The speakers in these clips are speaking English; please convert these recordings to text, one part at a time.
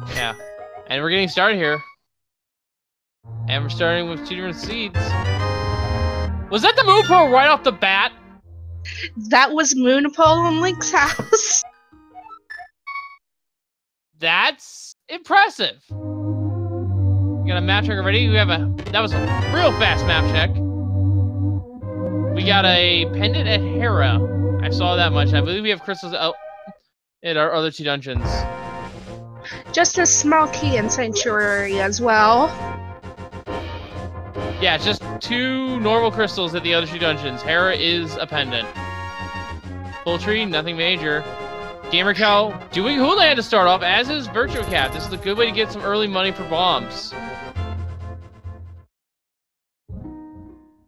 Yeah. And we're getting started here. And we're starting with 2 different seeds. Was that the moon pearl right off the bat? That was Moonpole in Link's house. That's impressive. We got a map check already. That was a real fast map check. We got a pendant at Hera. I saw that much. I believe we have crystals out in our other 2 dungeons. Just a small key in Sanctuary as well. Yeah, just 2 normal crystals at the other 2 dungeons. Hera is a pendant. Poultry, nothing major. Gamer Cow doing Houlihan to start off, as is Virtual Cat. This is a good way to get some early money for bombs.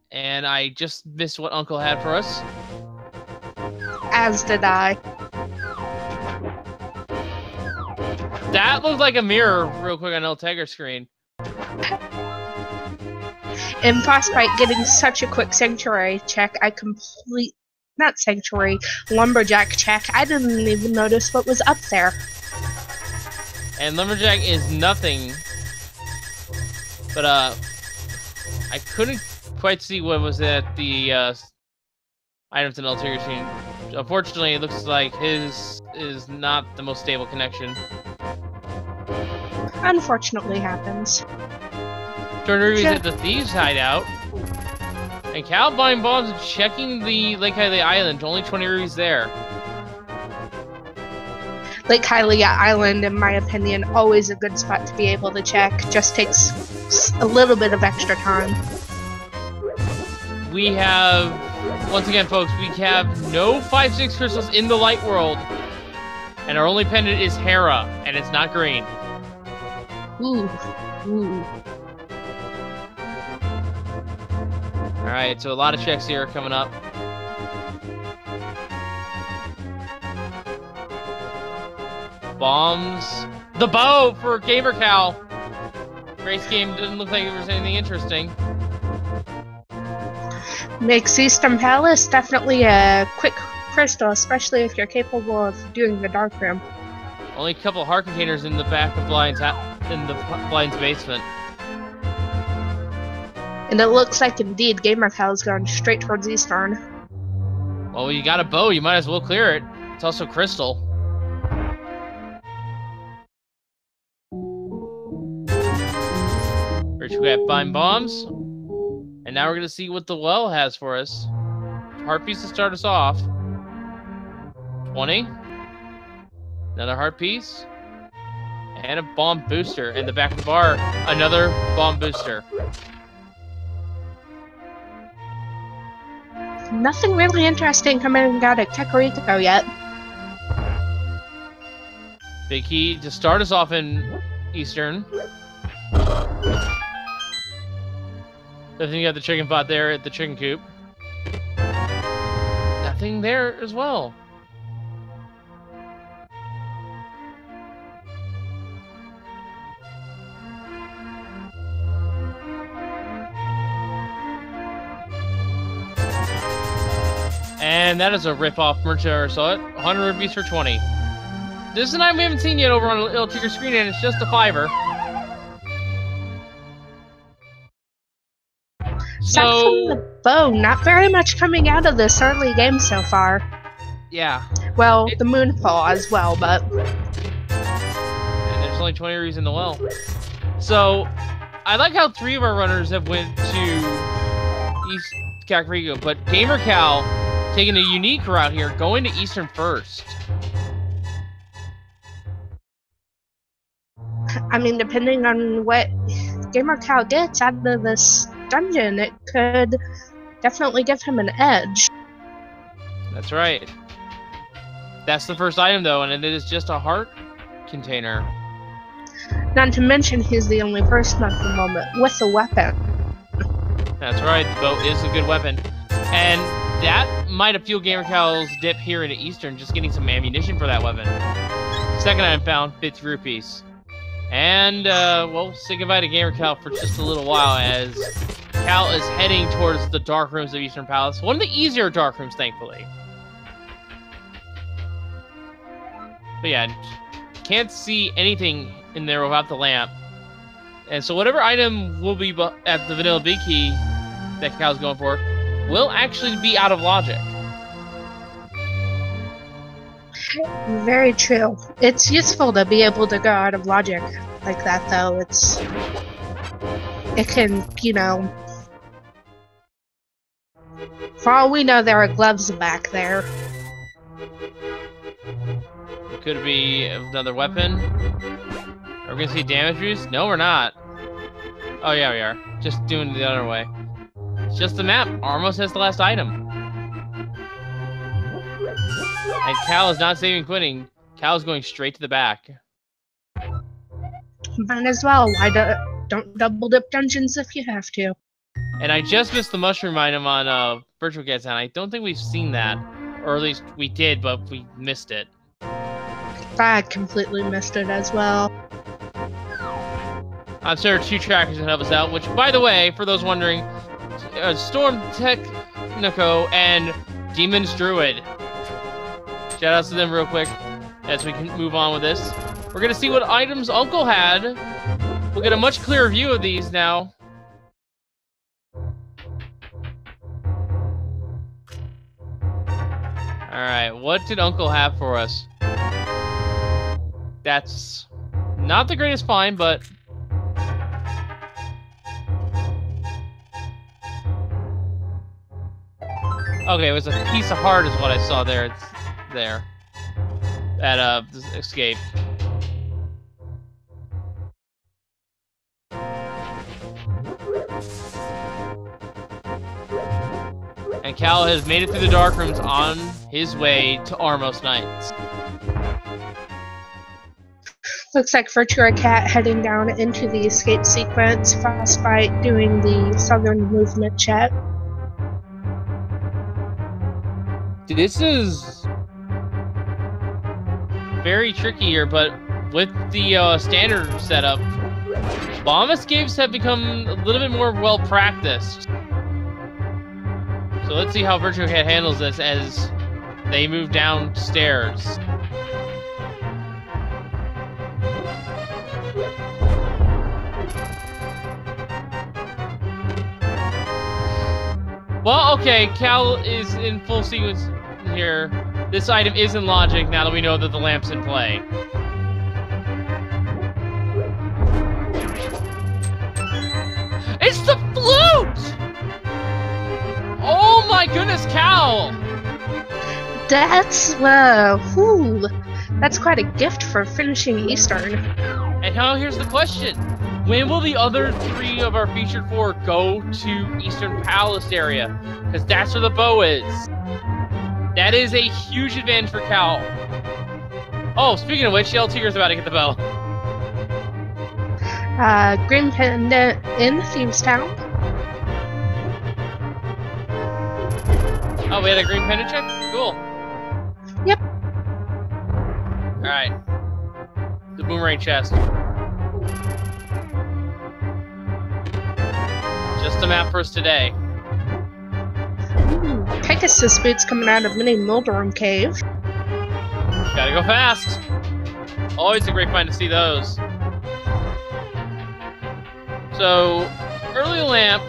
And I just missed what Uncle had for us. As did I. That looked like a mirror real quick on Altegra's screen. In Frostbite getting such a quick Sanctuary check, not Sanctuary, Lumberjack check. I didn't even notice what was up there. And Lumberjack is nothing. But, I couldn't quite see what was at the, items in Altegra's screen. Unfortunately, it looks like his is not the most stable connection. Unfortunately happens. Turn Ruby's at the Thieves' hideout. And Cal buying bombs and checking the Lake Hylia Island. Only 20 rubies there. Lake Hylia Island, in my opinion, always a good spot to be able to check. Just takes a little bit of extra time. We have, once again, folks, we have no 5-6 crystals in the light world. And our only pendant is Hera, and it's not green. Ooh. Ooh. Alright, so a lot of checks here coming up. Bombs. The bow for Gamer Cow. Race game didn't look like it was anything interesting. Makes Eastern Palace definitely a quick crystal, especially if you're capable of doing the dark room. Only a couple of heart containers in the back of Blind's basement. And it looks like indeed Gamer Cow is going straight towards Eastern. Well, you got a bow, you might as well clear it. It's also crystal. First we got Bind Bombs. And now we're going to see what the well has for us. Heart piece to start us off. 20. Another heart piece. And a bomb booster. In the back of the bar, another bomb booster. Nothing really interesting coming out of Kakariko yet. Big key to start us off in Eastern. Definitely got the chicken pot there at the chicken coop. Nothing there as well. And that is a rip-off merchandise. Saw it. 100 rupees for 20. This is an item we haven't seen yet over on a little ticker screen, and it's just a $5. Aside from the bow, not very much coming out of this early game so far. Yeah. Well, the Moonfall as well, but... And there's only 20 rupees in the well. So, I like how 3 of our runners have went to East Kakariko, but Gamer Cow taking a unique route here, going to Eastern first. I mean, depending on what Gamer Cow gets out of this dungeon, it could definitely give him an edge. That's right. That's the first item, though, and it is just a heart container. Not to mention, he's the only person at the moment with a weapon. That's right, the bow is a good weapon. And that might have fueled Gamer Cow's dip here into Eastern, just getting some ammunition for that weapon. Second item found, 50 rupees. And, well, say goodbye to Gamer Cow for just a little while as Cal is heading towards the dark rooms of Eastern Palace. One of the easier dark rooms, thankfully. But yeah, can't see anything in there without the lamp. And so whatever item will be at the Vanilla Bee Key that Cal's going for will actually be out of logic. Very true. It's useful to be able to go out of logic like that, though. It can, you know... For all we know, there are gloves back there. It could be another weapon. Are we gonna see damage boost? No, we're not. Oh yeah, we are. Just doing it the other way. It's just the map. Almost has the last item. And Cal is not saving quitting. Cal is going straight to the back. Might as well. Why don't double dip dungeons if you have to. And I just missed the mushroom item on Virtual Cats, and I don't think we've seen that. Or at least we did, but we missed it. I completely missed it as well. I'm sure 2 trackers can help us out, which, by the way, for those wondering, Storm Technico and Demon's Druid. Shout outs to them real quick as we can move on with this. We're going to see what items Uncle had. We'll get a much clearer view of these now. Alright, what did Uncle have for us? That's not the greatest find, but... Okay, it was a piece of heart is what I saw there. It's there. At, escape. And Cal has made it through the dark rooms on his way to Armos Knights. Looks like Virtua Cat heading down into the escape sequence, Frostbite doing the southern movement check. This is very tricky here, but with the standard setup, bomb escapes have become a little bit more well-practiced. So let's see how Virtua Cat handles this as they move downstairs. Well, okay, Cal is in full sequence here. This item is in logic now that we know that the lamp's in play. It's the flute! Oh my goodness, Cal! That's, that's quite a gift for finishing Eastern. And now here's the question. When will the other 3 of our featured 4 go to Eastern Palace area? Because that's where the bow is. That is a huge advantage for Cal. Oh, speaking of which, Yell Tigger's about to get the bow. Green Pendant in Thieves Town. Oh, we had a green pendant check? Cool. Yep. Alright. The boomerang chest. Just a map for us today. Pegasus boots coming out of Mini Milderum Cave. Gotta go fast. Always a great find to see those. So, early lamp,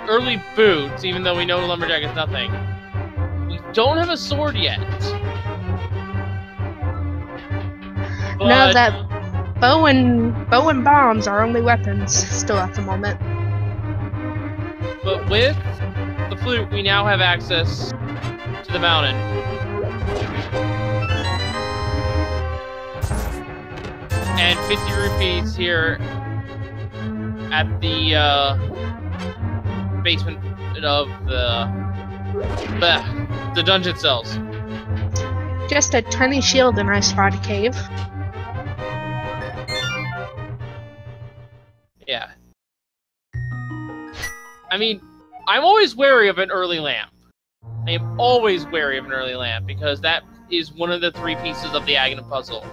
early boots, even though we know Lumberjack is nothing. We don't have a sword yet. But No, that bow and bombs are only weapons still at the moment. But with the flute, we now have access to the mountain. And 50 rupees here at the basement of the dungeon cells. Just a tiny shield in Ice Rod Cave. Yeah. I mean, I'm always wary of an early lamp. I am always wary of an early lamp because that is one of the 3 pieces of the Aghanim puzzle.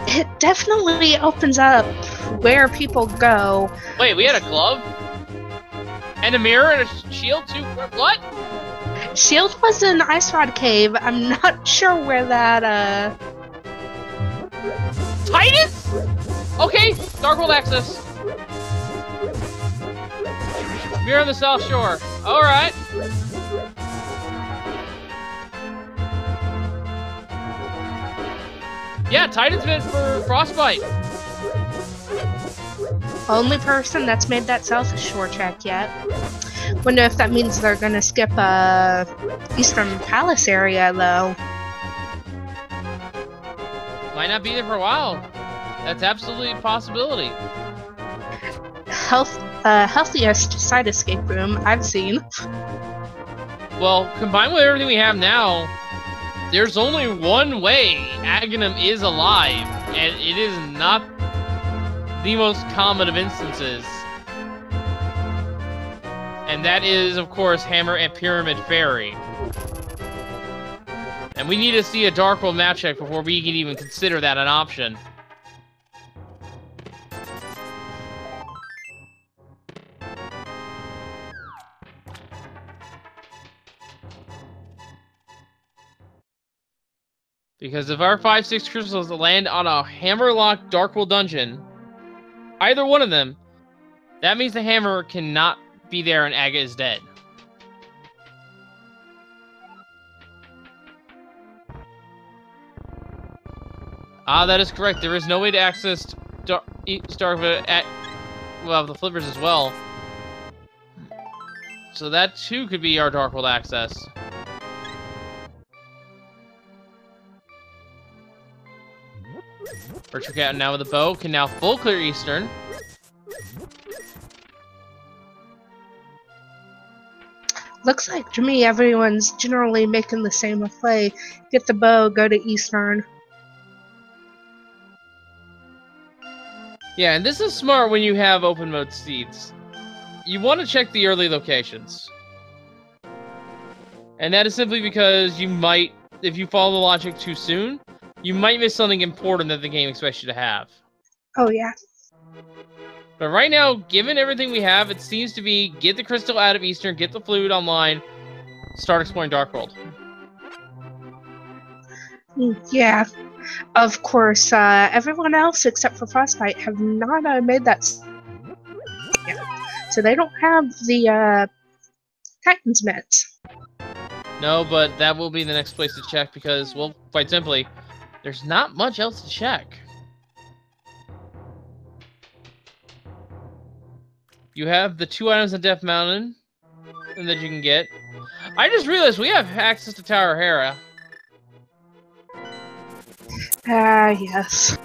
It definitely opens up where people go. Wait, we had a glove? And a mirror and a shield too? What? Shield was in Ice Rod Cave. I'm not sure where that Titus? Okay, Dark World access. We're on the South Shore. Alright. Yeah, Titan's meant for Frostbite. Only person that's made that South Shore check yet. Wonder if that means they're gonna skip Eastern Palace area though. Might not be there for a while. That's absolutely a possibility. Healthiest side escape room I've seen. Well, combined with everything we have now, there's only one way Aghanim is alive, and it is not the most common of instances. And that is, of course, Hammer and Pyramid Fairy. And we need to see a Dark World map check before we can even consider that an option. Because if our 5-6 crystals land on a hammer-locked Dark World dungeon, either one of them, that means the hammer cannot be there and Aga is dead. Ah, that is correct. There is no way to access Starva at, well, the flippers as well. So that too could be our Dark World access. Virtual Cat now with a bow can now full clear Eastern. Looks like to me everyone's generally making the same play. Get the bow, go to Eastern. Yeah, and this is smart when you have open mode seeds. You want to check the early locations. And that is simply because you might, if you follow the logic too soon, you might miss something important that the game expects you to have. Oh yeah. But right now, given everything we have, it seems to be get the crystal out of Eastern, get the fluid online, start exploring Dark World. Yeah. Of course, everyone else except for Frostbite have not made that yet. So they don't have the Titan's mitts. No, but that will be the next place to check because, well, quite simply, there's not much else to check. You have the 2 items on Death Mountain that you can get. I just realized we have access to Tower Hera. Yes.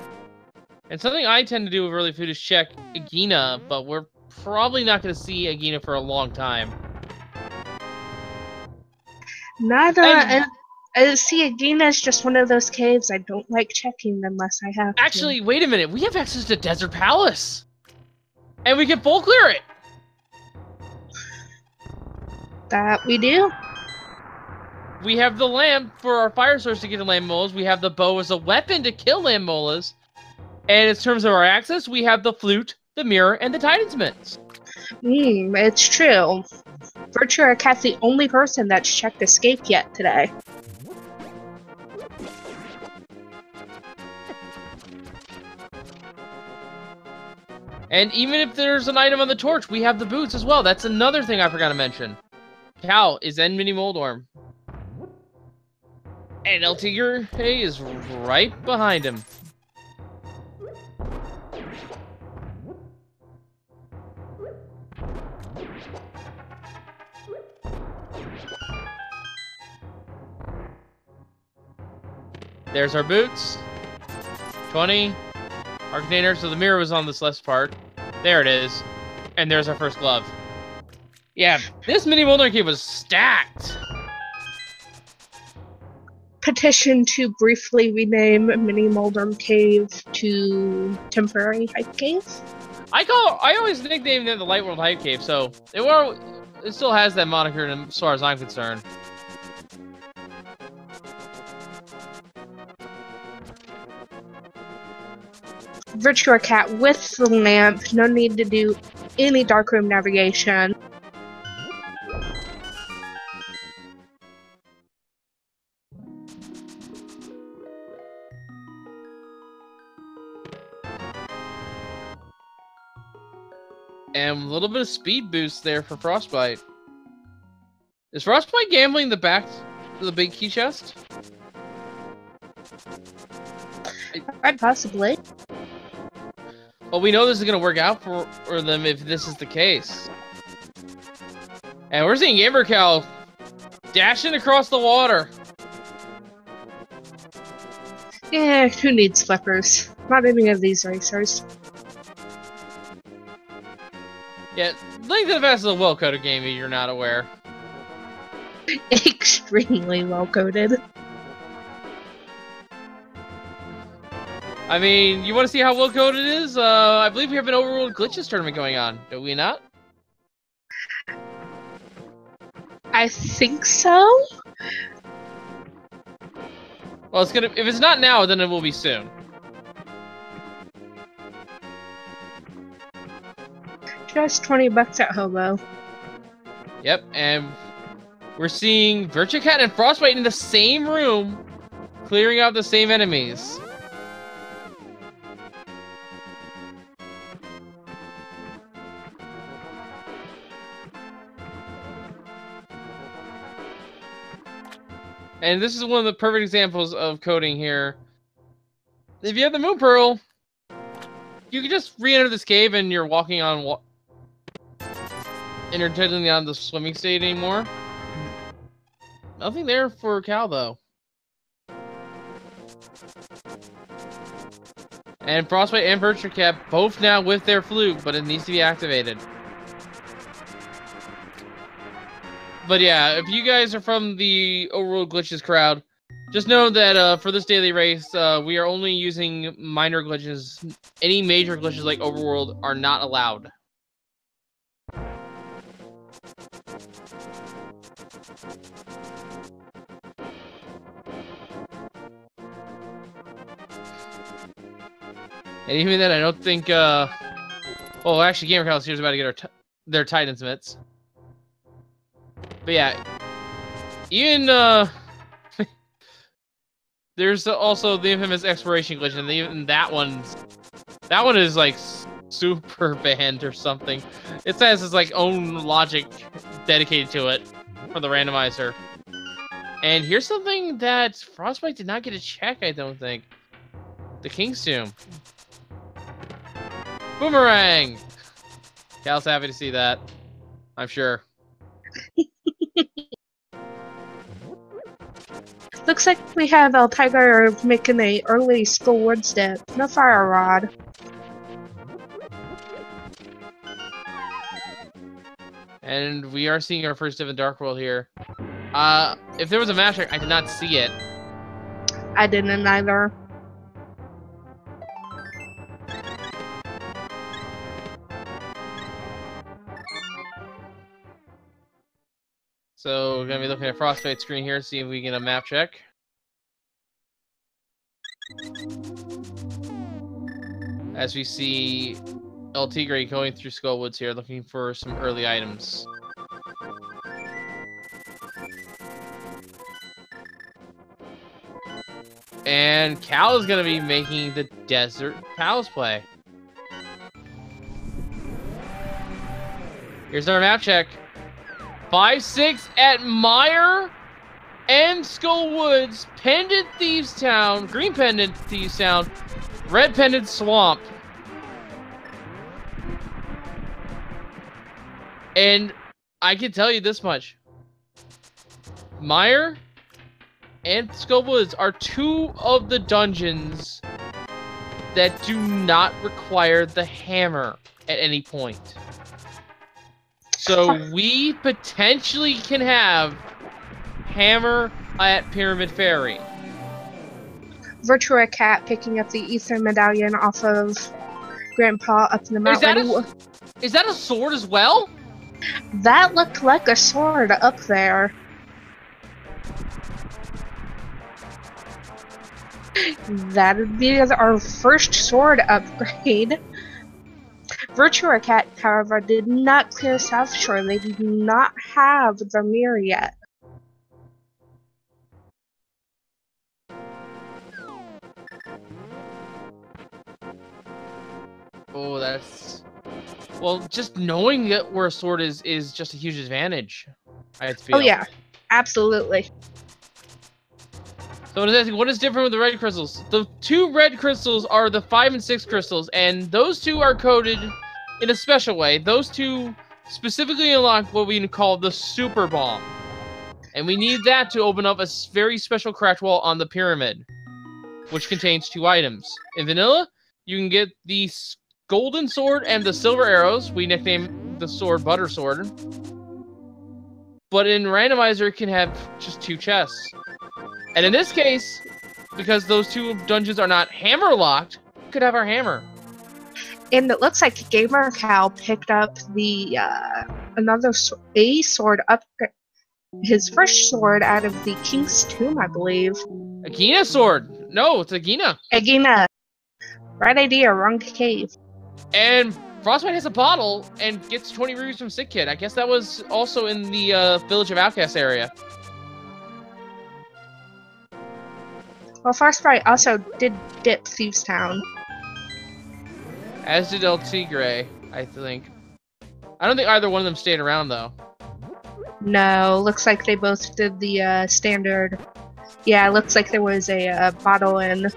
And something I tend to do with early food is check Agina, but we're probably not going to see Agina for a long time. See, Agina's just one of those caves I don't like checking unless I have to. Actually, wait a minute. We have access to Desert Palace. And we can full clear it. That we do. We have the lamp for our fire source to get the land molas. We have the bow as a weapon to kill land molas. And in terms of our access, we have the flute, the mirror, and the Titan's mitts. It's true. Virtual Cat's the only person that's checked escape yet today. And even if there's an item on the torch, we have the boots as well. That's another thing I forgot to mention. Cal is in Mini Moldorm. And El Tigre is right behind him. There's our boots. 20. Our container, so the mirror was on this left part. There it is. And there's our first glove. Yeah, this Mini Moldorm cave was stacked. Petition to briefly rename Mini Moldorm Cave to Temporary Hype Cave. I always nicknamed it the Light World Hype Cave, so it still has that moniker as far as I'm concerned. Virtual Cat with the lamp, no need to do any darkroom navigation. And a little bit of speed boost there for Frostbite. Is Frostbite gambling the back to the big key chest? Quite possibly. Well, we know this is going to work out for them if this is the case. And we're seeing Gamer Cow dashing across the water. Yeah, who needs flippers? Not any of these racers. Yeah, Link to the Past is a well-coded game if you're not aware. Extremely well-coded. I mean, you want to see how well-coded it is? I believe we have an Overworld Glitches tournament going on. Do we not? I think so? Well, it's gonna. If it's not now, then it will be soon. Just $20 at Hobo. Yep, and we're seeing Virtua Cat and Frostbite in the same room, clearing out the same enemies. And this is one of the perfect examples of coding here. If you have the Moon Pearl, you can just re-enter this cave and you're walking on and you're technically not on the swimming state anymore. Nothing there for Cal, though. And Frostbite and Virtua Cat both now with their flute, but it needs to be activated. But yeah, if you guys are from the Overworld Glitches crowd, just know that for this daily race, we are only using minor glitches. Any major glitches like Overworld are not allowed. And even then, I don't think, well, actually, Gamer House here's about to get their Titans mitts. But yeah, even, there's also the infamous exploration glitch, and even that one is, like, super banned or something. It says it's, like, own logic dedicated to it for the randomizer. And here's something that Frostbite did not get a check, I don't think. The King's Tomb. Boomerang! Cal's happy to see that. I'm sure. Looks like we have El Tiger making a early Skull Woods dip. No fire rod. And we are seeing our first dip in Dark World here. If there was a map check, I did not see it. I didn't either. So we're gonna be looking at Frostbite's screen here, see if we get a map check. As we see El Tigre going through Skullwoods here, looking for some early items. And Cal is gonna be making the Desert Palace play. Here's our map check. 5-6 at Mire and Skullwoods, Pendant Thieves Town, Green Pendant Thieves Town, Red Pendant Swamp. And I can tell you this much. Mire and Skullwoods are two of the dungeons that do not require the hammer at any point. So we potentially can have hammer at Pyramid Ferry. Virtua Cat picking up the Ether Medallion off of Grandpa up in the mountain. Is that a sword as well? That looked like a sword up there. That would be our first sword upgrade. Virtua Cat, however, did not clear South Shore. They did not have the mirror yet. Oh, that's Well, just knowing where a sword is just a huge advantage. I feel. Oh yeah, absolutely. So what is different with the red crystals? The 2 red crystals are the 5 and 6 crystals, and those 2 are coded in a special way. Those 2 specifically unlock what we call the super bomb. And we need that to open up a very special cracked wall on the pyramid, which contains 2 items. In vanilla, you can get the golden sword and the silver arrows. We nickname the sword Butter Sword. But in randomizer, it can have just 2 chests. And in this case, because those 2 dungeons are not hammer locked, we could have our hammer. And it looks like Gamer Cow picked up the a sword up, his first sword out of the King's Tomb, I believe. Agina sword. No, it's Agina. Agina. Right idea, wrong cave. And Frostbite has a bottle and gets 20 rubies from Sick Kid. I guess that was also in the Village of Outcasts area. Well, Frostbite also did dip Thieves Town. As did El Tigre, I think. I don't think either one of them stayed around, though. No, looks like they both did the standard. Yeah, looks like there was a bottle in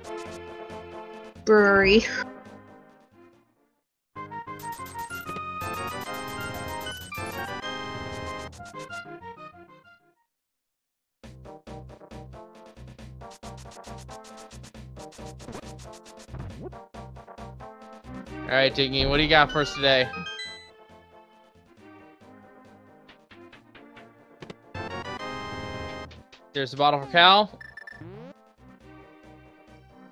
brewery. Alright, Diggy, what do you got for us today? There's a bottle for Cal.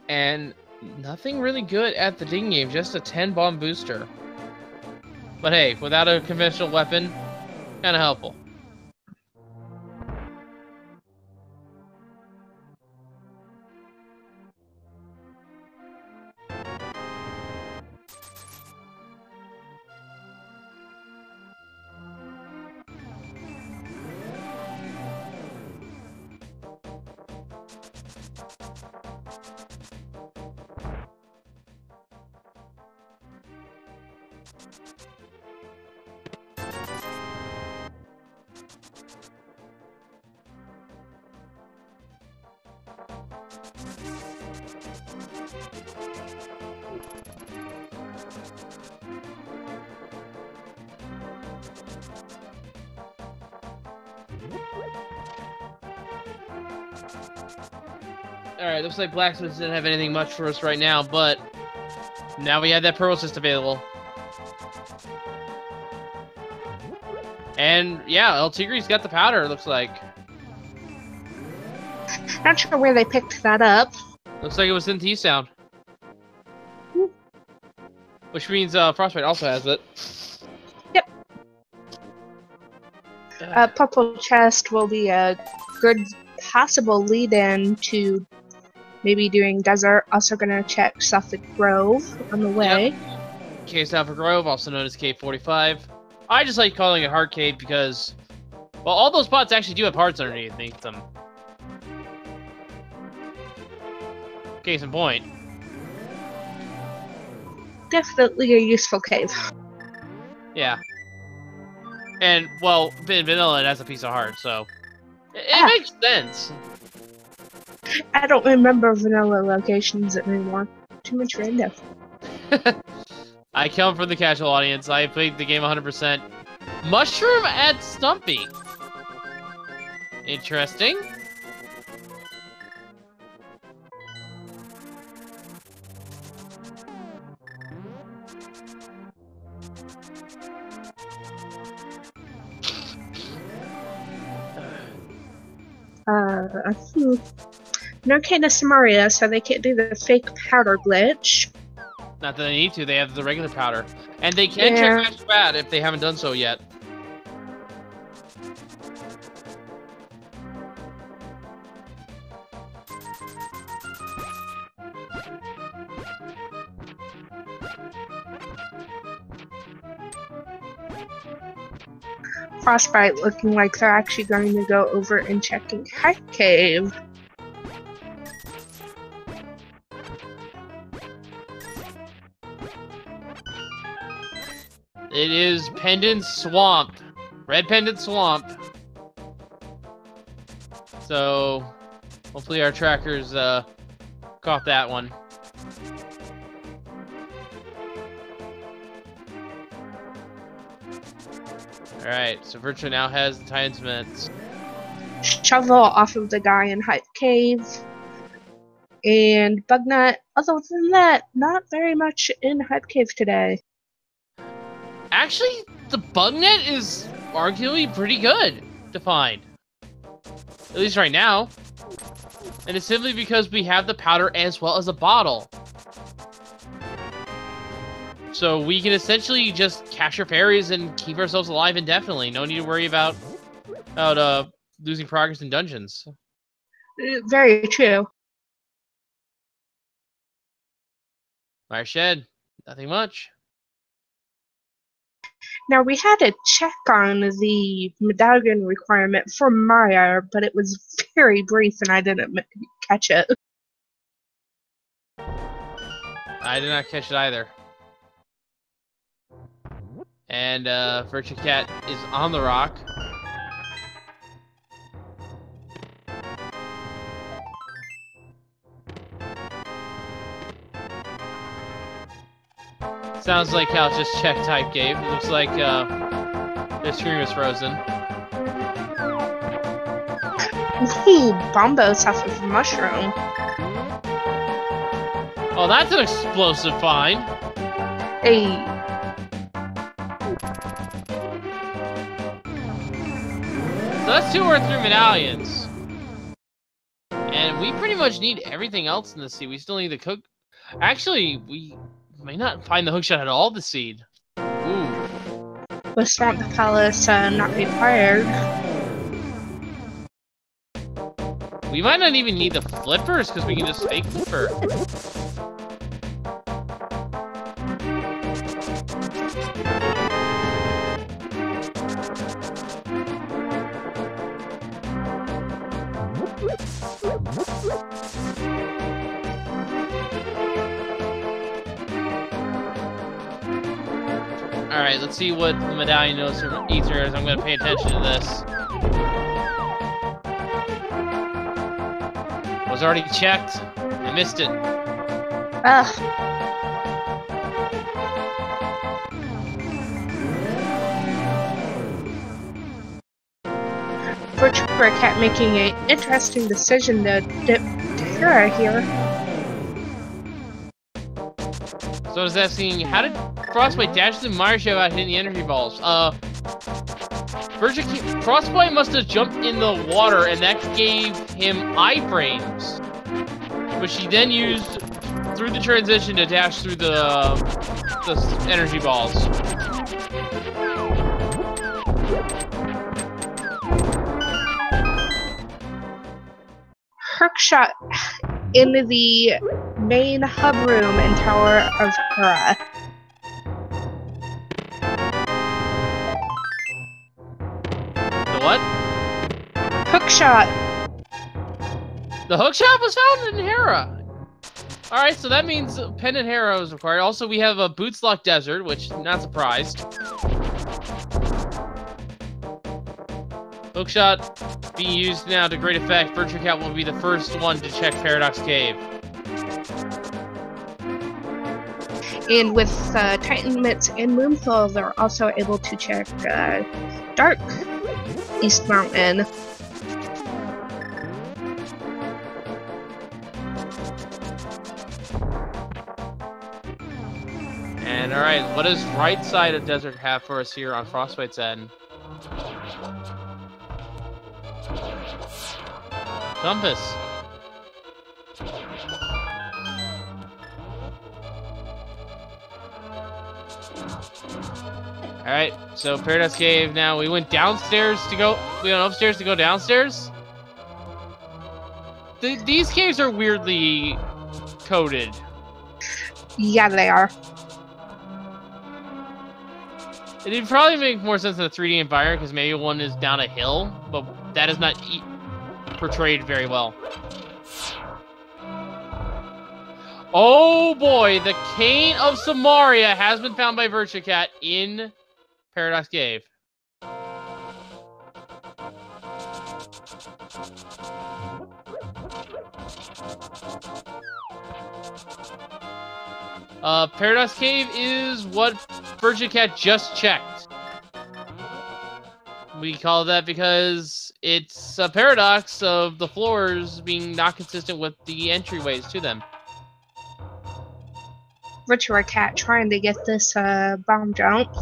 And nothing really good at the Ding game, just a 10 bomb booster. But hey, without a conventional weapon, kinda helpful. Alright, looks like Blacksmith didn't have anything much for us right now, but now we have that Pearl Cyst available. And yeah, El Tigre's got the powder, it looks like. Not sure where they picked that up. Looks like it was in T-Sound. Which means Frostbite also has it. Yep. Purple chest will be a good possible lead-in to maybe doing desert. Also gonna check Suffolk Grove on the way. Yep. Cave Suffolk Grove, also known as Cave 45. I just like calling it Heart Cave because, well, all those spots actually do have hearts underneath them. Case in point. Definitely a useful cave. Yeah. And, well, in vanilla, it has a piece of heart, so it makes sense. I don't remember vanilla locations anymore. Too much random. I come from the casual audience. I played the game 100%. Mushroom at Stumpy. Interesting. No Cadus Samaria, so they can't do the fake powder glitch. Not that they need to, they have the regular powder. And they can check Match Bad if they haven't done so yet. Frostbite looking like they're actually going to go over and checking Heart Cave. It is Pendant Swamp. Red Pendant Swamp. So, hopefully our trackers caught that one. Alright, so Virtua now has the Titan's Mitts. Shovel off of the guy in Hype Cave. And Bugnut. Other than that, not very much in Hype Cave today. Actually, the Bugnut is arguably pretty good to find. At least right now. And it's simply because we have the powder as well as a bottle. So we can essentially just capture fairies and keep ourselves alive indefinitely. No need to worry about losing progress in dungeons. Very true. Fire Shed. Nothing much. Now, we had a check on the medallion requirement for Maya, but it was very brief and I didn't catch it. I did not catch it either. And Virtua Cat is on the rock. Sounds like Cal just checked Type Cave. It looks like their screen was frozen. Ooh, Bombo suffers from mushroom. Oh, that's an explosive find. Hey. So that's 2 or 3 medallions. And we pretty much need everything else in the seed. We still need the cook. Actually, we may not find the hookshot at all this seed. Ooh. With Swamp Palace not required. We might not even need the flippers because we can just fake flipper. Alright, let's see what the medallion knows from Ether is. I'm going to pay attention to this. Was already checked. I missed it. Ugh. Virtua Cat making an interesting decision to dip Terra here. So I was asking, how did Frostbite dash through Mire Show without hitting the energy balls? Frostbite must have jumped in the water and that gave him iframes, which he then used through the transition to dash through the energy balls. Hookshot in the main hub room in Tower of Hera. The what? Hookshot. The hookshot was found in Hera. Alright, so that means Pendant Hera is required. Also, we have a Bootslock Desert, which, not surprised. Hookshot being used now to great effect. Virtua Cat will be the first one to check Paradox Cave. And with Titan Mitts and Moonfall, they're also able to check Dark East Mountain. And alright, what does right side of Desert have for us here on Frostbite's end? Compass. Alright, so Paradise Cave now. We went downstairs to go. We went upstairs to go downstairs. These caves are weirdly coded. Yeah, they are. It'd probably make more sense in a 3D environment because maybe one is down a hill, but that is not portrayed very well. Oh boy, the Cane of Samaria has been found by Virtua Cat in Paradox Cave. Paradox Cave is what Virgin Cat just checked. We call that because it's a paradox of the floors being not consistent with the entryways to them. Virtual Cat trying to get this bomb jump.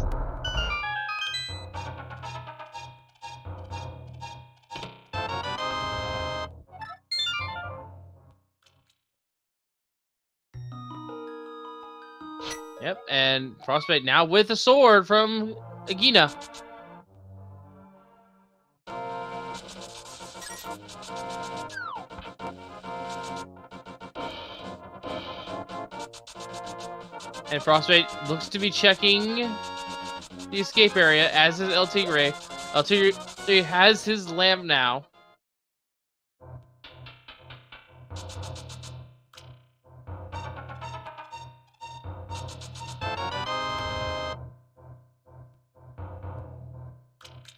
Yep, and Frostbite now with a sword from Agina. And Frostbite looks to be checking the escape area, as is El Tigre. El Tigre has his lamp now.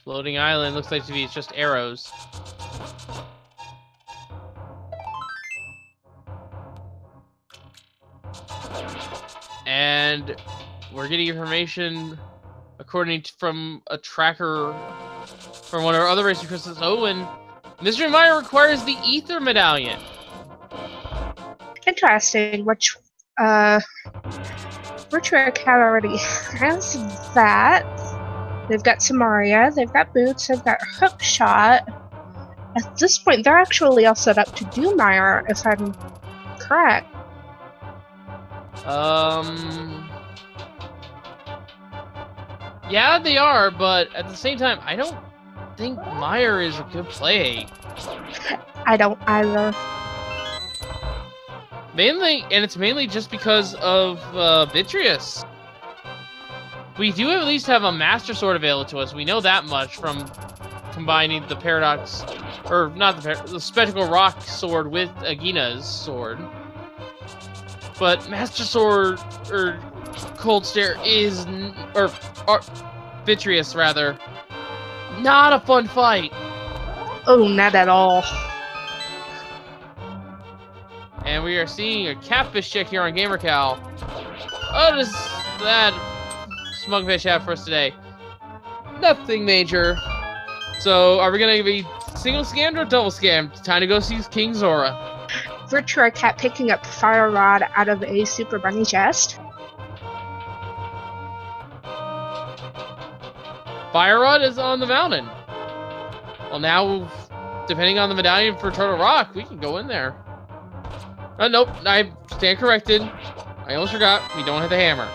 Floating island looks like to be just arrows. And we're getting information according to, from a tracker from one of our other racer crystals. Oh, and Mystery Mire requires the Ether Medallion. Interesting, which Virtual Cat already has that. They've got Samaria, they've got Boots, they've got Hookshot. At this point, they're actually all set up to do Mire, if I'm correct. Yeah, they are, but at the same time, I don't think Mire is a good play. I don't either. Mainly, and it's mainly just because of Vitreous. We do at least have a Master Sword available to us. We know that much from combining the Paradox, or not the Spectacle Rock sword with Agina's sword. But Master Sword, or Cold Stare is, or Vitreous rather, not a fun fight. Oh, not at all. And we are seeing a catfish check here on GamerCal. Oh, does that Smugfish have for us today? Nothing major. So, are we gonna be single scammed or double scammed? Time to go see King Zora. Virtual Cat picking up Fire Rod out of a Super Bunny chest. Fire Rod is on the mountain. Well, now, depending on the medallion for Turtle Rock, we can go in there. Nope, I stand corrected. I almost forgot, we don't have the hammer.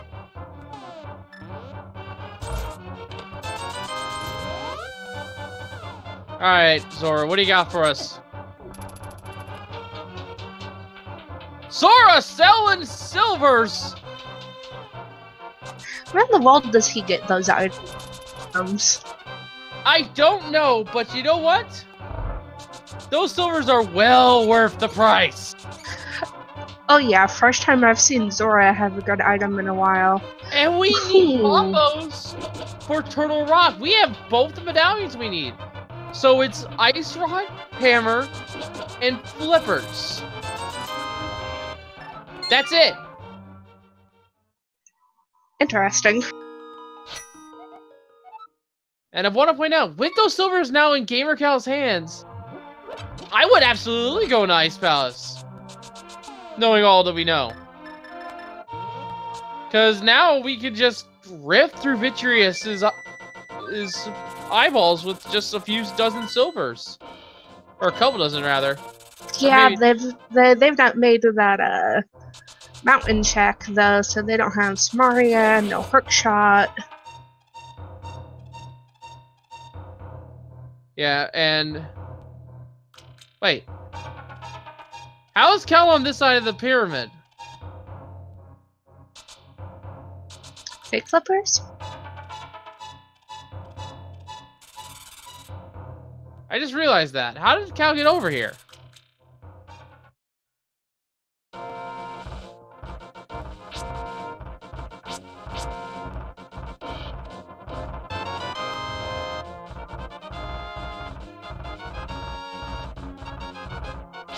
Alright, Zora, what do you got for us? Zora selling silvers! Where in the world does he get those items? I don't know, but you know what? Those silvers are well worth the price. Oh yeah, first time I've seen Zora have a good item in a while. And we need combos for Turtle Rock. We have both the medallions we need. So it's Ice Rod, Hammer, and Flippers. That's it. Interesting. And I want to point out, with those silvers now in GamerCal's hands, I would absolutely go into Ice Palace. Knowing all that we know. Because now we could just rip through Vitreous's his eyeballs with just a few dozen silvers. Or a couple dozen, rather. Yeah, they've not made that mountain check though, so they don't have Samaria, no Hookshot. Yeah, and wait. How is Cal on this side of the pyramid? Fake Flippers? I just realized that. How did Cal get over here?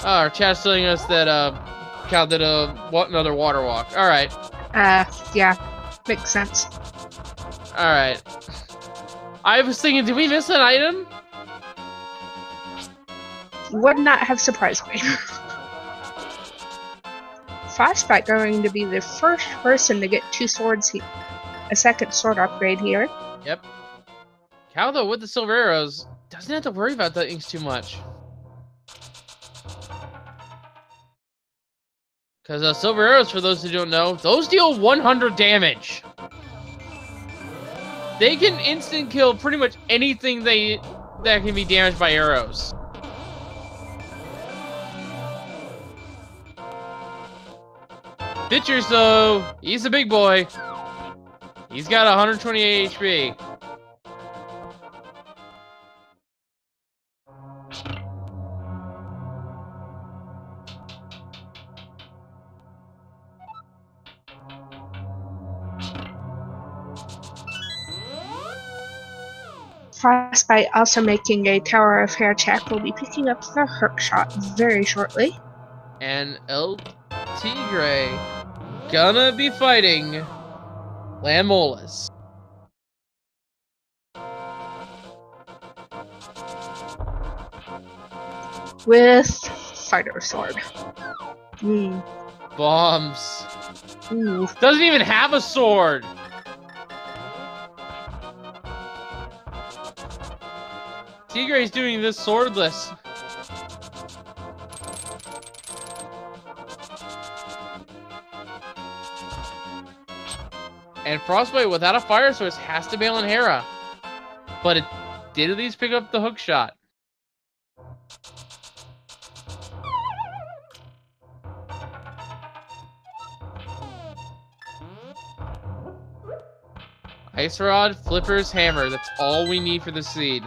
Oh, our chat's telling us that Cal did another water walk. All right. Yeah, makes sense. All right. I was thinking, did we miss an item? Would not have surprised me. Frostbite going to be the first person to get 2 swords here. A second sword upgrade here. Yep. Cal, though, with the silver arrows, doesn't have to worry about things too much. Because silver arrows, for those who don't know, those deal 100 damage. They can instant kill pretty much anything that can be damaged by arrows. Pitchers, though, he's a big boy. He's got 128 HP. Frostbite also making a Tower of Hair check. Will be picking up the hook shot very shortly. And Tigre gonna be fighting Lamolas. With Fighter Sword. Bombs. Ooh. Doesn't even have a sword. Tigre's doing this swordless. And Frostbite without a fire source has to bail on Hera. But it did at least pick up the hook shot. Ice Rod, Flippers, Hammer. That's all we need for the seed.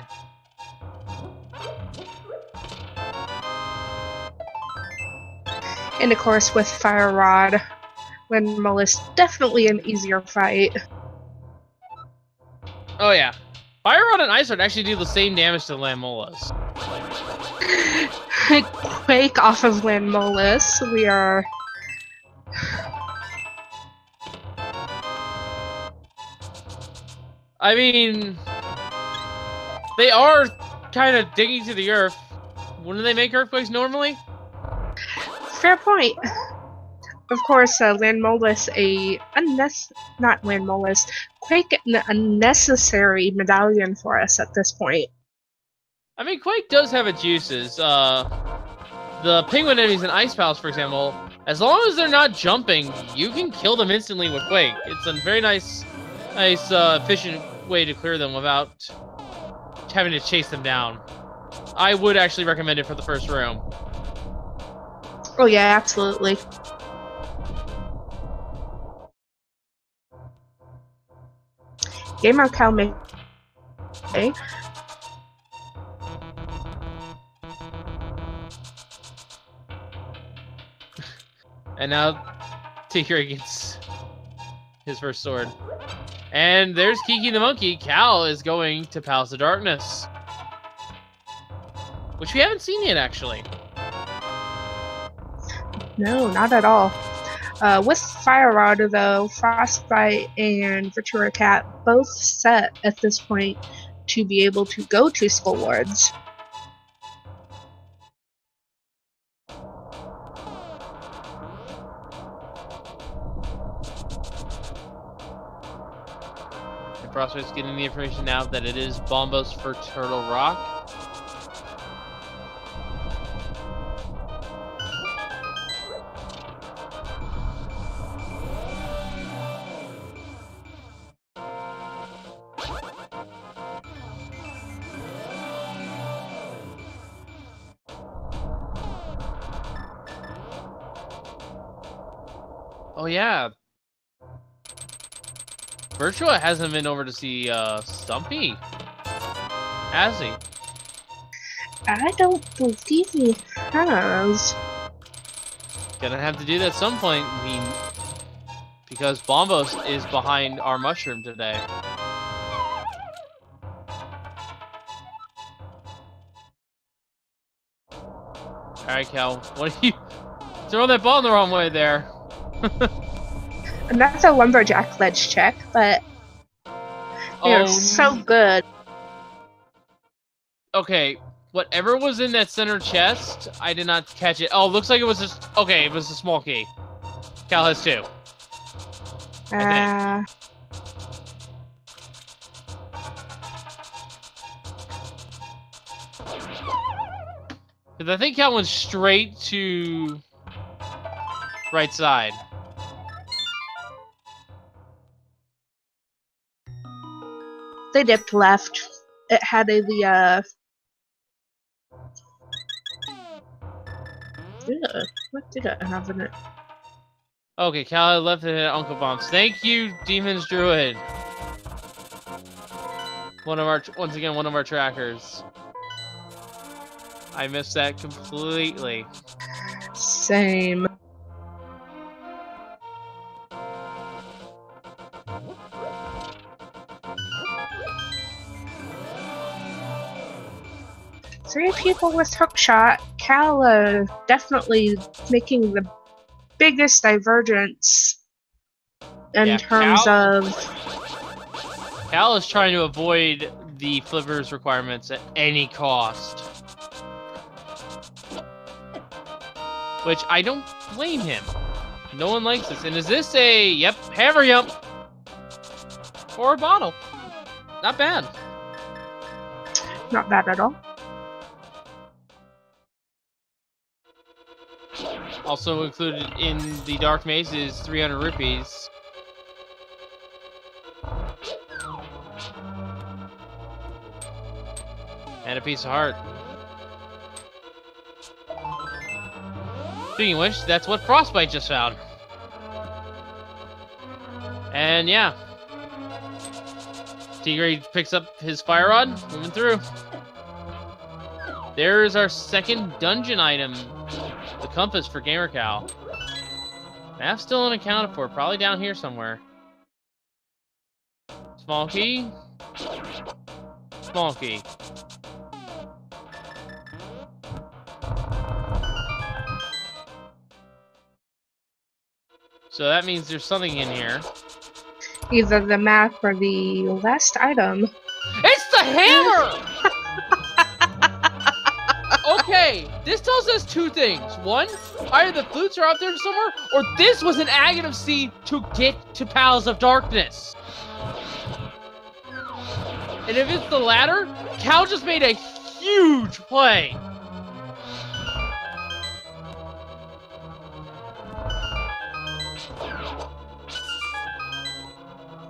And of course with Fire Rod, Lamolas definitely an easier fight. Oh yeah. Fire Rod and Ice Rod actually do the same damage to Lamolas. Quake off of Lamolas. We are... I mean, they are kind of digging to the earth. Wouldn't they make earthquakes normally? Fair point. Of course, Lamolas not Lamolas, Quake an unnecessary medallion for us at this point. I mean, Quake does have its uses. The penguin enemies in Ice Palace, for example, as long as they're not jumping, you can kill them instantly with Quake. It's a very nice, efficient way to clear them without having to chase them down. I would actually recommend it for the first room. Oh yeah, absolutely. Gamer Cal make... Okay. And now Tigre gets his first sword. And there's Kiki the Monkey. Cal is going to Palace of Darkness. Which we haven't seen yet, actually. No, not at all. With Fire Rod, though, Frostbite and Virtua Cat both set at this point to be able to go to Skull Lords. And Frostbite's getting the information now that it is Bombos for Turtle Rock. Oh yeah. Virtua hasn't been over to see Stumpy, has he? I don't believe he has. Gonna have to do that at some point. I mean, because Bombos is behind our mushroom today. Alright, Cal. What are you throwing that ball in the wrong way there? And that's a lumberjack ledge check, but they're so good. Okay, whatever was in that center chest, I did not catch it. Oh, looks like it was just... Okay, it was a small key. Cal has 2. Because I think Cal went straight to... right side. They dipped left. It had the what did it have in it? Okay, Cal left it at Uncle Bombs. Thank you, Demon's Druid. Once again, one of our trackers. I missed that completely. Same. Three people with hookshot. Cal definitely making the biggest divergence in terms of... Cal is trying to avoid the flippers requirements at any cost. Which I don't blame him. No one likes this. And is this a... Yep, hammer yump. Or a bottle. Not bad. Not bad at all. Also included in the Dark Maze is 300 rupees. And a piece of heart. Speaking of which, that's what Frostbite just found. And yeah. Tigray picks up his fire rod, moving through. There's our second dungeon item. The compass for GamerCal. Map's still unaccounted for, probably down here somewhere. Small key. Small key. So that means there's something in here. Either the map or the last item. It's the hammer! Okay, this tells us 2 things. One, either the flutes are out there somewhere, or this was an agate seed to get to Palace of Darkness. And if it's the latter, Cal just made a huge play.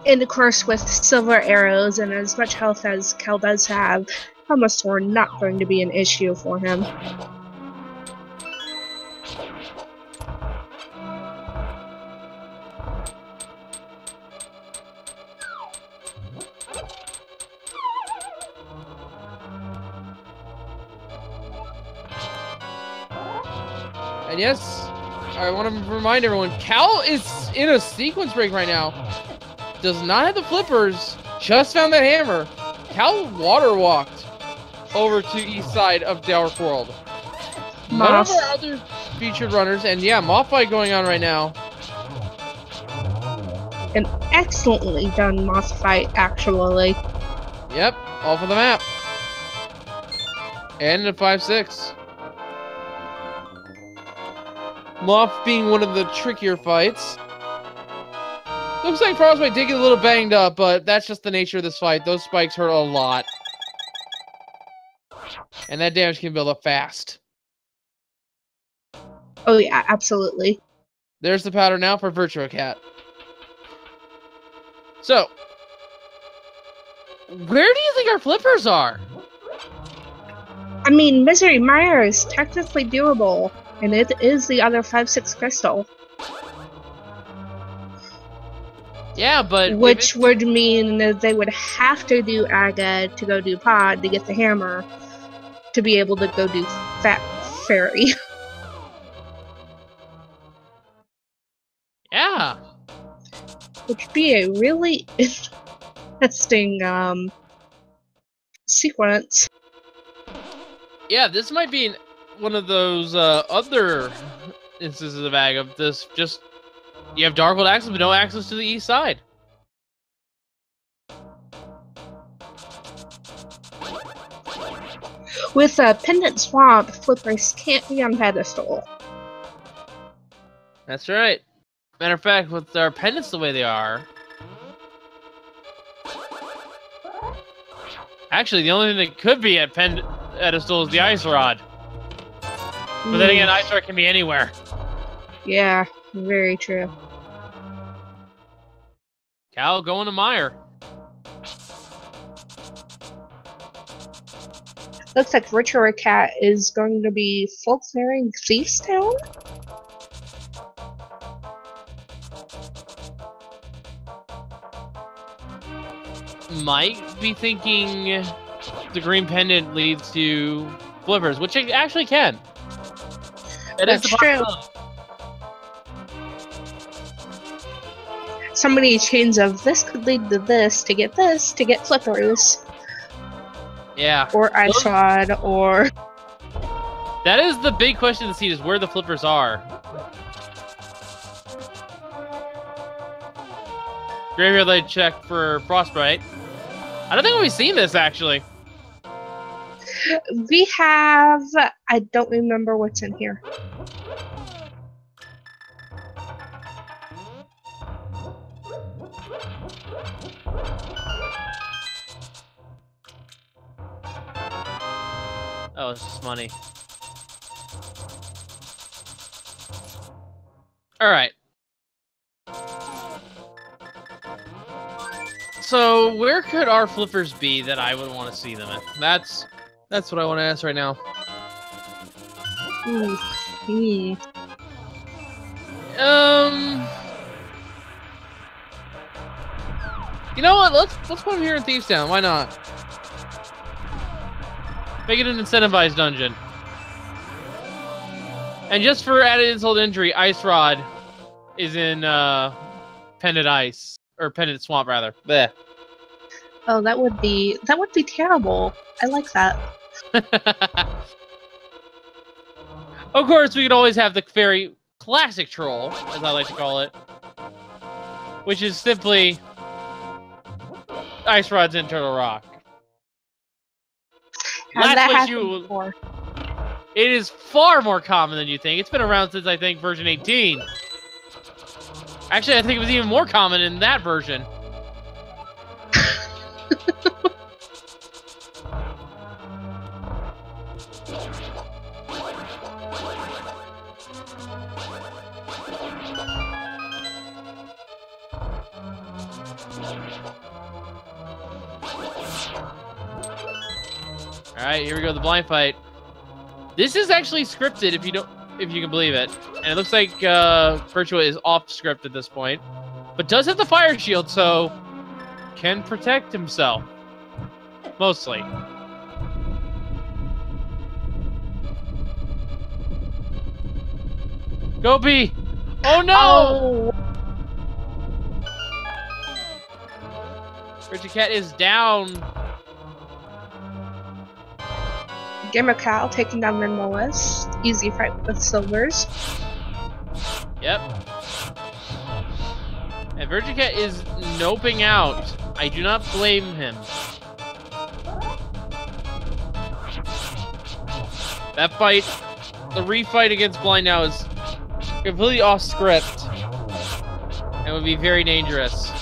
And of course, with silver arrows and as much health as Cal does have, almost were not going to be an issue for him. And yes, I want to remind everyone, Cal is in a sequence break right now. Does not have the flippers, just found that hammer. Cal water walked over to east side of Dark World. None of our other featured runners, and yeah, moth fight going on right now. An excellently done moth fight, actually. Yep, all for the map. And a 5-6. Moth being one of the trickier fights. Looks like Frostbite did get a little banged up, but that's just the nature of this fight. Those spikes hurt a lot. And that damage can build up fast. Oh yeah, absolutely. There's the powder now for Virtua Cat. So, where do you think our flippers are? I mean, Misery Mire is technically doable, and it is the other 5-6 crystal. Yeah, but... Which would mean that they would have to do Aga to go do Pod to get the hammer to be able to go do Fat Fairy. Yeah. Which would be a really interesting sequence. Yeah, this might be an... one of those other instances of ag of this. Just you have Dark World access, but no access to the east side. With a Pendant Swamp, flippers can't be on pedestal. That's right. Matter of fact, with our pendants the way they are, actually, the only thing that could be at pedestal is the Ice Rod. But then again, Ice Rod can be anywhere. Yeah, very true. Cal going to Meyer. Looks like Virtual Cat is going to be full clearing Thieves Town. Might be thinking the green pendant leads to flippers, which it actually can. That's true. So many chains of this could lead to this to get flippers. Yeah. Or Ice Rod, or... That is the big question to see, is where the flippers are. Graveyard Light check for Frostbite. I don't think we've seen this, actually. We have... I don't remember what's in here. Oh, it's just money. Alright. So, where could our flippers be that I would want to see them in? That's what I want to ask right now. Ooh. You know what? Let's put them here in Thieves Town. Why not? Make it an incentivized dungeon. And just for added insult to injury, Ice Rod is in Pendant Ice. Or Pendant Swamp, rather. Blech. Oh, that would be terrible. I like that. Of course, we could always have the very classic troll, as I like to call it. Which is simply Ice Rod's in Turtle Rock. It is far more common than you think. It's been around since, I think, version 18. Actually, I think it was even more common in that version. Alright, here we go, the blind fight. This is actually scripted, if you can believe it. And it looks like Virtua is off script at this point. But does have the fire shield, so can protect himself. Mostly. Go B! Oh no! Richard Cat is down. Gamer Cal taking down Minimalist. Easy fight with Silvers. Yep. And Virgin Cat is noping out. I do not blame him. That fight, the refight against Blind now is completely off script. And would be very dangerous.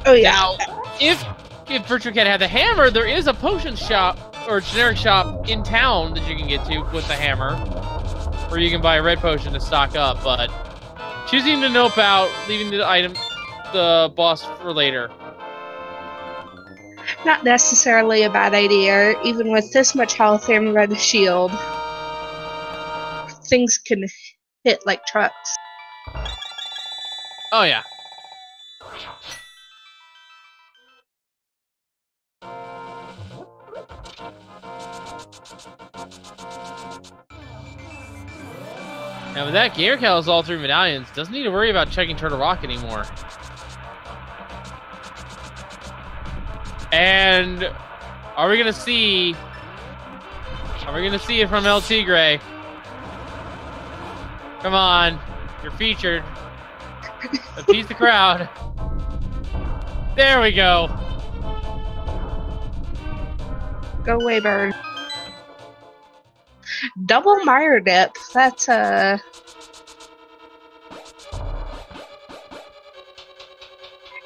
Oh yeah. Now, if Virtual Cat had the hammer, there is a potion shop or generic shop in town that you can get to with the hammer, where you can buy a red potion to stock up. But choosing to nope out, leaving the boss for later. Not necessarily a bad idea. Even with this much health and red shield, things can hit like trucks. Oh yeah. Now with that, Gamer Cal is all 3 medallions. Doesn't need to worry about checking Turtle Rock anymore. And are we gonna see Are we gonna see it from LT Gray? Come on, you're featured. Appease the crowd. There we go. Go away, bird. Double Meyer dip. That's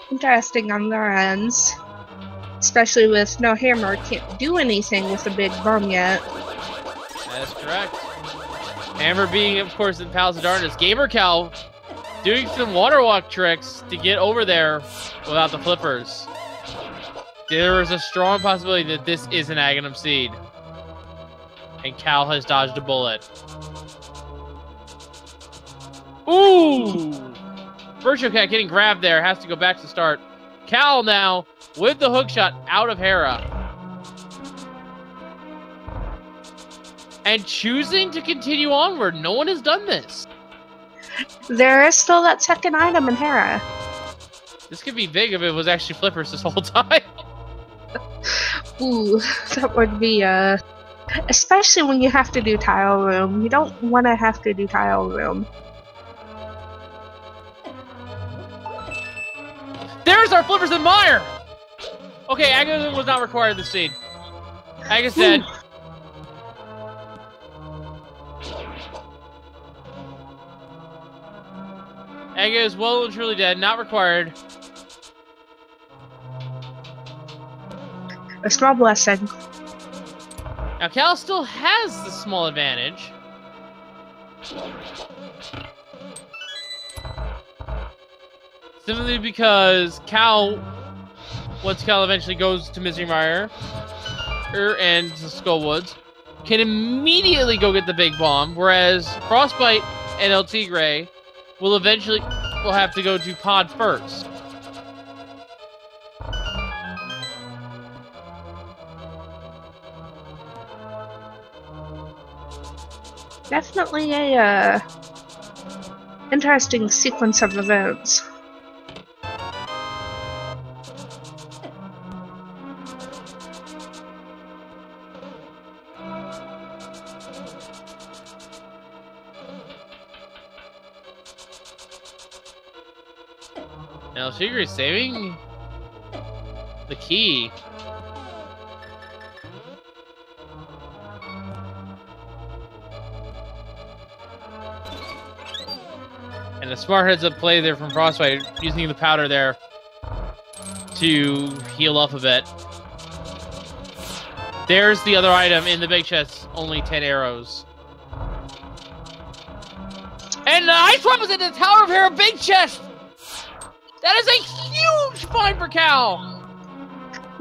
interesting on their ends. Especially with no hammer, can't do anything with a big bomb yet. That's correct. Hammer being, of course, in Palace of Darkness. Gamer Cal doing some water walk tricks to get over there without the flippers. There is a strong possibility that this is an Aghanim Seed. And Cal has dodged a bullet. Ooh! Virtual Cat getting grabbed there. Has to go back to start. Cal now with the hook shot out of Hera. And choosing to continue onward. No one has done this. There is still that second item in Hera. This could be big if it was actually flippers this whole time. Ooh, that would be, especially when you have to do tile room. You don't want to have to do tile room. There's our flippers and Meyer! Okay, Aghanim was not required in this scene. Agus dead. Aga is well and truly dead, not required. A small blessing. Now Cal still has the small advantage. Simply because Cal, once Cal eventually goes to Misery Mire and to Skullwoods, can immediately go get the big bomb, whereas Frostbite and LT Gray will have to go to Pod first. Definitely a interesting sequence of events. Now Sugar is saving the key. And a smart heads-up play there from Frostbite, using the powder there to heal up a bit. There's the other item in the big chest, only 10 arrows. And the Ice Swap is in the Tower of Hera big chest! That is a huge find for Cal!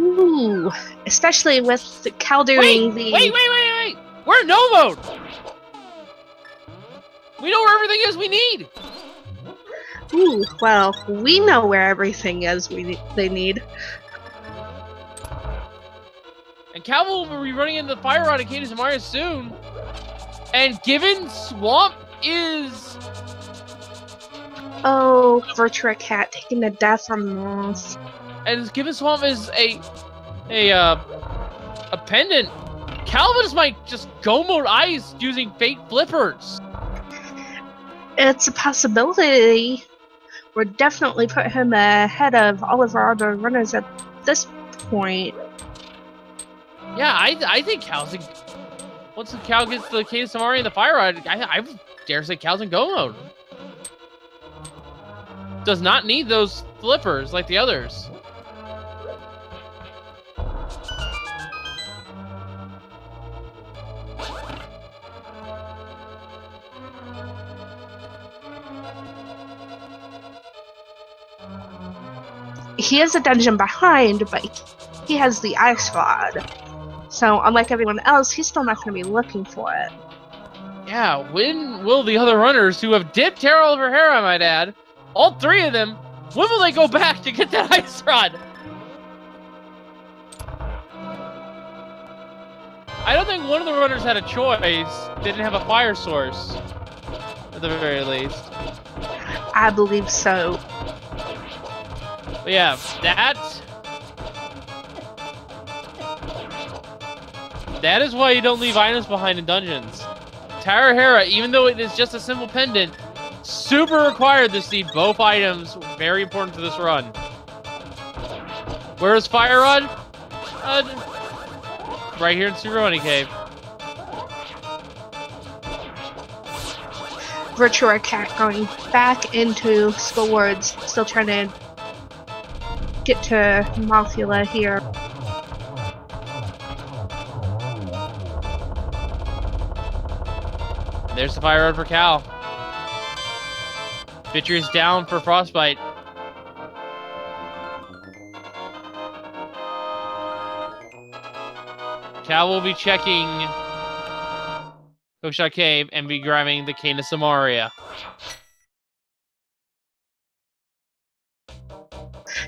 Ooh, especially with Cal doing the... Wait! We're in no mode! We know where everything is we need! Ooh, well, we know where everything is they need. And Cal will be running into the Fire Rod and Cadence of Mario soon. And given Swamp is... Oh, Virtua Cat taking the death from Moss. And given Swamp is a pendant, Calvinus might just go mode ice using fake flippers. It's a possibility. Would definitely put him ahead of all of our other runners at this point. Yeah, I think Cal's once Cal gets the Cadence of Mario and the Fire Rod, I dare say Cal's in go mode. Does not need those flippers like the others. He is a dungeon behind, but he has the Ice Rod. So, unlike everyone else, he's still not going to be looking for it. Yeah, when will the other runners who have dipped Terra over Hera, I might add, all three of them, when will they go back to get that Ice Rod? I don't think one of the runners had a choice. They didn't have a fire source, at the very least. I believe so. But yeah, That is why you don't leave items behind in dungeons. Tarahera, even though it is just a simple pendant, super required to see both items. Very important to this run. Where is Fire Rod? Right here in Tsuroni Cave. Virtua Cat going back into School Words, still trying to get to Malfula here. There's the Fire Rod for Cal. Pitcher is down for Frostbite. Cal will be checking Hookshot Cave and be grabbing the Cane of Samaria.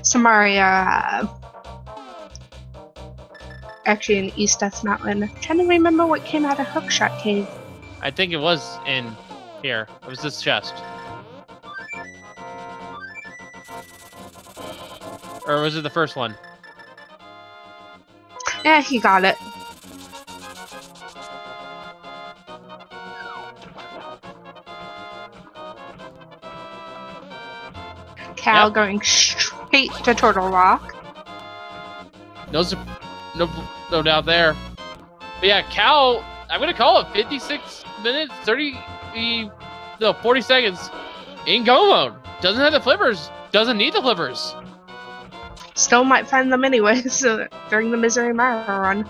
Samaria. Actually, in East Death Mountain. I'm trying to remember what came out of Hookshot Cave. I think it was in here. It was this chest. Or was it the first one? Yeah, he got it. Cal going straight to Turtle Rock. No doubt there. But yeah, Cal, I'm gonna call it 56 minutes, 40 seconds in go mode. Doesn't have the flippers. Doesn't need the flippers. Still might find them anyways during the Misery Mara run.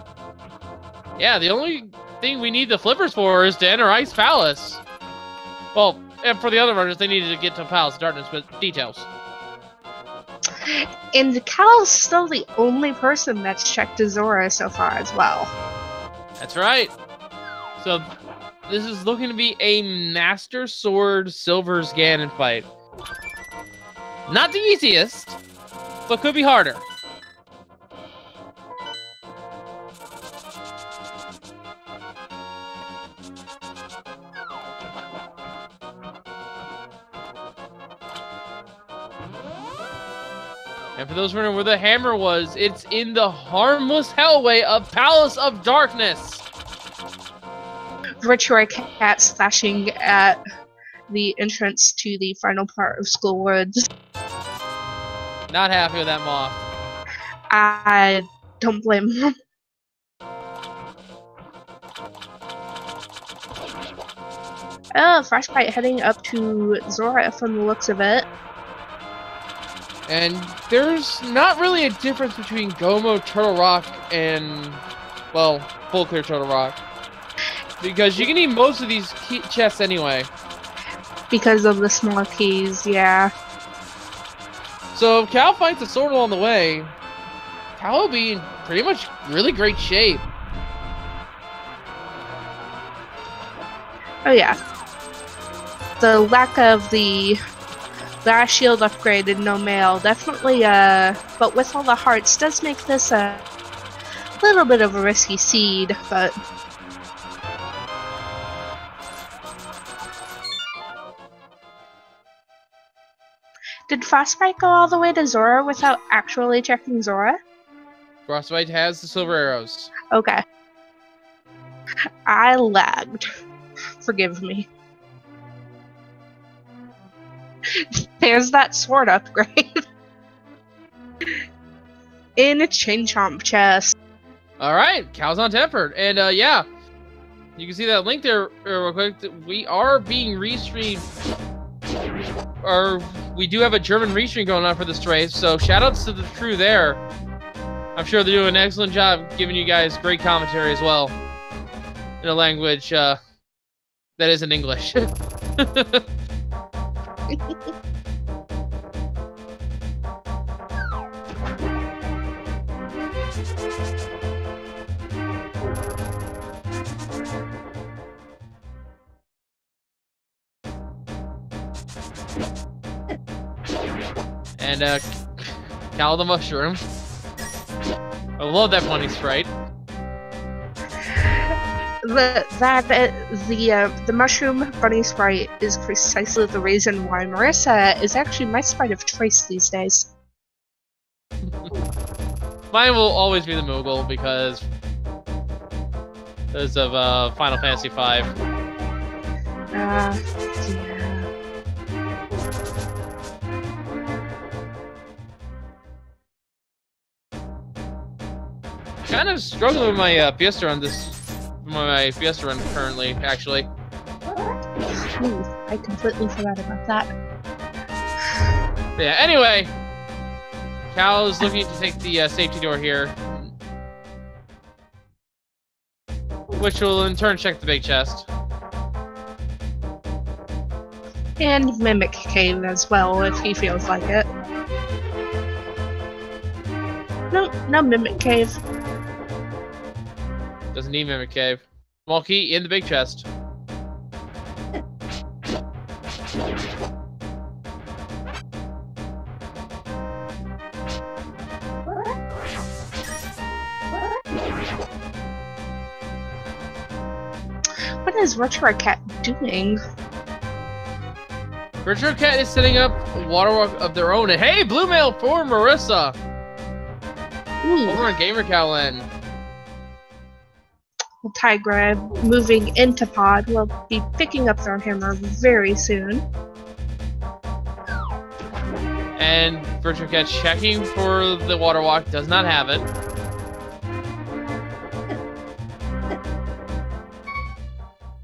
Yeah, the only thing we need the flippers for is to enter Ice Palace. Well, and for the other runners, they needed to get to Palace of Darkness, but details. And Cal's still the only person that's checked Azora so far as well. That's right. So, this is looking to be a Master Sword Silver's Ganon fight. Not the easiest, but could be harder. And for those wondering where the hammer was, it's in the harmless hellway of Palace of Darkness. Virtua Cat slashing at the entrance to the final part of School Woods. Not happy with that moth. I don't blame him. Oh, Frostbite heading up to Zora from the looks of it. And there's not really a difference between Gomo, Turtle Rock, and, well, Full Clear Turtle Rock. Because you can need most of these chests anyway. Because of the small keys, yeah. So if Cal finds a sword along the way, Cal will be in pretty much really great shape. Oh yeah. The lack of the last shield upgrade and no mail definitely, but with all the hearts does make this a little bit of a risky seed, but... Did Frostbite go all the way to Zora without actually checking Zora? Frostbite has the silver arrows. Okay. I lagged. Forgive me. There's that sword upgrade. In a Chain Chomp chest. Alright, Cal's on Tempered. And yeah, you can see that link there real quick. We are being restreamed. Or we do have a German restream going on for this race, so shoutouts to the crew there. I'm sure they're doing an excellent job giving you guys great commentary as well. In a language that isn't English. And Cal the Mushroom. I love that bunny sprite. The mushroom bunny sprite is precisely the reason why Marissa is actually my sprite of choice these days. Mine will always be the Moogle because Those of Final Fantasy V. Yeah. Kind of struggling with my Fiesta run Fiesta run currently, actually. Ooh, I completely forgot about that. But yeah, anyway, Cal is looking to take the safety door here, which will in turn check the big chest. And Mimic Cave as well, if he feels like it. No, no Mimic Cave. Doesn't need Mimic Cave. Small key in the big chest. What is Retro Cat doing? Retro Cat is setting up a waterwalk of their own. And hey, blue mail for Marissa! Ooh. Over on GamerCalN. Tigra moving into pod will be picking up their hammer very soon. And Virtual Cat checking for the water walk, does not have it.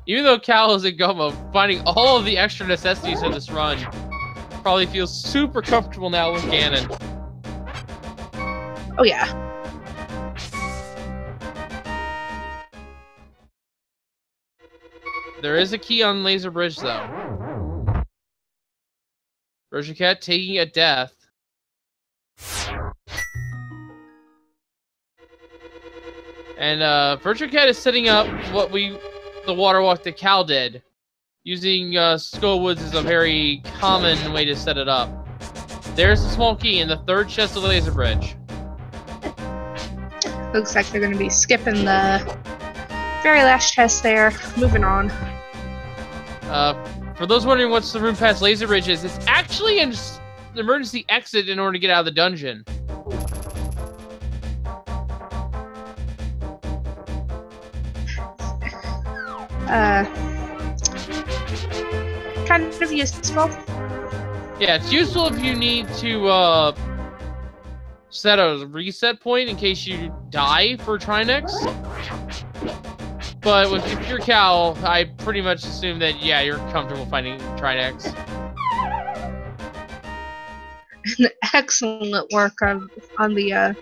Even though Cal is in go mode, finding all of the extra necessities of this run, probably feels super comfortable now with Ganon. Oh yeah. There is a key on Laser Bridge, though. Virtual Cat taking a death. And Virtual Cat is setting up the water walk that Cal did. Using Skull Woods is a very common way to set it up. There's a small key in the third chest of the Laser Bridge. Looks like they're going to be skipping the very last chest there. Moving on. For those wondering what's the room past Laser Bridge is, it's actually an emergency exit in order to get out of the dungeon. Kind of useful. Yeah, it's useful if you need to set a reset point in case you die for Trinex. But if you're Cal, I pretty much assume that, yeah, you're comfortable fighting Trinex. Excellent work on the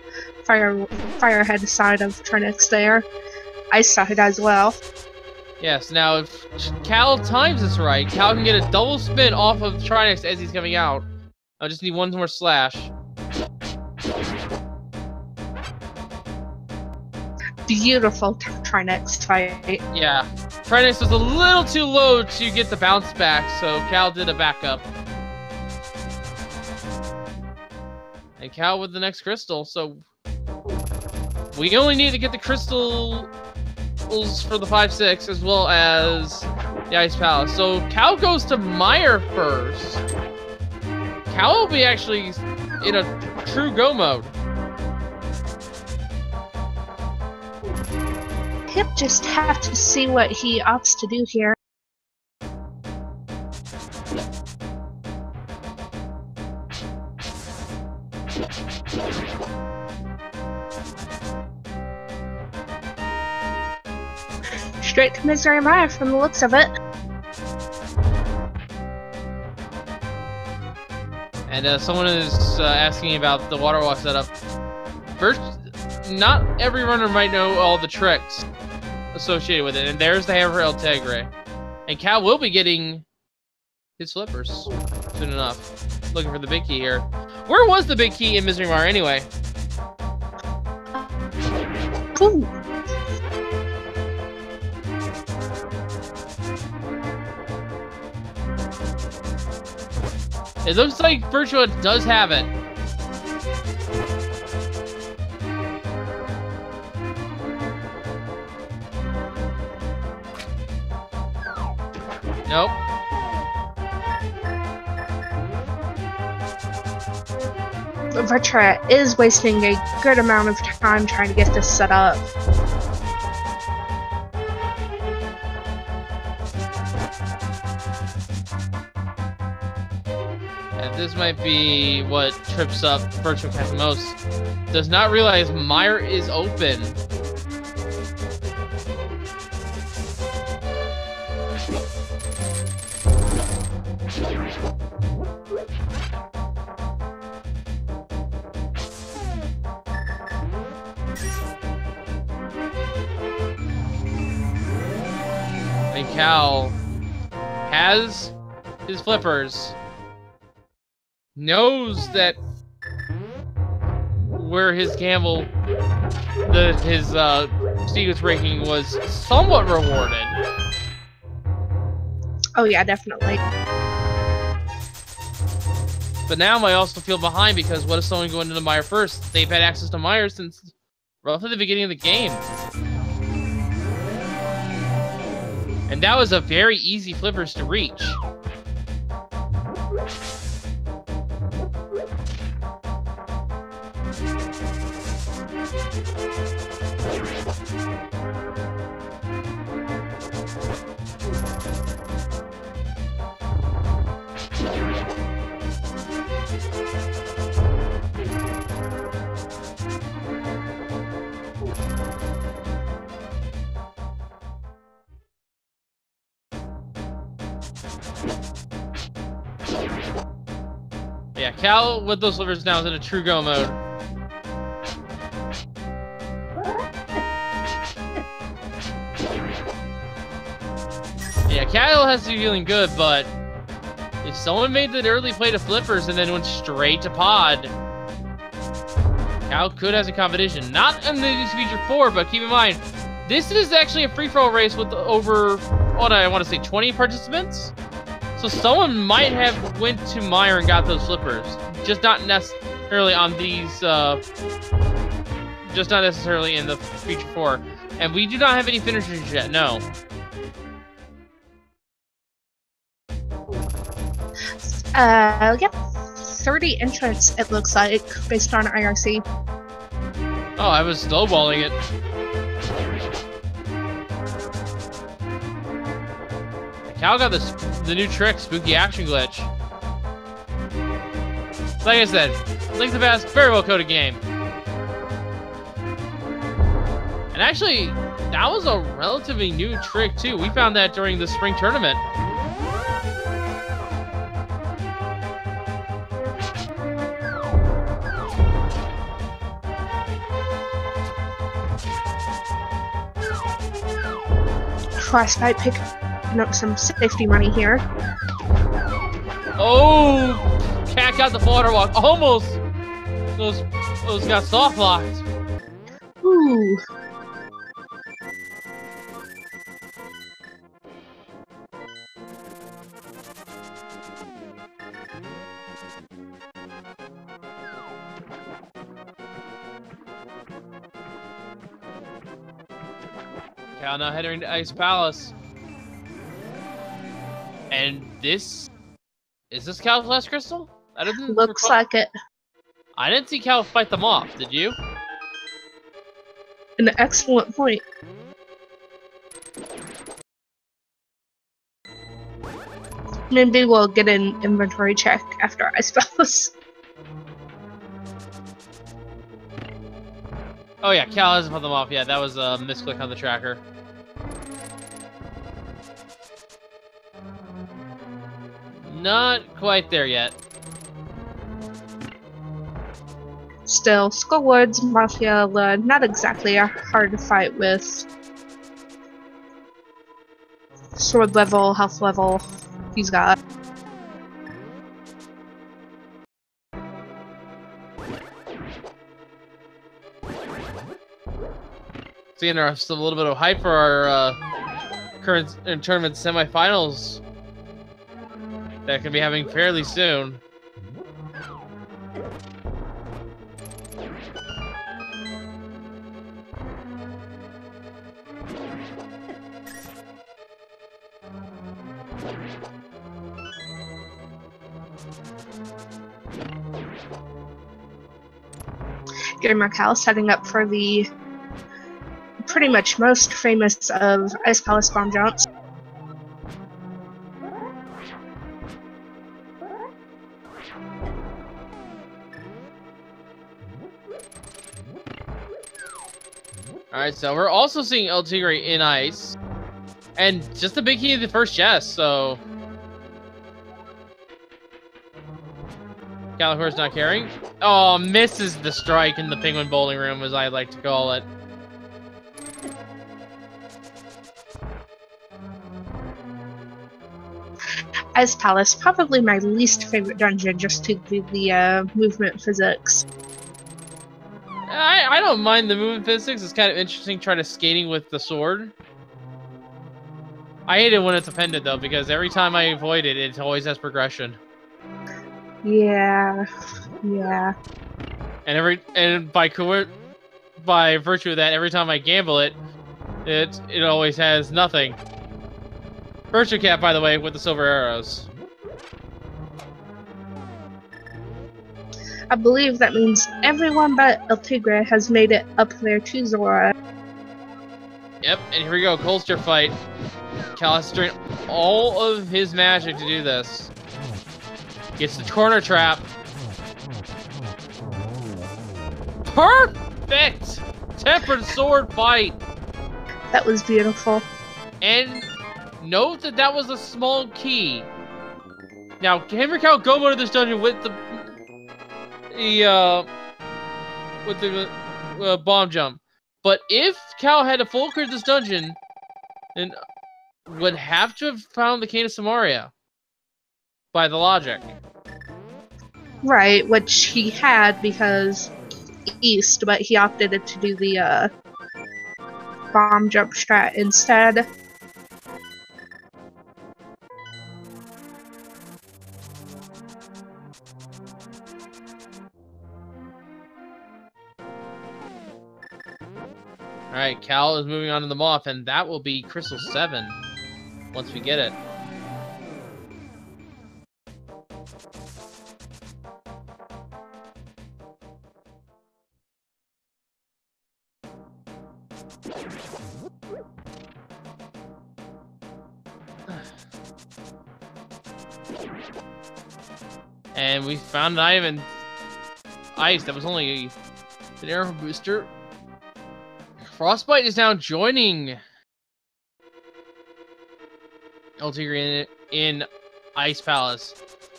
Firehead side of Trinex there. Ice side as well. Yes, now if Cal times this right, Cal can get a double spin off of Trinex as he's coming out. I just need one more slash. Beautiful Trinex fight. Yeah, Trinex was a little too low to get the bounce back, so Cal did a backup. And Cal with the next crystal, so we only need to get the crystals for the 5-6 as well as the Ice Palace. So Cal goes to Meyer first. Cal will be actually in a true go mode. He'll just have to see what he opts to do here. Straight to Misery Mire from the looks of it. And someone is asking about the water walk setup. First, not every runner might know all the tricks associated with it. And there's the hammer El Tigre. And Cal will be getting his flippers soon enough. Looking for the big key here. Where was the big key in Misery Mire anyway? Cool. It looks like Virtua does have it. Nope. Virtua is wasting a good amount of time trying to get this set up. And this might be what trips up Virtual Cat the most. Does not realize Mire is open. And Cal has his flippers. Knows that where his gamble, his secrets ranking was somewhat rewarded. Oh yeah, definitely. But now I also feel behind because what if someone going into Mire first? They've had access to Mire since roughly the beginning of the game. And that was a very easy flippers to reach. Yeah, Cal with those flippers now is in a true go mode. Yeah, Cal has to be feeling good, but if someone made the early play to flippers and then went straight to pod, Cal could have a competition. Not in the feature 4, but keep in mind, this is actually a free-for-all race with over, what I want to say, 20 participants? So someone might have went to Mire and got those flippers, just not necessarily on these, just not necessarily in the feature 4. And we do not have any finishers yet, no. Yep. 30 entrants, it looks like, based on IRC. Oh, I was snowballing it. Cal got the new trick, Spooky Action Glitch. Like I said, Link to the Past, very well coded game. And actually, that was a relatively new trick too. We found that during the spring tournament. Frostbite picking up some safety money here. Oh, Cat got the water walk. Almost. Those got soft locked. Ooh. Cal now heading to Ice Palace. And this... Is this Cal's last crystal? I didn't Looks like it. I didn't see Cal fight them off, did you? An excellent point. Maybe we'll get an inventory check after Ice Palace. Oh yeah, Cal hasn't put them off yet. That was a misclick on the tracker. Not quite there yet. Still, Skullwoods, Mafia, not exactly a hard fight with. Sword level, health level, he's got. Seeing us a little bit of hype for our current tournament semifinals that can be having fairly soon. Gamer Cal setting up for the pretty much most famous of Ice Palace bomb jumps. Alright, so we're also seeing El Tigre in ice. And just a big key of the first chest, so... Calicor's not caring. Oh, misses the strike in the Penguin Bowling Room, as I like to call it. Ice Palace, probably my least favorite dungeon, just to do the movement physics. I don't mind the movement physics. It's kind of interesting trying to skating with the sword. I hate it when it's appended, though, because every time I avoid it, it always has progression. Yeah. And by virtue of that, every time I gamble it, it always has nothing. Virtue Cap, by the way, with the silver arrows. I believe that means everyone but El Tigre has made it up there to Zora. Yep, and here we go, Colster fight. Cal has to drain all of his magic to do this. Gets the corner trap. Perfect! Tempered sword fight. That was beautiful. And note that that was a small key. Now, Henry Cal go mode of this dungeon with the bomb jump. But if Cal had to full clear this dungeon, then would have to have found the Cane of Samaria. By the logic. Right, which he had because east, but he opted to do the bomb jump strat instead. Alright, Cal is moving on to the Moth, and that will be Crystal 7 once we get it. And we found an item in ice that was only an arrow booster. Frostbite is now joining El Tigre in Ice Palace.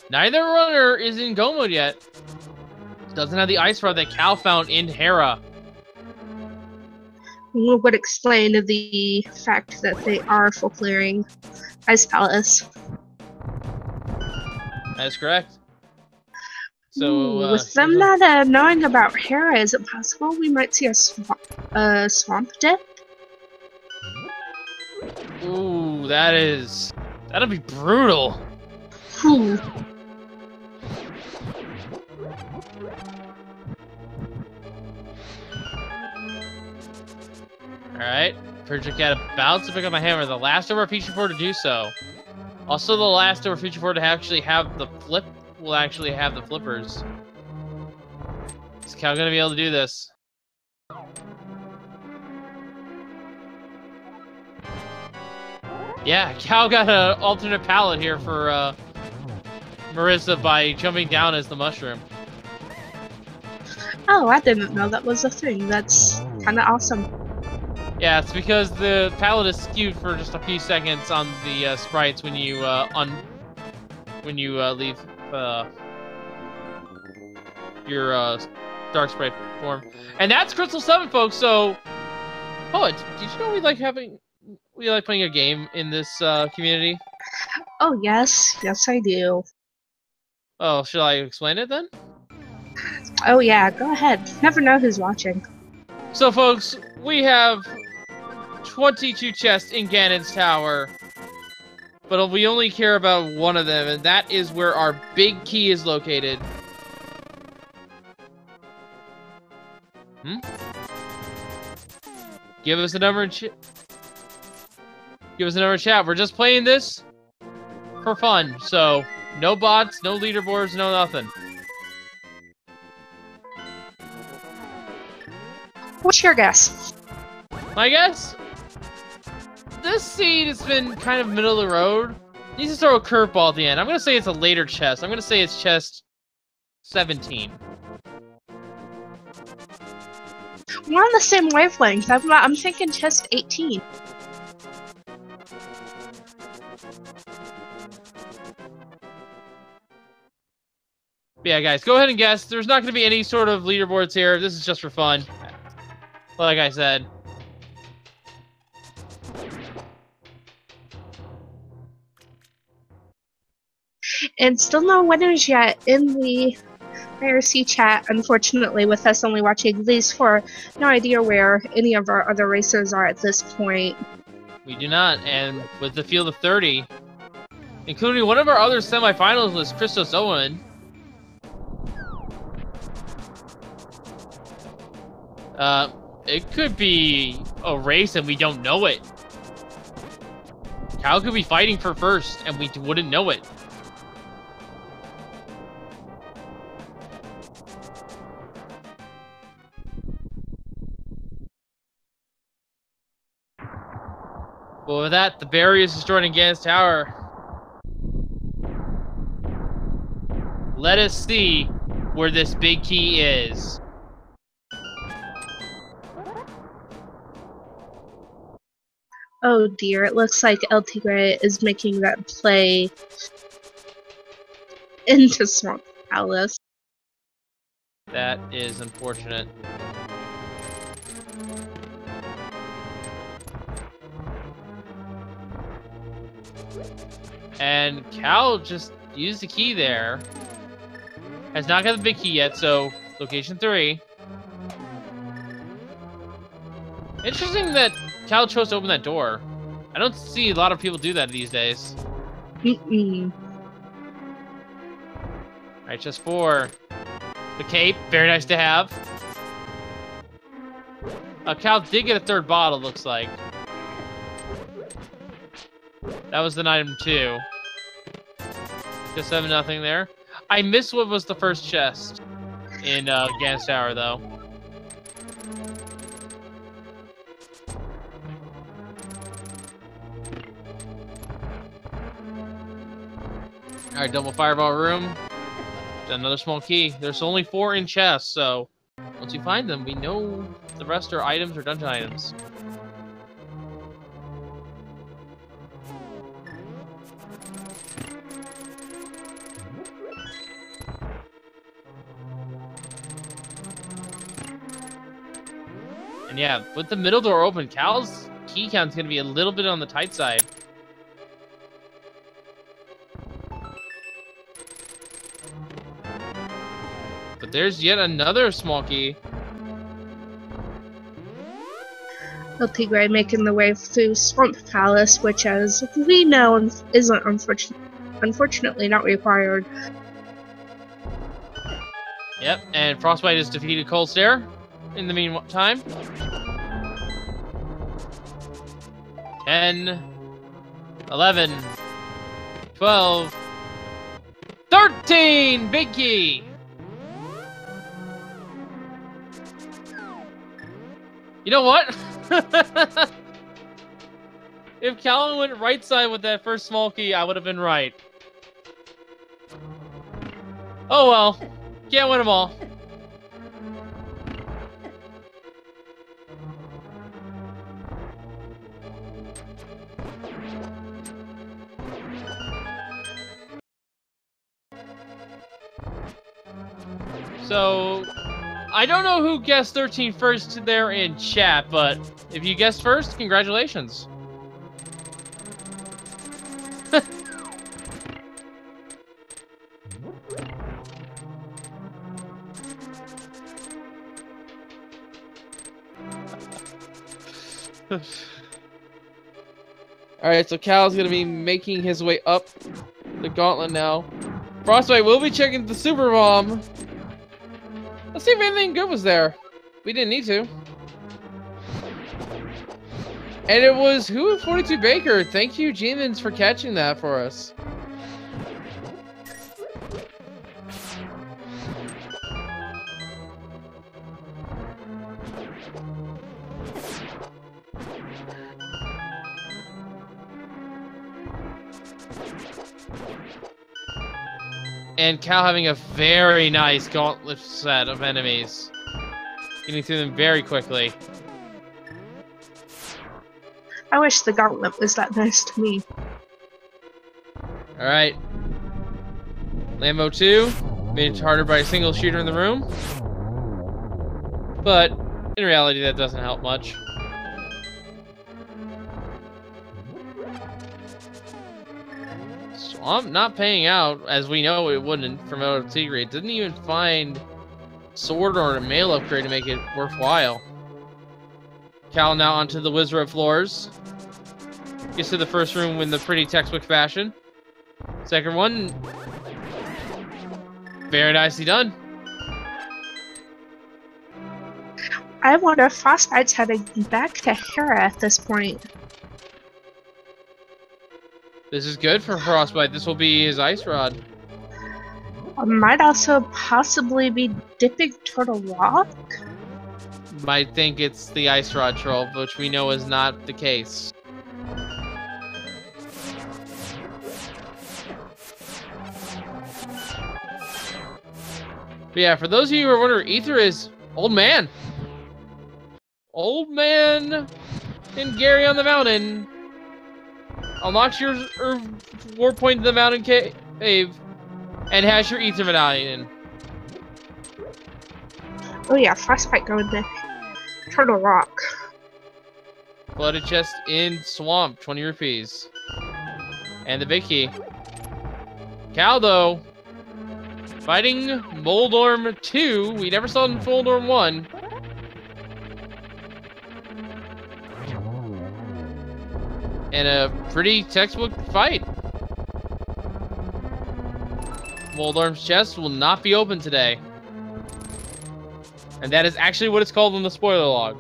Neither runner is in go mode yet. Doesn't have the ice rod that Cal found in Hera. Would explain the fact that they are full clearing Ice Palace. That is correct. So with them not knowing about Hera, is it possible we might see a swamp dip? Ooh, that'll be brutal. Ooh. Alright, Persia Cat about to pick up my hammer. The last of our feature 4 to do so. Also the last of our feature 4 to actually have the flip. Will actually have the flippers. Is Cal gonna be able to do this? Yeah, Cal got an alternate palette here for Marissa by jumping down as the mushroom. Oh, I didn't know that was a thing. That's kind of awesome. Yeah, it's because the palette is skewed for just a few seconds on the sprites when you leave your dark sprite form. And that's Crystal 7, folks. So, oh, did you know we like playing a game in this community? Oh yes, I do. Oh, should I explain it then? Oh yeah, go ahead. Never know who's watching. So, folks, we have 22 chests in Ganon's Tower, but we only care about one of them, and that is where our big key is located. Give us a number in chat. Give us a number in chat. We're just playing this for fun, so no bots, no leaderboards, no nothing. What's your guess? My guess? This seed has been kind of middle of the road. Needs to throw a curveball at the end. I'm gonna say it's a later chest. I'm gonna say it's chest 17. We're on the same wavelength. I'm thinking just 18. But yeah, guys, go ahead and guess. There's not going to be any sort of leaderboards here. This is just for fun. Like I said. And still no winners yet in the IRC chat, unfortunately, with us only watching these four. No idea where any of our other racers are at this point. We do not, and with the field of 30, including one of our other semifinalists, Christos Owen. It could be a race and we don't know it. Kyle could be fighting for first and we wouldn't know it. Well, with that, the barrier is destroyed in Gans Tower. Let us see where this big key is. Oh dear, it looks like LT Gray is making that play into Swamp Palace. That is unfortunate. And Cal just used the key there. Has not got the big key yet, so location 3. Interesting that Cal chose to open that door. I don't see a lot of people do that these days. Alright, just 4. The cape, very nice to have. Cal did get a 3rd bottle, looks like. That was an item 2. Just 7-0 there. I missed what was the first chest in Gans Tower, though. Alright, double fireball room. Another small key. There's only 4 in chests, so once you find them, we know the rest are items or dungeon items. And yeah, with the middle door open, Cal's key count's gonna be a little bit on the tight side. But there's yet another small key. LT Gray making the way through Swamp Palace, which, as we know, isn't unfortunately not required. Yep, and Frostbite has defeated Cold Stare in the meantime. 10, 11, 12, 13! Big key! You know what? If Calvin went right side with that first small key, I would have been right. Oh well. Can't win them all. So, I don't know who guessed 13 first there in chat, but if you guessed first, congratulations. Alright, so Cal's gonna be making his way up the gauntlet now. Frostbite will be checking the super bomb. Let's see if anything good was there. We didn't need to. And it was who? 42 Baker. Thank you, Gemins, for catching that for us. And Cal having a very nice gauntlet set of enemies. Getting through them very quickly. I wish the gauntlet was that nice to me. Alright. Lambo 2. Made it harder by a single shooter in the room. But, in reality, that doesn't help much. Swamp not paying out, as we know it wouldn't from ALTTP. It didn't even find sword or a mail upgrade to make it worthwhile. Cal now onto the Wizard floors. Gets to the first room in the pretty textbook fashion. Second one, very nicely done. I wonder if Frostbite's heading back to Hera at this point. This is good for Frostbite. This will be his ice rod. Might also possibly be dipping Turtle Rock. Might think it's the ice rod troll, which we know is not the case. But yeah, for those of you who are wondering, Ether is old man. Old man and Gary on the mountain. Unlocks your war point to the mountain cave and has your Ether medallion. Oh yeah, Frostbite going to Turtle Rock. Flooded chest in swamp, 20 rupees. And the big key. Cal, though, fighting Moldorm 2. We never saw it in Moldorm 1. And a pretty textbook fight. Moldorm's chest will not be open today. And that is actually what it's called in the spoiler log.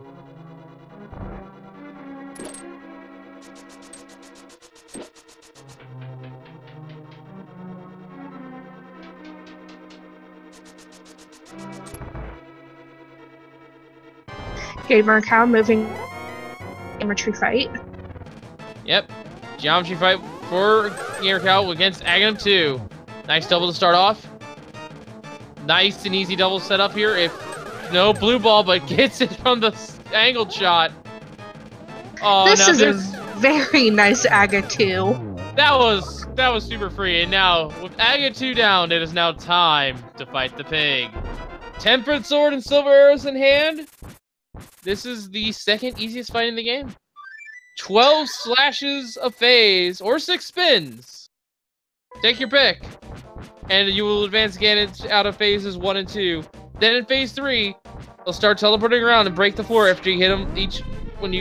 Gamer Cow moving geometry fight. Yep. Geometry fight for Gamer Cow against Aghanim 2. Nice double to start off. Nice and easy double set up here. If no blue ball, but gets it from the angled shot. Oh, this is a very nice Aga 2. That was super free. And now with Aga 2 down, it is now time to fight the pig. Tempered sword and silver arrows in hand. This is the second easiest fight in the game. 12 slashes a phase, or 6 spins. Take your pick. And you will advance again out of phases 1 and 2. Then in phase 3, they'll start teleporting around and break the floor after you hit him each when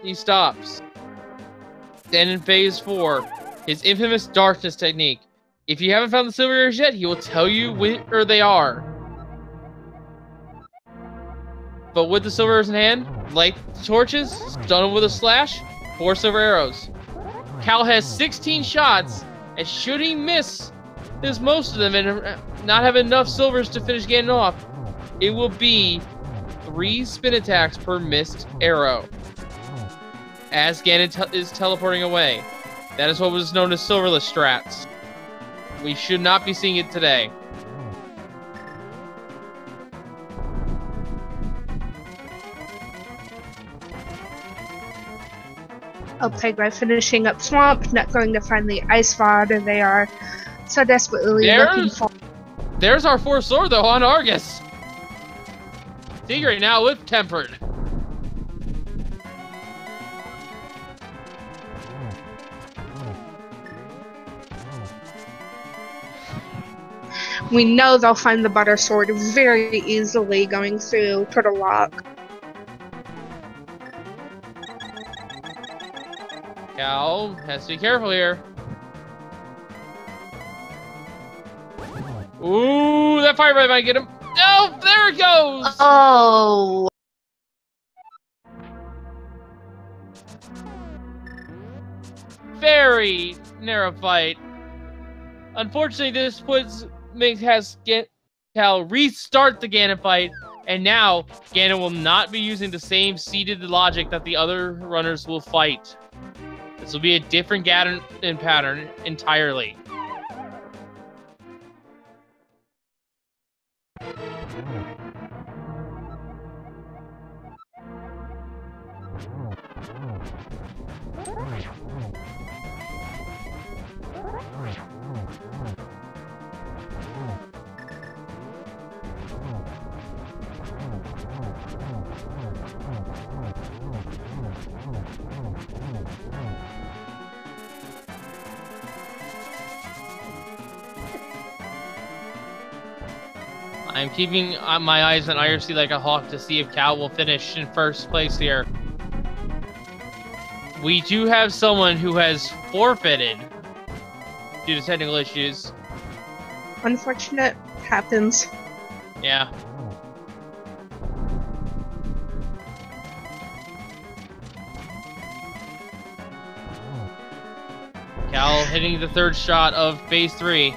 he stops. Then in phase 4, his infamous darkness technique. If you haven't found the silver arrows yet, he will tell you where they are. But with the silver arrows in hand, light the torches, stun him with a slash, 4 silver arrows. Cal has 16 shots, and should he miss most of them and not have enough silvers to finish Ganon off, it will be 3 spin attacks per missed arrow. As Ganon is teleporting away. That is what was known as silverless strats. We should not be seeing it today. Pegway finishing up Swamp, not going to find the Ice Rod, and they are so desperately looking for. There's our 4th sword, though, on Argus. Tigre now with Tempered. We know they'll find the Butter Sword very easily going through Turtle Rock. Cal has to be careful here. Ooh, that fire red might get him. No, there it goes! Oh! Very narrow fight. Unfortunately, this has Cal restart the Ganon fight, and now Ganon will not be using the same seeded logic that the other runners will fight. This will be a different Ganon pattern entirely. I'm keeping my eyes on IRC like a hawk to see if Cal will finish in first place here. We do have someone who has forfeited due to technical issues. Unfortunate. Happens. Yeah. Cal hitting the third shot of phase 3.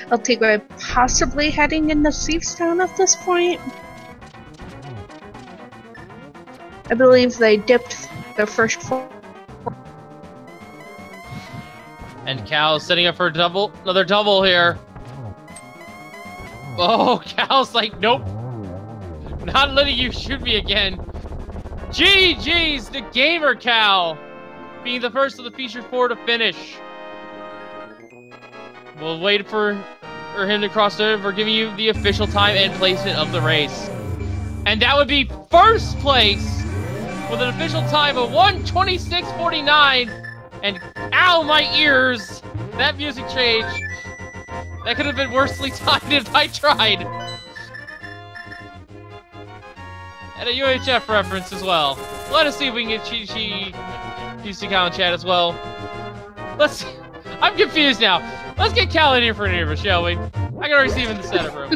Altigua possibly heading into Seafstown at this point. I believe they dipped their first four. And Cal setting up for a double, another double here. Oh, Cal's like, nope. Not letting you shoot me again. GG's the gamer Cal, being the first of the featured 4 to finish. We'll wait for him to cross over, giving you the official time and placement of the race. And that would be first place with an official time of 1:26.49. And ow, my ears! That music change. That could have been worsely timed if I tried. And a UHF reference as well. Let us see if we can get PC Cal in chat as well. Let's. I'm confused now. Let's get Cal in here for an interview, shall we? I can already see him in the setup room.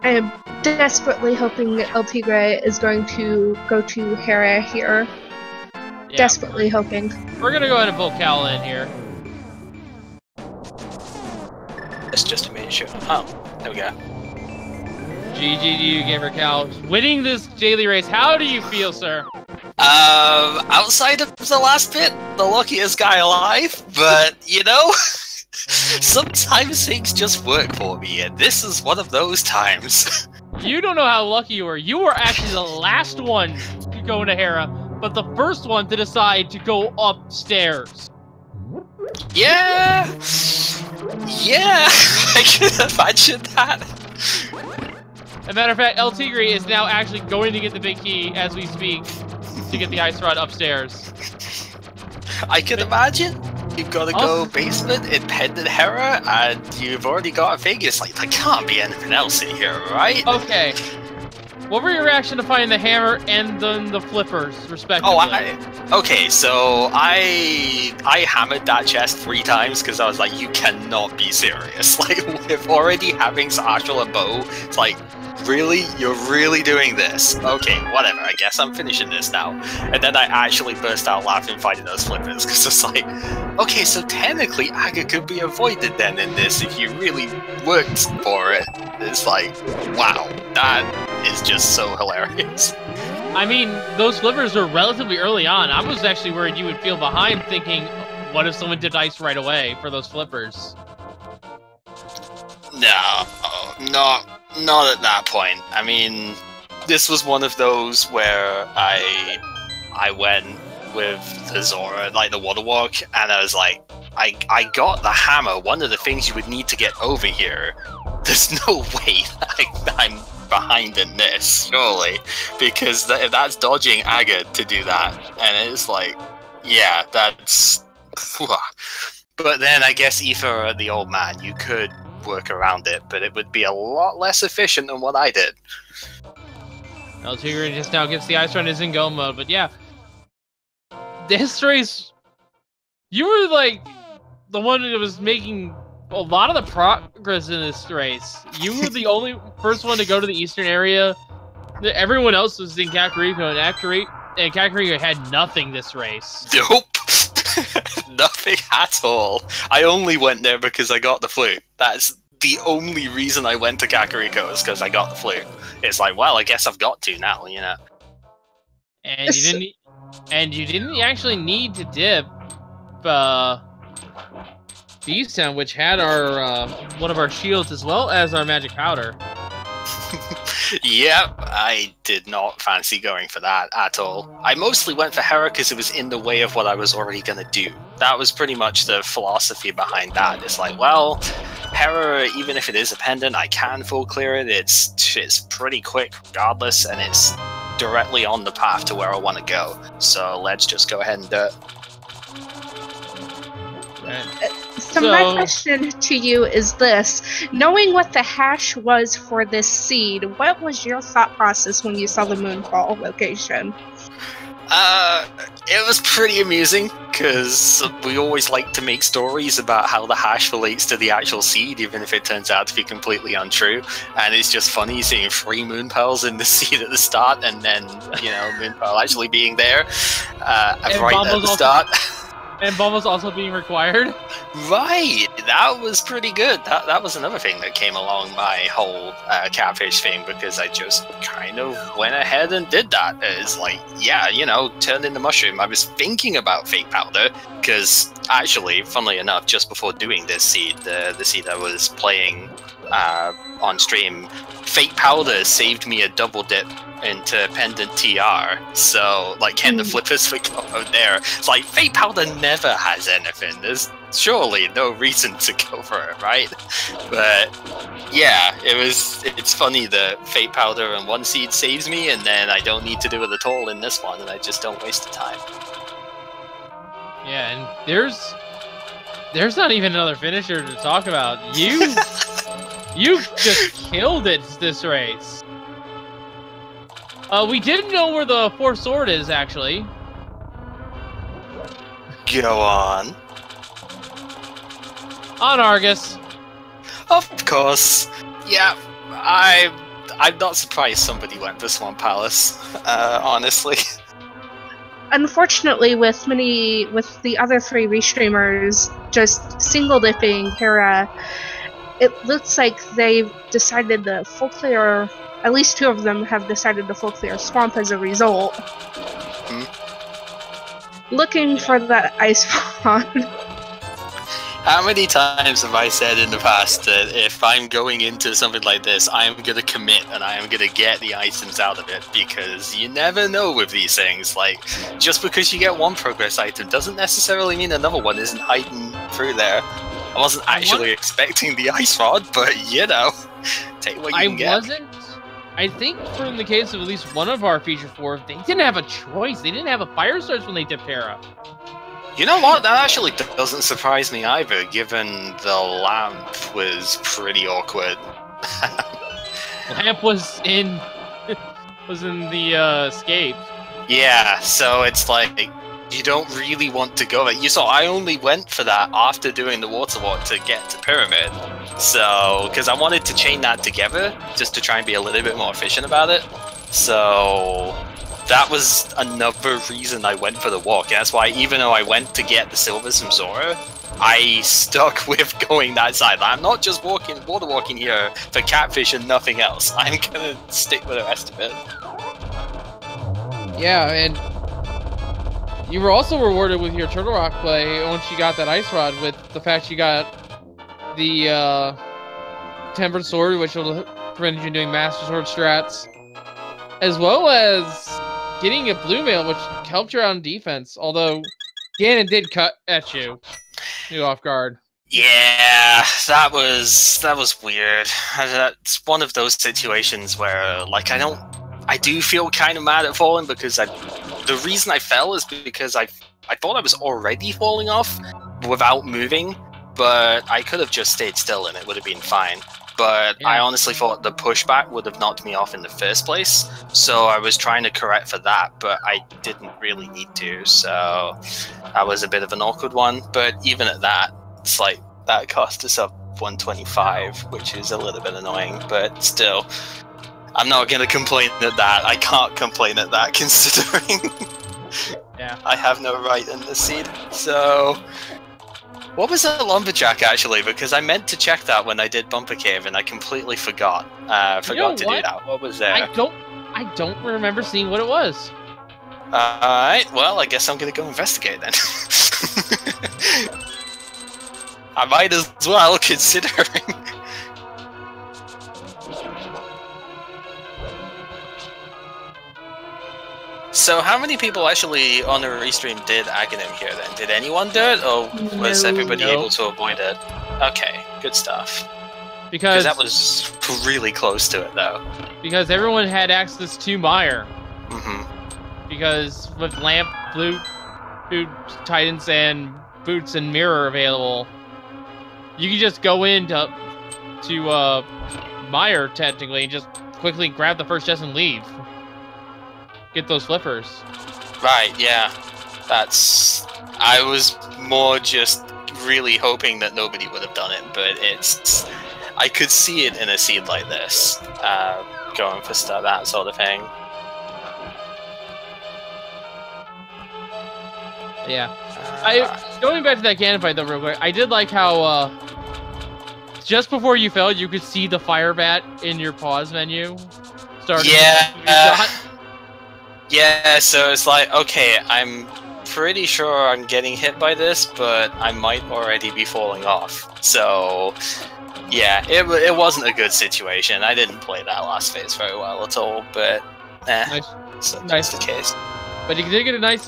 I am desperately hoping El Tigre is going to go to Hera here. Yeah, Desperately hoping. We're gonna go ahead and pull Cal in here. It's just a minute, sure. Oh, there we go. GG Gamer Cal, winning this daily race. How do you feel, sir? Outside of the last bit, the luckiest guy alive, but, you know, sometimes things just work for me, and this is one of those times. You don't know how lucky you were. You were actually the last one to go into Hera, but the first one to decide to go upstairs. Yeah! Yeah! I can imagine that. As a matter of fact, El Tigre is now actually going to get the big key as we speak to get the ice rod upstairs. I can imagine. You've got to go basement in Pendant Hera, and you've already got a thing. It's like, there can't be anything else in here, right? Okay. What were your reaction to finding the hammer and then the flippers, respectively? Oh, okay, so I hammered that chest 3 times because I was like, you cannot be serious. Like, with already having Satchel and Bow, it's like, really? You're really doing this? Okay, whatever, I guess I'm finishing this now. And then I actually burst out laughing finding those flippers, because it's like, okay, so technically Aga could be avoided then in this if you really worked for it. It's like, wow, that is just so hilarious. I mean, those flippers are relatively early on. I was actually worried you would feel behind thinking, what if someone did ice right away for those flippers? No, not at that point. I mean, this was one of those where I went with the Zora, like the Water Walk, and I was like, I got the hammer, one of the things you would need to get over here. There's no way I'm behind in this, surely, because that's dodging Aga to do that, and it's like, yeah, that's... But then I guess Aether, the old man, you could work around it, but it would be a lot less efficient than what I did. El Tigre just now gets the ice run is in go mode, but yeah. This race, you were like the one that was making a lot of the progress in this race. You were the only first one to go to the eastern area. Everyone else was in Kakariko, and Kakariko had nothing this race. Nope. nothing at all. I only went there because I got the flute. That's the only reason I went to Kakariko, is because I got the flute. It's like, well, I guess I've got to now, you know. And you didn't actually need to dip Beast Town, which had our one of our shields as well as our magic powder. Yep, I did not fancy going for that at all. I mostly went for Hera because it was in the way of what I was already going to do. That was pretty much the philosophy behind that. It's like, well, Hera, even if it is a pendant, I can full clear it. It's pretty quick regardless, and it's directly on the path to where I want to go. So let's just go ahead and do it. So my question to you is this. Knowing what the hash was for this seed, what was your thought process when you saw the Moonfall location? It was pretty amusing, because we always like to make stories about how the hash relates to the actual seed, even if it turns out to be completely untrue. And it's just funny seeing 3 moon pearls in the seed at the start, and then, you know, moon pearl actually being there right at the start. And bomb was also being required? Right! That was pretty good. That was another thing that came along my whole catfish thing, because I just kind of went ahead and did that. It's like, yeah, you know, turned into mushroom. I was thinking about fake powder, because actually, funnily enough, just before doing this seed, the seed I was playing on stream, fake powder saved me a double dip into pendant TR, so like getting the flippers for go there. It's like fake powder never has anything. There's surely no reason to go for it, right? But yeah, it's funny that fake powder and one seed saves me, and then I don't need to do it at all in this one, and I just don't waste the time. Yeah, and there's not even another finisher to talk about. You just killed it this race. We didn't know where the fourth sword is, actually. Go on. On Argus. Of course. Yeah, I'm not surprised somebody went for Swamp Palace, honestly. Unfortunately, with the other 3 restreamers just single dipping Hera, it looks like they've decided to full clear. At least 2 of them have decided to full clear Swamp as a result. Looking for that ice rod. How many times have I said in the past that if I'm going into something like this, I am going to commit and I am going to get the items out of it, because you never know with these things. Like, just because you get one progress item doesn't necessarily mean another one isn't hiding through there. I wasn't actually expecting the ice rod, but you know, take what you can get. I think in the case of at least one of our feature 4, they didn't have a choice. They didn't have a fire source when they dipped Hera. You know what? That actually doesn't surprise me either, given the lamp was pretty awkward. Lamp was in the escape. Yeah, so it's like you don't really want to go there. You saw I only went for that after doing the water walk to get to Pyramid. So, because I wanted to chain that together, just to try and be a little bit more efficient about it. So, that was another reason I went for the walk. That's why, even though I went to get the silvers from Zora, I stuck with going that side. I'm not just water walking here for catfish and nothing else. I'm gonna stick with the rest of it. Yeah, and you were also rewarded with your Turtle Rock play once you got that ice rod, with the fact you got the Tempered Sword, which will prevent you doing Master Sword strats, as well as getting a Blue Mail, which helped you out on defense, although Ganon did cut at you off guard. Yeah, that was weird. That's one of those situations where, like, I do feel kind of mad at falling, because the reason I fell is because I thought I was already falling off without moving, but I could have just stayed still and it would have been fine. But yeah. I honestly thought the pushback would have knocked me off in the first place, so I was trying to correct for that, but I didn't really need to, so that was a bit of an awkward one. But even at that, it's like, that cost us up 125, which is a little bit annoying, but still, I'm not going to complain at that. I can't complain at that, considering. Yeah. I have no right in this scene. So, what was a lumberjack actually? Because I meant to check that when I did Bumper Cave, and I completely forgot. Forgot to do that. What was there? I don't remember seeing what it was. Alright, well, I guess I'm gonna go investigate then. I might as well, considering. So, how many people actually on the restream did Aghanim here then? Did anyone do it, or was everybody able to avoid it? Okay, good stuff. Because that was really close to it, though. Because everyone had access to Mire. Mm-hmm. Because with Lamp, Flute, Titans, and Boots and Mirror available, you can just go into Mire, technically, and just quickly grab the first chest and leave. Get those flippers. Right, yeah. I was more just really hoping that nobody would have done it, but I could see it in a seed like this, going for that sort of thing. Yeah. Going back to that cannon fight though real quick, I did like how just before you fell, you could see the fire bat in your pause menu. Yeah, so it's like, okay, I'm pretty sure I'm getting hit by this, but I might already be falling off. So, yeah, it wasn't a good situation. I didn't play that last phase very well at all, but nice the case. But you did get a nice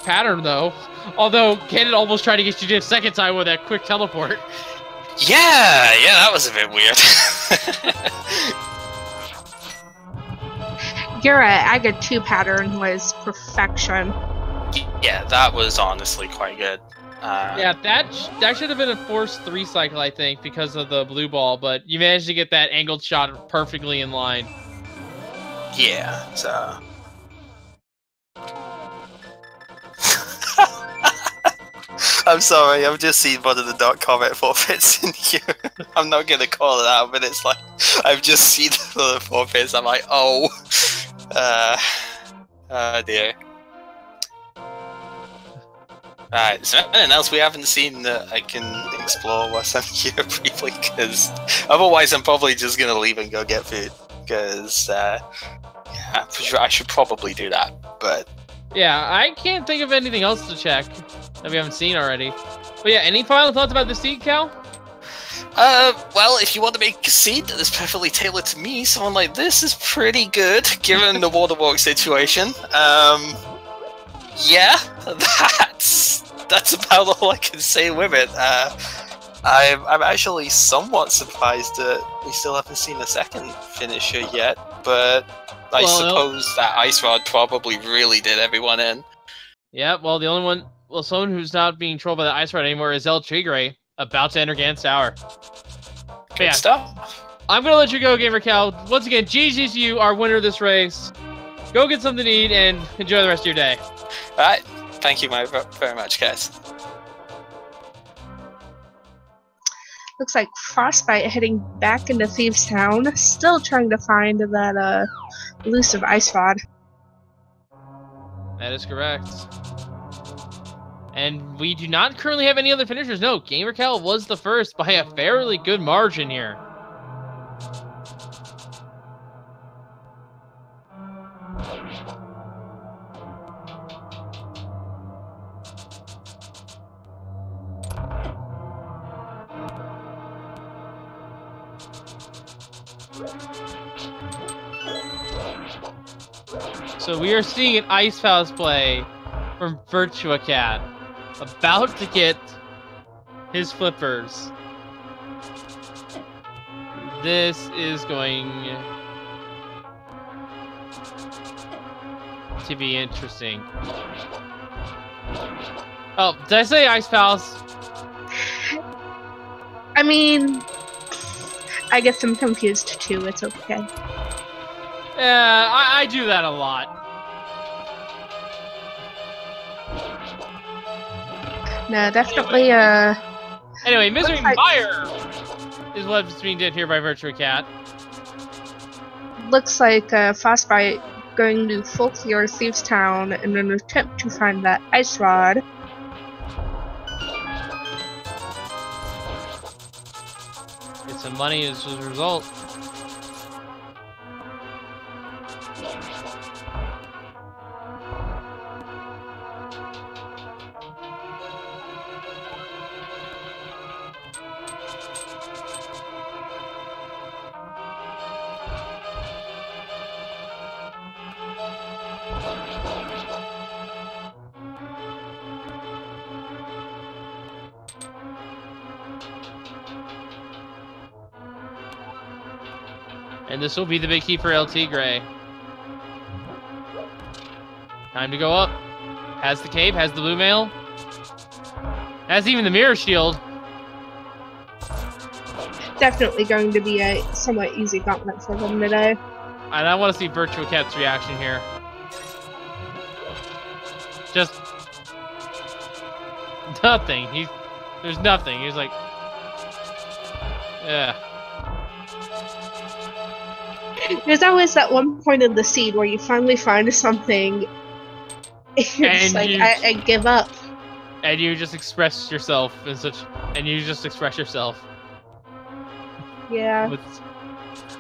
pattern, though. Although, Cannon almost tried to get you to a second time with that quick teleport. Yeah, that was a bit weird. Your Aga 2 pattern was perfection. Yeah, that was honestly quite good. Yeah, that should have been a forced 3 cycle, I think, because of the blue ball, but you managed to get that angled shot perfectly in line. Yeah, so... I'm sorry, I've just seen one of the .comment forfeits in here. I'm not gonna call it out, but it's like, I've just seen the forfeits, I'm like, oh dear. Alright, is there anything else we haven't seen that I can explore whilst I'm here briefly? Because otherwise I'm probably just gonna leave and go get food. Because, yeah, I should probably do that, but... Yeah, I can't think of anything else to check that we haven't seen already. But yeah, any final thoughts about the seed, Cal? Well, if you want to make a seed that is perfectly tailored to me, someone like this is pretty good, given the waterwalk situation. Yeah, that's about all I can say with it. I'm actually somewhat surprised that we still haven't seen a second finisher yet, but I suppose that Ice Rod probably really did everyone in. Yeah, well, the only one, someone who's not being trolled by the Ice Rod anymore is El Tigre, about to enter Gan's Tower. Good stuff. I'm gonna let you go, Gamer Cal. Once again, GG's to you, our winner of this race. Go get something to eat and enjoy the rest of your day. Alright, thank you very much, guys. Looks like Frostbite heading back into Thieves Town, still trying to find that elusive Ice Rod. That is correct. And we do not currently have any other finishers. No, GamerCal was the first by a fairly good margin here. So we are seeing an Ice Palace play from Virtua Cat, about to get his flippers. This is going to be interesting. Oh, did I say Ice Palace? I mean, I get them confused too, it's okay. Yeah, I do that a lot. No, definitely, Anyway, Misery Mire is what's being did here by Virtua Cat. Looks like Frostbite going to full clear Thieves Town in an attempt to find that ice rod. Get some money as a result. And this will be the big key for LT Gray. Time to go up. Has the cape, has the blue mail. Has even the mirror shield. Definitely going to be a somewhat easy gauntlet for them today. And I want to see Virtual Cat's reaction here. Just nothing. There's nothing. He's like, yeah. There's always that one point in the seed where you finally find something. It's like, I give up. And you just express yourself in such. And you just express yourself. Yeah.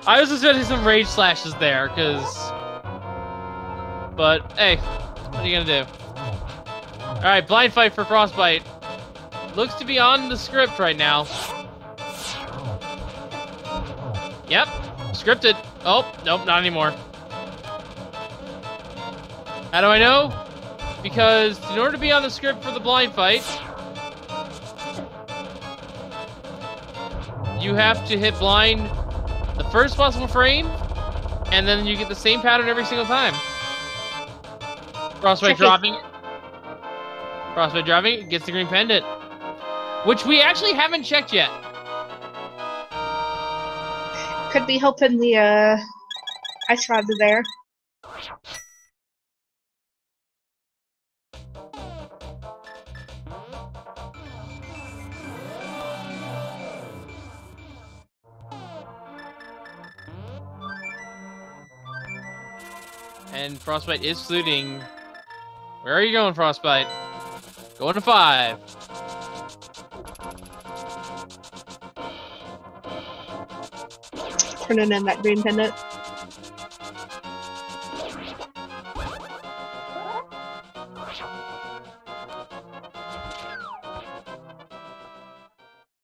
I was expecting some rage slashes there, cause. But hey, what are you gonna do? All right, blind fight for Frostbite. Looks to be on the script right now. Yep, scripted. Oh, nope, not anymore. How do I know? Because in order to be on the script for the blind fight, you have to hit blind the first possible frame, and then you get the same pattern every single time. Frostbite dropping it. Frostbite dropping it, gets the green pendant. Which we actually haven't checked yet. Could be hoping the ice rod there. And Frostbite is fluting. Where are you going, Frostbite? Going to 5. Turning in that green pendant.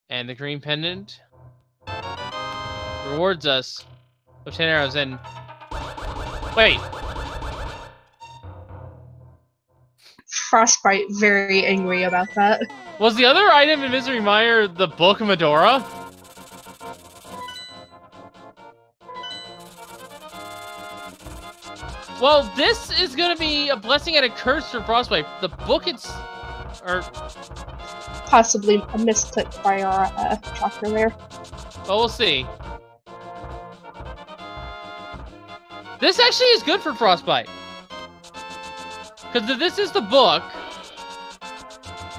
And the green pendant rewards us with 10 arrows. And wait, Frostbite very angry about that. was the other item in Misery Mire the Book of Medora? Well, this is gonna be a blessing and a curse for Frostbite. The book, or possibly a misclick by our chakra there. well, we'll see. This actually is good for Frostbite. Because this is the book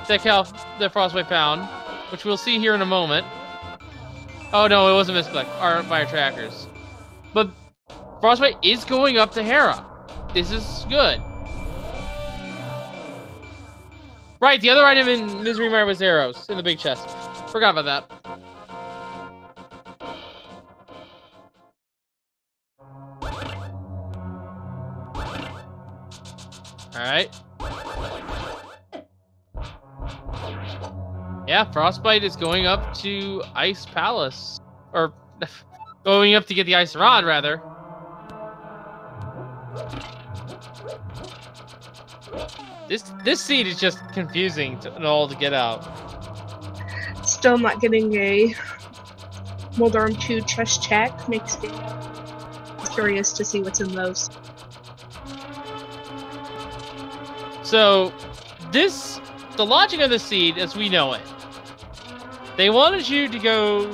that Frostbite found, which we'll see here in a moment. Oh no, it was a misclick by our trackers. But Frostbite is going up to Hera. This is good. Right, the other item in Misery Mire was arrows in the big chest. Forgot about that. Alright. Yeah, Frostbite is going up to Ice Palace. Or, going up to get the Ice Rod, rather. This seed is just confusing to all to get out. Still not getting a Moldarm 2 chest check. Makes me curious to see what's in those. So, the logic of the seed, as we know it, they wanted you to go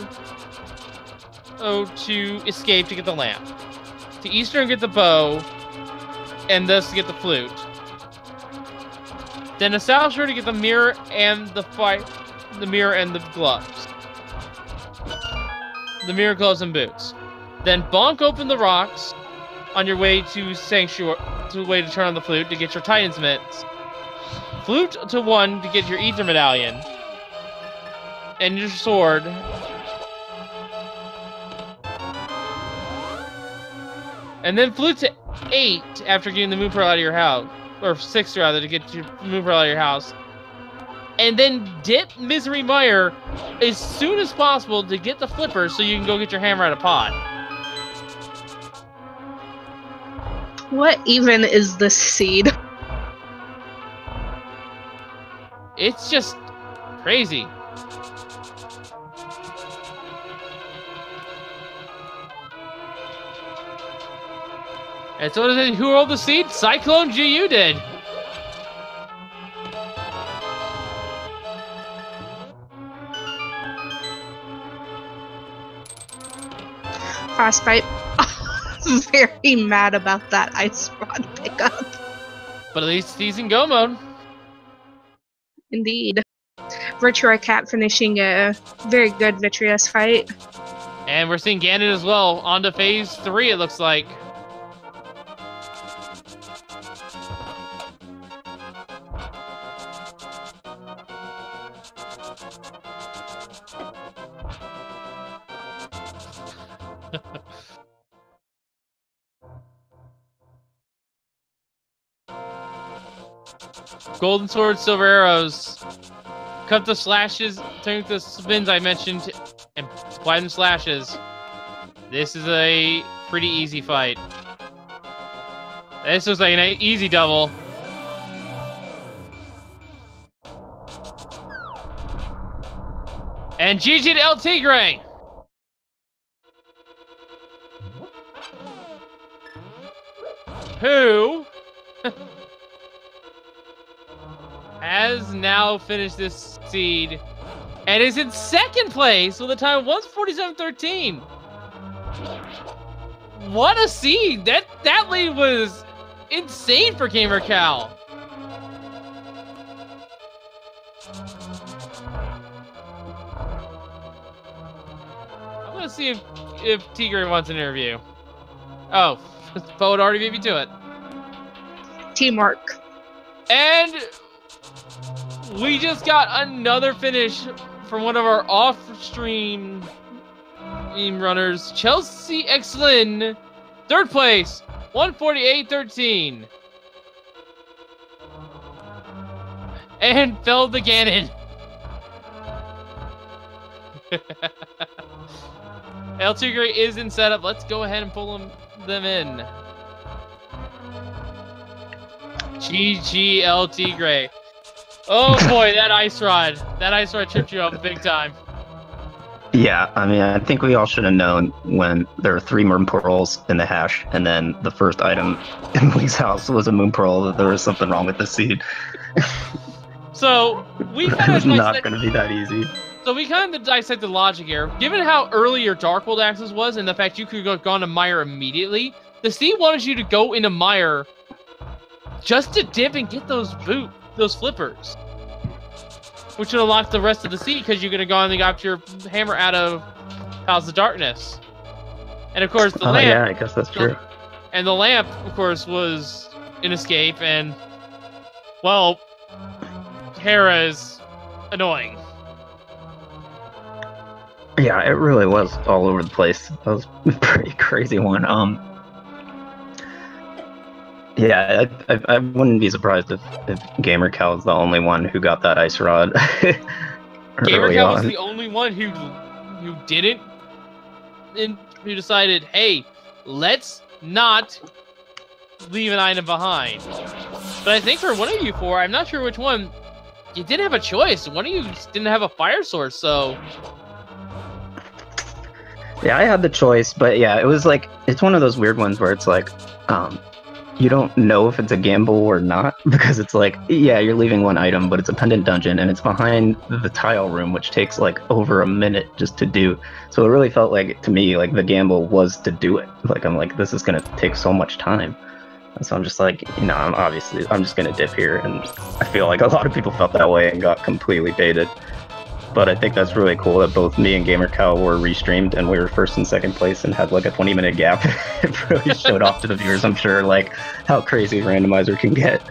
to escape to get the lamp, to Eastern get the bow, and thus to get the flute. Then to South Shore to get the mirror and the mirror and the gloves. The mirror, gloves, and boots. Then bonk open the rocks on your way to Sanctuary, to turn on the flute to get your Titan's mitts. Flute to 1 to get your Ether Medallion. And your sword. And then flute to 8 after getting the Moon Pearl out of your house. Or 6 rather, to get your Moon Pearl out of your house. And then dip Misery Mire as soon as possible to get the flipper so you can go get your hammer out of pod. What even is this seed? It's just crazy. And so who rolled the seed? Cyclone GU did. Frostbite. Very mad about that ice rod pickup. But at least he's in go mode. Indeed. Virtua Cat finishing a very good Vitreous fight. And we're seeing Ganon as well. On to phase 3, it looks like. Golden Sword, Silver Arrows. Cut the slashes, turn the spins I mentioned, and apply them slashes. This is a pretty easy fight. This was like an easy double. And GG to El Tigre! Who has now finished this seed and is in second place with a time of 1:47.13. What a seed! That lead was insane for Gamer Cal. I'm gonna see if Tigre wants an interview. Oh, Bo had already beat me to it. Teamwork. And we just got another finish from one of our off-stream runners, Chelsea X Lynn, third place, 1:48.13. And fell the Ganon. El Tigre is in setup. Let's go ahead and pull them in. GG El Tigre. Oh boy, that ice rod tripped you up big time. Yeah, I mean, I think we all should have known when there were 3 moon pearls in the hash, and then the first item in Lee's house was a moon pearl, that there was something wrong with the seed. So we It kind was of not going to be that easy. So we kind of dissect the logic here. Given how early your Darkworld access was, and the fact you could have gone to Mire immediately, the seed wanted you to go into Mire just to dip and get those flippers, which would unlock the rest of the seed because you're gonna go and got your hammer out of House of Darkness, and of course the lamp. Yeah, I guess that's true. And the lamp, of course, was an escape, and well, Hera is annoying. Yeah, it really was all over the place. That was a pretty crazy one. Yeah, I wouldn't be surprised if Gamer Cal is the only one who got that ice rod. Gamer Cal was the only one who didn't, and who decided, hey, let's not leave an item behind. But I think for one of you four, I'm not sure which one, you didn't have a choice. One of you didn't have a fire source, so. Yeah, I had the choice, but yeah, it was like, it's one of those weird ones where it's like, you don't know if it's a gamble or not, because it's like, yeah, you're leaving one item, but it's a pendant dungeon, and it's behind the tile room, which takes like over a minute just to do. So it really felt like, to me, like the gamble was to do it. Like, I'm like, this is gonna take so much time. And so I'm just like, you know, I'm just gonna dip here, and I feel like a lot of people felt that way and got completely baited. but I think that's really cool that both me and GamerCal were restreamed and we were first and second place and had like a 20-minute gap. It really showed off to the viewers, I'm sure, like how crazy Randomizer can get.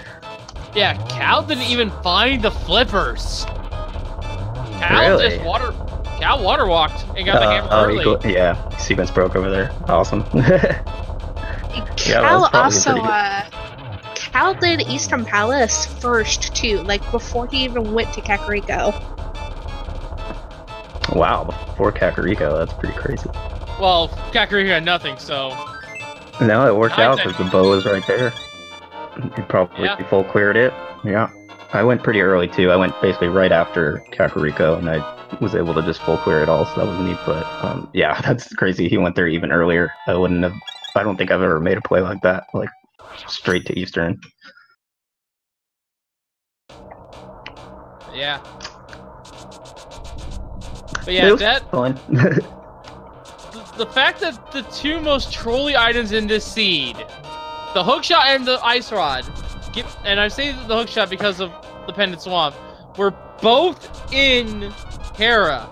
Yeah, Cal didn't even find the flippers. Cal Really? Cal water walked and got the hammer early. Yeah, sequence broke over there. Awesome. Cal also, Cal did Eastern Palace first too, like before he even went to Kakariko. Wow, before Kakariko, that's pretty crazy. Well, Kakariko had nothing, so... No, it worked out because the bow was right there. He probably full cleared it. Yeah. I went pretty early too. I went basically right after Kakariko, and I was able to just full clear it all, so that was neat. But yeah, that's crazy. He went there even earlier. I don't think I've ever made a play like that, like straight to Eastern. Yeah. But yeah, that fun. the fact that the two most trolly items in this seed, the hookshot and the ice rod, and I say the hookshot because of the Pendant Swamp, were both in Hera.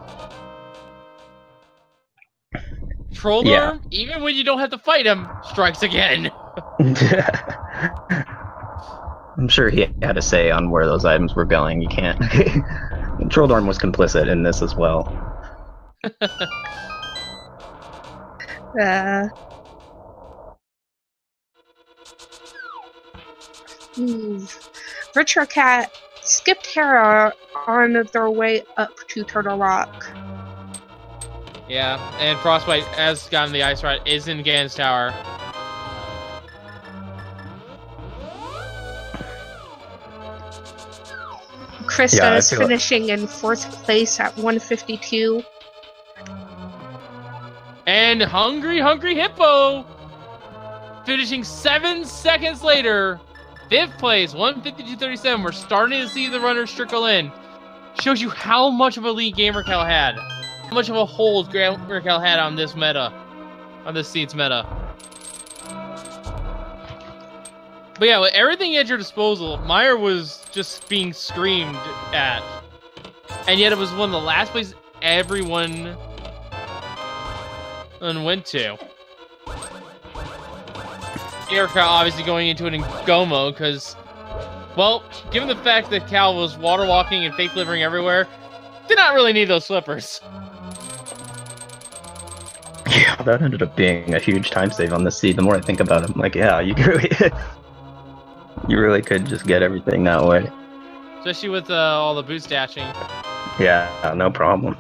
Troll Arm, even when you don't have to fight him, strikes again. I'm sure he had a say on where those items were going. You can't. Trolldorm was complicit in this as well. Retro Cat skipped Hera on their way up to Turtle Rock. Yeah, and Frostbite has gotten the ice rod, is in Ganon's Tower. Krista is finishing in 4th place at 152. And Hungry Hippo finishing 7 seconds later, 5th place, 152.37. We're starting to see the runners trickle in. Shows you how much of a lead GamerCal had. How much of a hold GamerCal had on this meta. On this seed's meta. But yeah, with everything at your disposal, Meyer was just being screamed at. And yet it was one of the last places everyone went to. GamerCal obviously going into it in go mode, because, well, given the fact that Cal was water walking and fake livering everywhere, did not really need those slippers. Yeah, that ended up being a huge time save on this seed. The more I think about it, I'm like, yeah, you really, you really could just get everything that way. Especially with all the boot stashing. Yeah, no problem.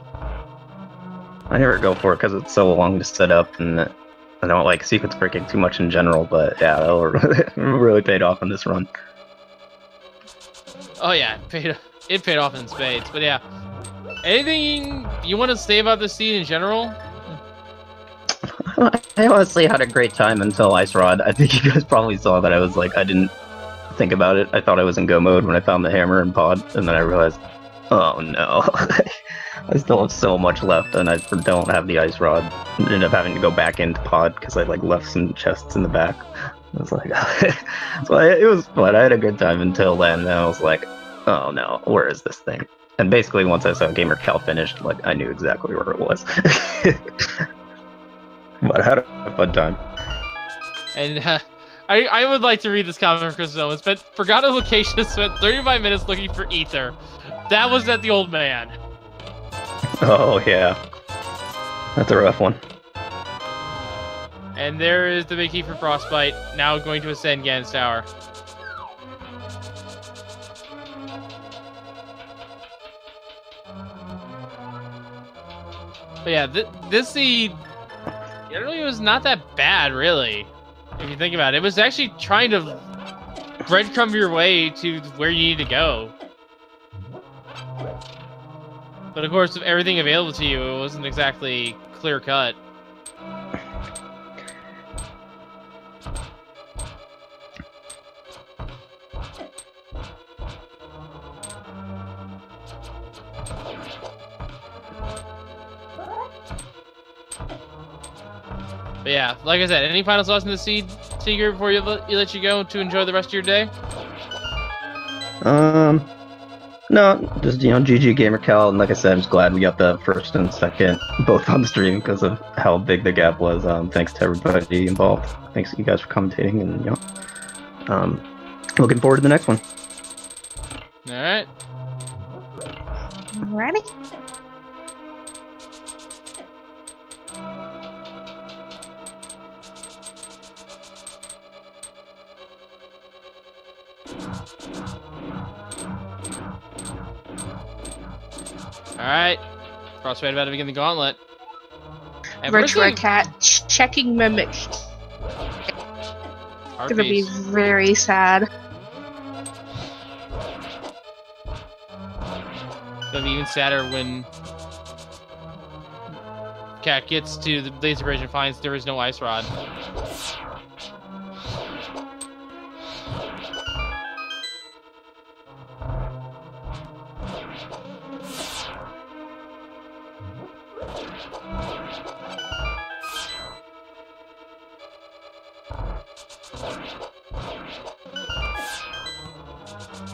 I never go for it because it's so long to set up, and I don't like sequence breaking too much in general, but yeah, that really paid off on this run. Oh yeah, it paid off in spades. But yeah, anything you want to say about this seed in general? I honestly had a great time until Ice Rod. I think you guys probably saw that I was like, I didn't think about it. I thought I was in go mode when I found the hammer and pod, and then I realized, oh no. I still have so much left, and I don't have the ice rod. I ended up having to go back into pod because I like left some chests in the back. I was like, so it was fun. I had a good time until then. And I was like, oh no, where is this thing? And basically, once I saw GamerCal finished, like I knew exactly where it was. But I had a fun time. And I would like to read this comment from Chris Owens. But forgot a location, spent 35 minutes looking for ether. That was at the old man. Oh, yeah. That's a rough one. And there is the big key for Frostbite, now going to ascend Ganon's Tower. But yeah, this seed generally was not that bad, really. If you think about it. It was actually trying to breadcrumb your way to where you need to go. But of course, with everything available to you, it wasn't exactly clear-cut. But yeah, like I said, any final thoughts on the seed, Seeker, before you let you go to enjoy the rest of your day? No, just GG GamerCal, and like I said, I'm just glad we got the first and second both on the stream because of how big the gap was. Thanks to everybody involved. Thanks you guys for commentating, and looking forward to the next one. All right. Ready? Alright. Frostbite about to begin the gauntlet. And Virtual Cat checking Mimic. Gonna be very sad. Gonna be even sadder when Cat gets to the laser bridge and finds there is no ice rod.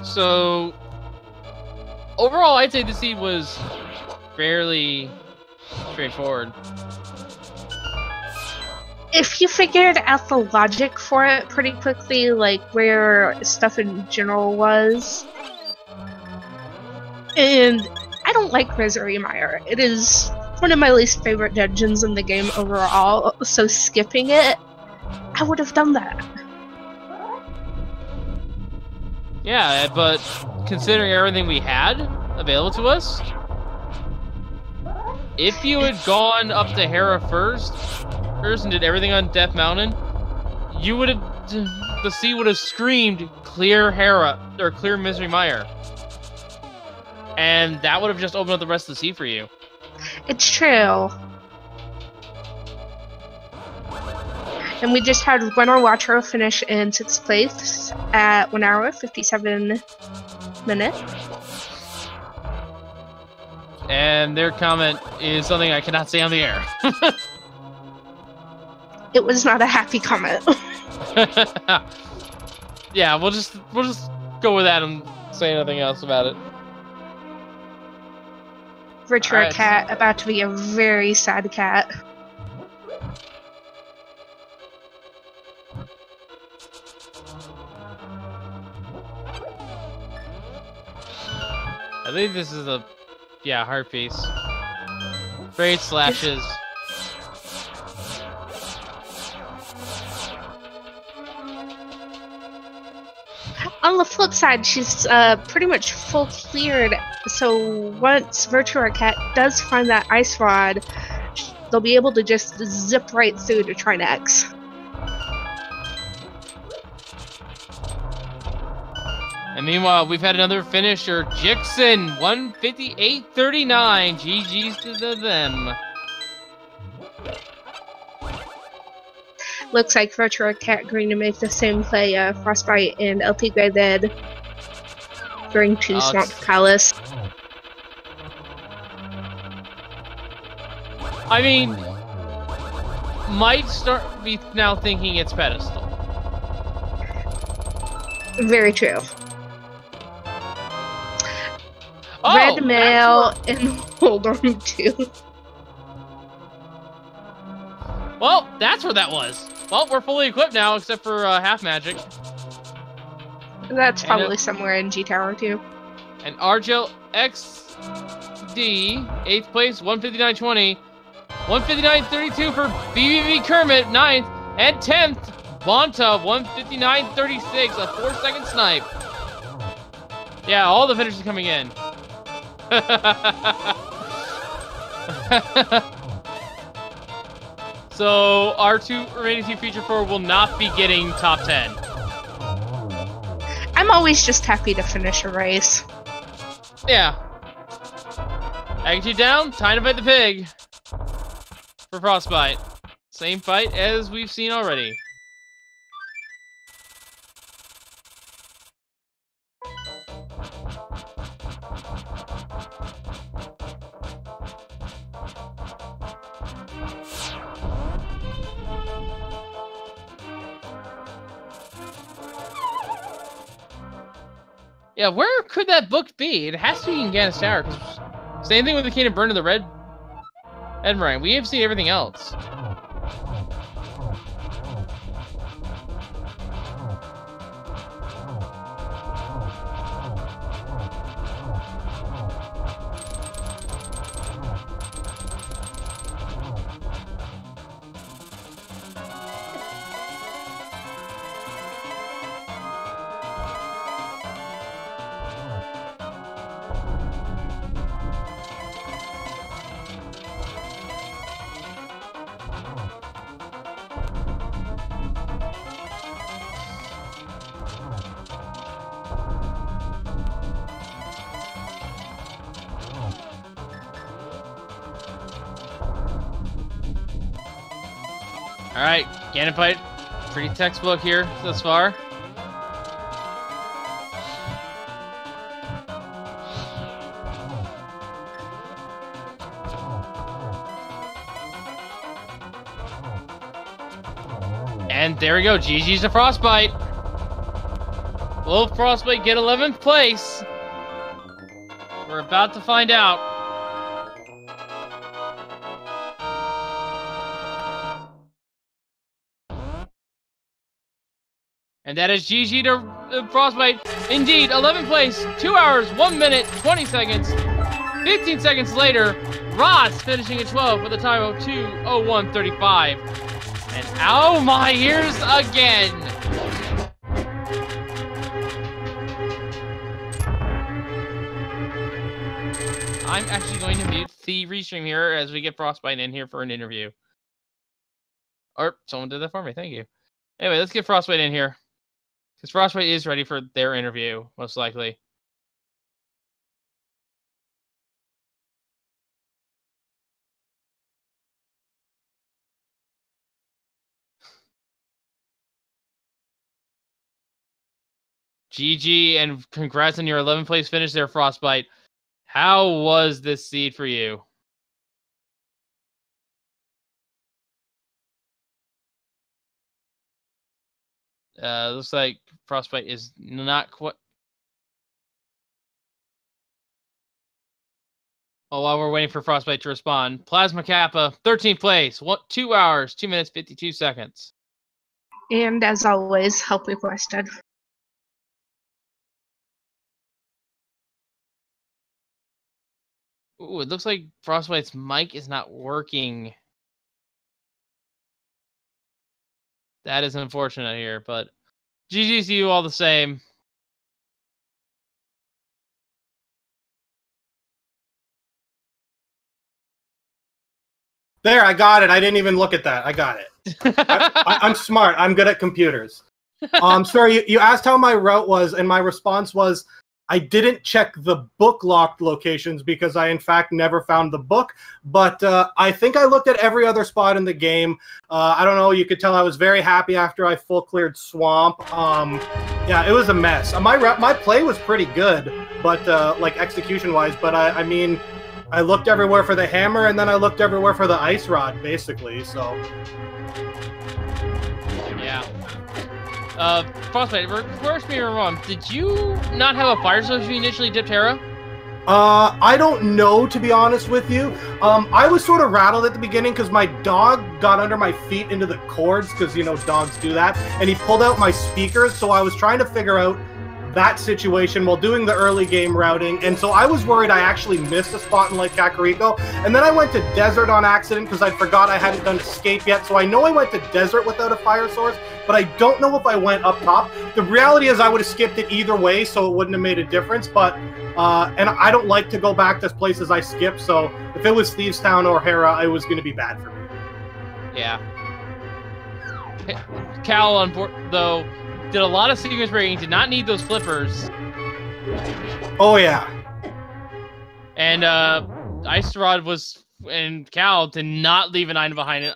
So, overall, I'd say the seed was fairly straightforward. If you figured out the logic for it pretty quickly, like where stuff in general was. And I don't like Misery Mire. It is one of my least favorite dungeons in the game overall, so skipping it, I would have done that. Yeah, but considering everything we had available to us, if you had gone up to Hera first and did everything on Death Mountain, you would have, the sea would have screamed clear Hera or clear Misery Mire, and that would have just opened up the rest of the sea for you. It's true. And we just had Winter Watcher finish in 6th place at 1 hour 57 minutes. And their comment is something I cannot say on the air. It was not a happy comment. Yeah, we'll just go with that and say nothing else about it. Virtual Alright. Cat about to be a very sad cat. I think this is a, heart piece. Great slashes. On the flip side, she's pretty much full cleared, so once Virtual Cat does find that ice rod, they'll be able to just zip right through to try next. And meanwhile, we've had another finisher, Jixon, 158.39. GG's to them. Looks like Virtual Cat going to make the same play Frostbite and LP Grey did during 2 Swamp Palace. I mean, might start be now thinking it's pedestal. Very true. Oh, Red Mail and Hold On 2. Well, that's where that was. Well, we're fully equipped now, except for half magic. That's probably somewhere in G Tower too. And Argel XD, 8th place, 159.20. 159.32 for BBB Kermit, 9th. And 10th, Bonta, 159.36, a 4-second snipe. Yeah, all the finishers coming in. So, our remaining 2 feature 4 will not be getting top 10. I'm always just happy to finish a race. Yeah. Magnitude down, time to fight the pig. For Frostbite. Same fight as we've seen already. Yeah, where could that book be? It has to be in Gannis Tower. Same thing with the Cane of Burn to the Red Edmurine. We have seen everything else. Alright, Ganonfight. Pretty textbook here thus far. And there we go, GG's to Frostbite. Will Frostbite get 11th place? We're about to find out. And that is GG to Frostbite. Indeed, 11th place, 2 hours, 1 minute, 20 seconds. 15 seconds later, Ross finishing at 12 with a time of 2:01:35. And ow my ears again! I'm actually going to mute the restream here as we get Frostbite in here for an interview. Or, someone did that for me, thank you. Anyway, let's get Frostbite in here. Because Frostbite is ready for their interview, most likely. GG, and congrats on your 11th place finish there, Frostbite. How was this seed for you? Looks like Frostbite is not quite... Oh, while we're waiting for Frostbite to respond, Plasma Kappa, 13th place, 2 hours, 2 minutes, 52 seconds. And as always, help requested. Ooh, it looks like Frostbite's mic is not working. That is unfortunate here, but GG's to you all the same. There, I got it. I didn't even look at that. I got it. I'm smart. I'm good at computers. Sorry, you asked how my route was, and my response was, I didn't check the book locked locations because I, in fact, never found the book. But I think I looked at every other spot in the game. I don't know. You could tell I was very happy after I full cleared Swamp. Yeah, it was a mess. My play was pretty good, but like execution-wise. But I mean, I looked everywhere for the hammer, and then I looked everywhere for the ice rod, basically. So. Yeah. Frostbite, correct me if I'm wrong, did you not have a fire source when you initially dipped Hera? I don't know, to be honest with you. I was sort of rattled at the beginning because my dog got under my feet into the cords, because, you know, dogs do that, and he pulled out my speakers, so I was trying to figure out that situation while doing the early game routing, and so I was worried I actually missed a spot in Lake Kakariko, and then I went to Desert on accident because I forgot I hadn't done Escape yet, so I know I went to Desert without a fire source, but I don't know if I went up top. The reality is I would have skipped it either way, so it wouldn't have made a difference, but, and I don't like to go back to places I skipped, so if it was Thieves Town or Hera, it was going to be bad for me. Yeah. Cal, on board, though, did a lot of sequence breaking, did not need those flippers. Oh, yeah. And Ice Rod was, and Cal did not leave an item behind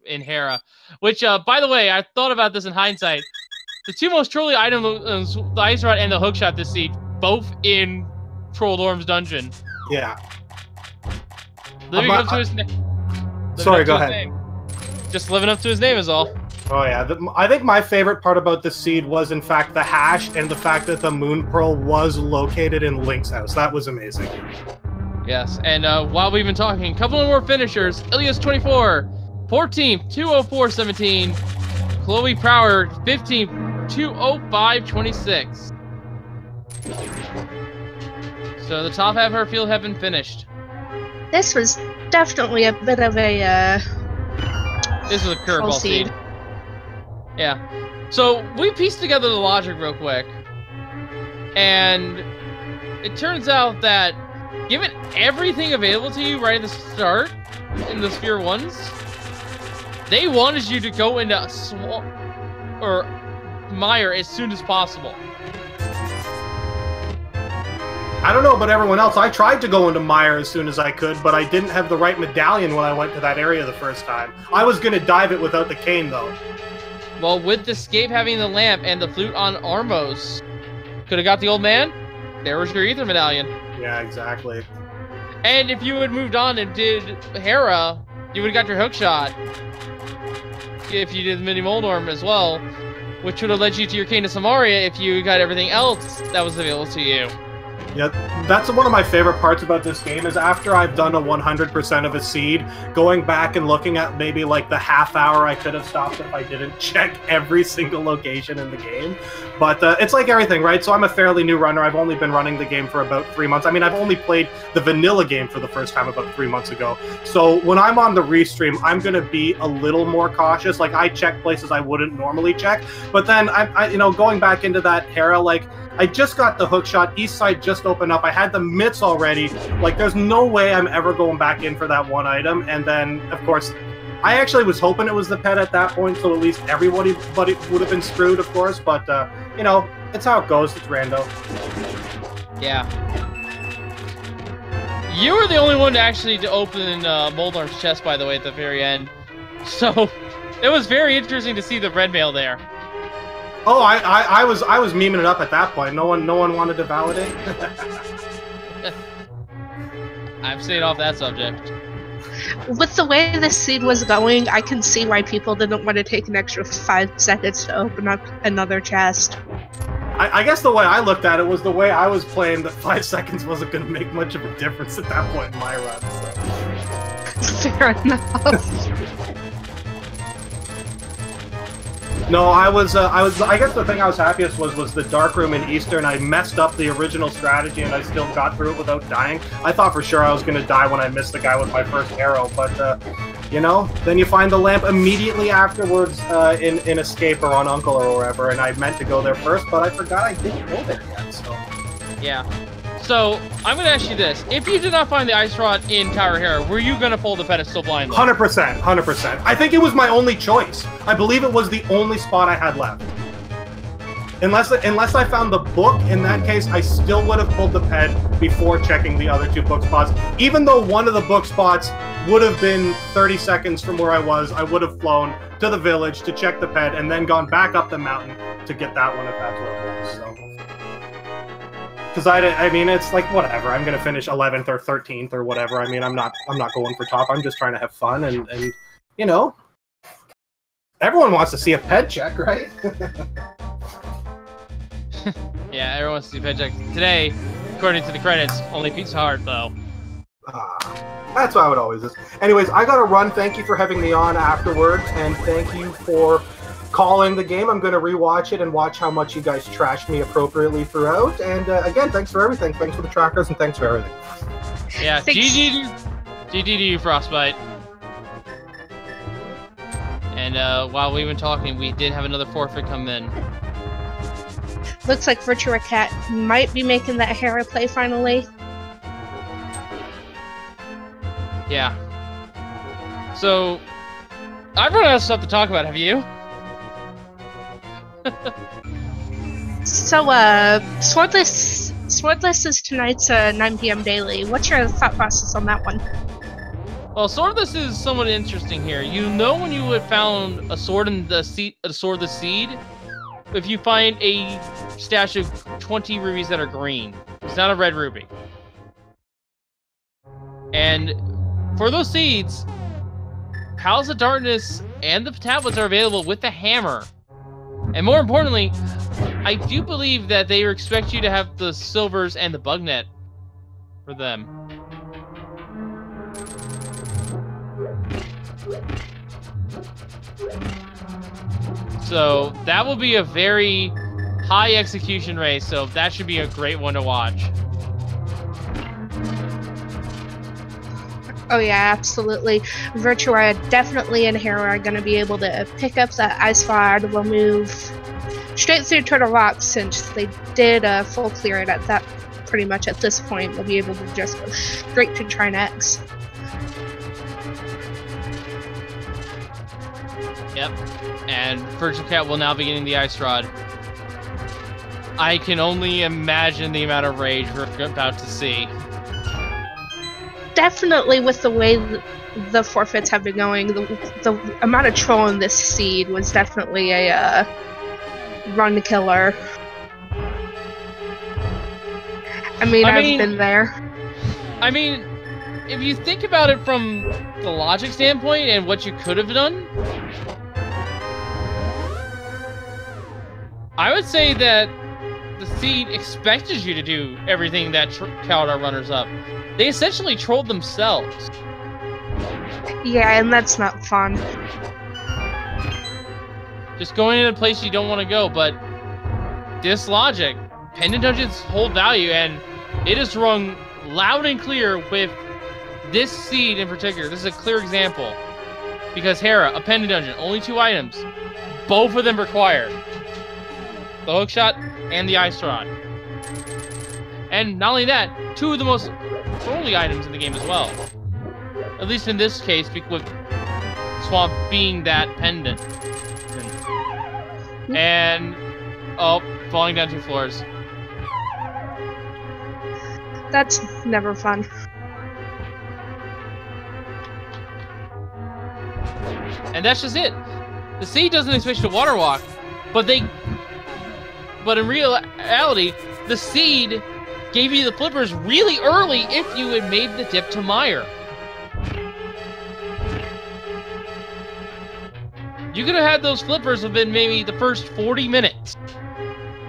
in Hera. Which, by the way, I thought about this in hindsight. The two most trolly items, the Ice Rod and the Hookshot this seed, both in Troll Norm's dungeon. Yeah. Living up to his name. Sorry, go ahead. Just living up to his name is all. Oh yeah, I think my favorite part about this seed was in fact the hash and the fact that the Moon Pearl was located in Link's house. That was amazing. Yes, and while we've been talking, a couple of more finishers. Ilias 24, 14th, 204.17. Chloe Prower, 15th, 205.26. So the top half of our field have been finished. This was definitely a bit of a This was a curveball seed. Yeah. So we pieced together the logic real quick. And it turns out that given everything available to you right at the start in the Sphere 1s, they wanted you to go into Mire as soon as possible. I don't know about everyone else. I tried to go into Mire as soon as I could, but I didn't have the right medallion when I went to that area the first time. I was going to dive it without the cane, though. Well, with the Escape having the lamp and the flute on Armos, could have got the old man. There was your Ether medallion. Yeah, exactly. And if you had moved on and did Hera, you would have got your hook shot. If you did the Mini Moldorm as well, which would have led you to your Cane of Samaria if you got everything else that was available to you. Yeah, that's one of my favorite parts about this game is after I've done a 100% of a seed, going back and looking at maybe like the half hour I could have stopped if I didn't check every single location in the game. But it's like everything, right? So I'm a fairly new runner. I've only been running the game for about 3 months. I mean, I've only played the vanilla game for the first time about 3 months ago. So when I'm on the restream, I'm going to be a little more cautious. Like I check places I wouldn't normally check. But then I you know, going back into that Hera, like I just got the hook shot. East side just opened up. I had the mitts already. Like, there's no way I'm ever going back in for that one item. And then, of course, I actually was hoping it was the pet at that point, so at least everybody would have been screwed, of course. But, you know, it's how it goes. It's rando. Yeah. You were the only one to actually open Moldarm's chest, by the way, at the very end. So, it was very interesting to see the red mail there. Oh, I was memeing it up at that point. No one wanted to validate. I'm staying off that subject. With the way this seed was going, I can see why people didn't want to take an extra 5 seconds to open up another chest. I guess the way I looked at it was the way I was playing, that 5 seconds wasn't going to make much of a difference at that point in my run. So. Fair enough. No, I guess the thing I was happiest was the dark room in Eastern. I messed up the original strategy and I still got through it without dying. I thought for sure I was going to die when I missed the guy with my first arrow, but, you know, then you find the lamp immediately afterwards in Escape or on Uncle or wherever, and I meant to go there first, but I forgot I didn't go there yet, so... Yeah. So, I'm going to ask you this. If you did not find the Ice Rod in Tower Hera, were you going to pull the pedestal blindly? 100%, 100%. I think it was my only choice. I believe it was the only spot I had left. Unless I found the book, in that case, I still would have pulled the ped before checking the other 2 book spots. Even though one of the book spots would have been 30 seconds from where I would have flown to the village to check the ped and then gone back up the mountain to get that one if that's where it was, so... Because I mean, it's like, whatever. I'm going to finish 11th or 13th or whatever. I mean, I'm not going for top. I'm just trying to have fun and you know, everyone wants to see a ped check, right? Yeah, everyone wants to see a ped check. Today, according to the credits, only Pizza Hut, though. That's how it always is. Anyways, I got to run. Thank you for having me on afterwards, and thank you for calling the game. I'm going to rewatch it and watch how much you guys trashed me appropriately throughout. And again, thanks for everything. Thanks for the trackers and thanks for everything. Yeah, GG to you, Frostbite. And while we've been talking, we did have another forfeit come in. Looks like Virtua Cat might be making that Hera play finally. Yeah. So, I've run out of stuff to talk about. Have you? So, Swordless is tonight's 9 p.m. daily. What's your thought process on that one? Well, Swordless is somewhat interesting here. You know when you have found a sword in the seed, if you find a stash of 20 rubies that are green. It's not a red ruby. And for those seeds, Palace of Darkness and the tablets are available with the hammer. And more importantly, I do believe that they expect you to have the silvers and the bug net for them. So that will be a very high execution race, so that should be a great one to watch. Oh yeah, absolutely. Virtua definitely and Hera are going to be able to pick up that Ice Rod. We'll move straight through Turtle Rock since they did full clear it at that pretty much at this point. We'll be able to just go straight to Trinex. Yep, and Virtual Cat will now be getting the Ice Rod. I can only imagine the amount of rage we're about to see. Definitely with the way the forfeits have been going, the amount of troll in this seed was definitely a run killer. I mean, I've been there. I mean, if you think about it from the logic standpoint and what you could have done, I would say that the seed expected you to do everything that cowed our runners up. They essentially trolled themselves. Yeah, and that's not fun. Just going in a place you don't want to go, but this logic, Pendant Dungeons hold value, and it is rung loud and clear with this seed in particular. This is a clear example. Because Hera, a Pendant Dungeon, only 2 items. Both of them required. The hookshot and the Ice Rod. And not only that, 2 of the most trolly items in the game as well. At least in this case, with Swamp being that pendant. And, oh, falling down 2 floors. That's never fun. And that's just it. The seed doesn't expect you to water walk, but in reality, the seed gave you the flippers really early if you had made the dip to Mire. You could have had those flippers within maybe the first 40 minutes.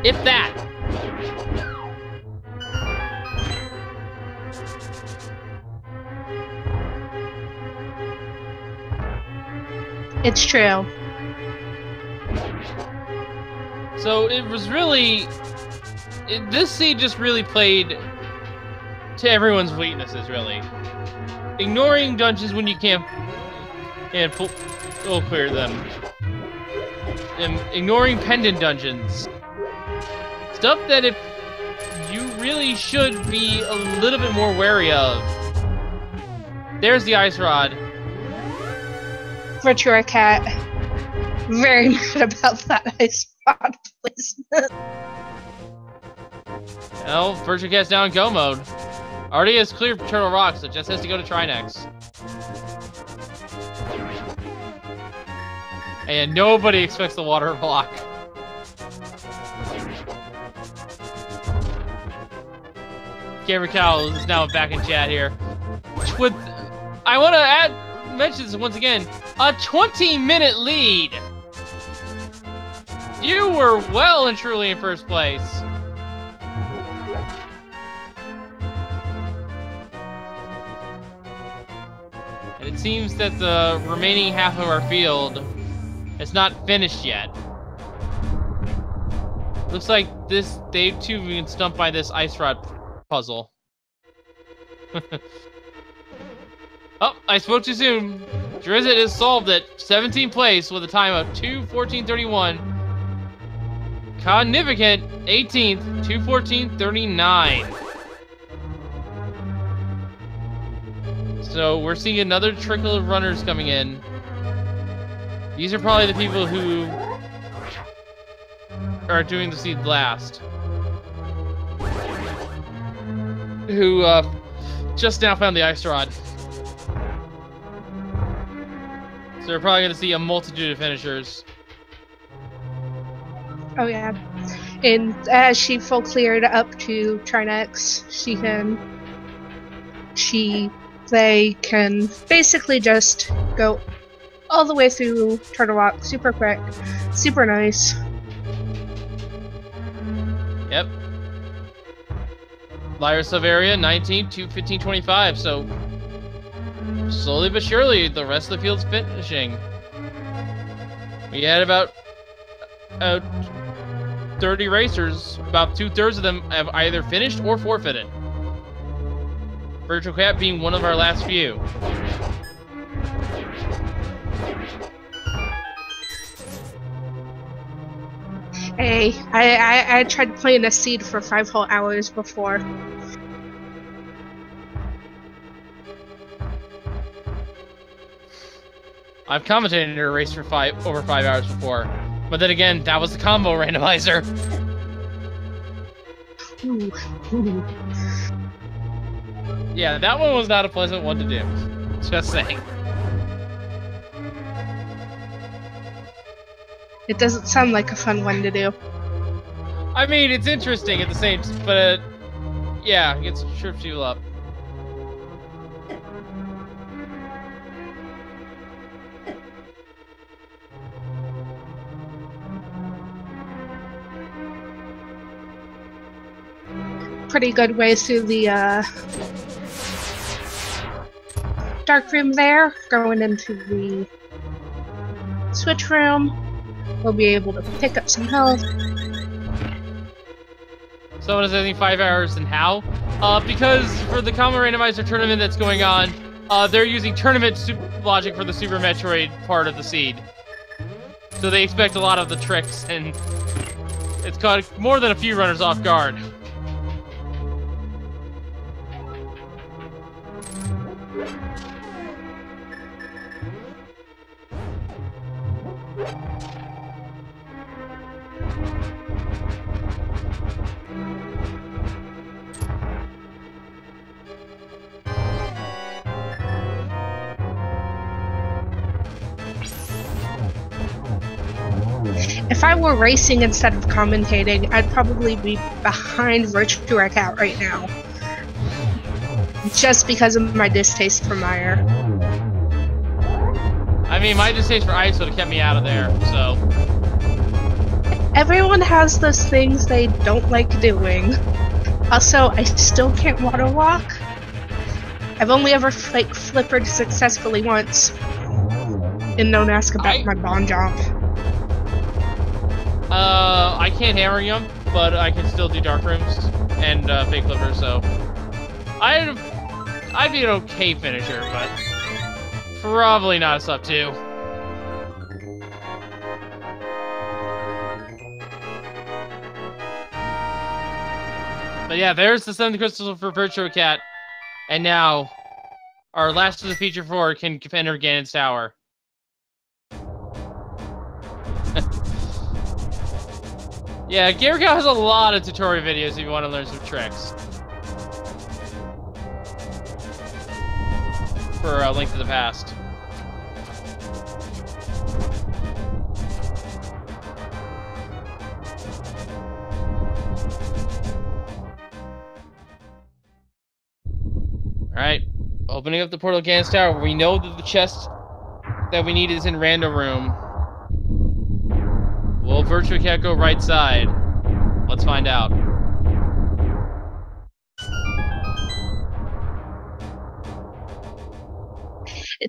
If that. It's true. So it was really... this seed just really played to everyone's weaknesses, really. Ignoring dungeons when you can't full clear them. And ignoring pendant dungeons. Stuff that if you really should be a little bit more wary of. There's the Ice Rod. Virtua Cat. Very mad about that Ice Rod placement. Well, Virtua Cat's down in go mode. Already has cleared Turtle Rock, so just has to go to Trinex. And nobody expects the water block. Gamer Cow is now back in chat here. I want to mention this once again. A 20-minute lead. You were well and truly in first place. And it seems that the remaining half of our field is not finished yet. Looks like they too have been stumped by this Ice Rod puzzle. Oh, I spoke too soon. Drizzt has solved it. 17th place with a time of 2:14:31. Cognificant 18th, 2:14:39. So we're seeing another trickle of runners coming in. These are probably the people who are doing the seed last. Who just now found the Ice Rod. So we're probably going to see a multitude of finishers. Oh yeah. And as she full cleared up to Trinex, they can basically just go all the way through Turtle Rock. Super quick. Super nice. Yep. Lyra Silveria, 19, 2:15, 25. So slowly but surely, the rest of the field's finishing. We had about 30 racers. About 2/3 of them have either finished or forfeited. Virtual Cat being one of our last few. Hey, I tried playing a seed for 5 whole hours before. I've commentated in a race for over 5 hours before, but then again, that was the combo randomizer. Ooh. Ooh. Yeah, that one was not a pleasant one to do. Just saying. It doesn't sound like a fun one to do. I mean, it's interesting at the same, but yeah, it gets trips you up. Pretty good way through the dark room there. Going into the switch room. We'll be able to pick up some health. Someone is saying 5 hours and how? Because for the Combo Randomizer tournament that's going on, they're using tournament logic for the Super Metroid part of the seed. So they expect a lot of the tricks, and it's caught more than a few runners off guard. If I were racing instead of commentating, I'd probably be behind Virtua Cat right now. Just because of my distaste for Meyer. I mean, my distaste for ice would have kept me out of there, so... Everyone has those things they don't like doing. Also, I still can't water walk. I've only ever flippered successfully once. And don't ask about my bond jump. I can't hammer jump, but I can still do dark rooms and fake flipper, so... I'd be an okay finisher, but probably not a sub 2. But yeah, there's the 7th crystal for Virtua Cat, and now our last of the feature 4 can enter Ganon's Tower. Yeah, Gearcow has a lot of tutorial videos if you want to learn some tricks. For a Link to the Past. Alright, opening up the portal to Ganon's Tower. We know that the chest that we need is in Random Room. Will Virtua Cat go right side? Let's find out.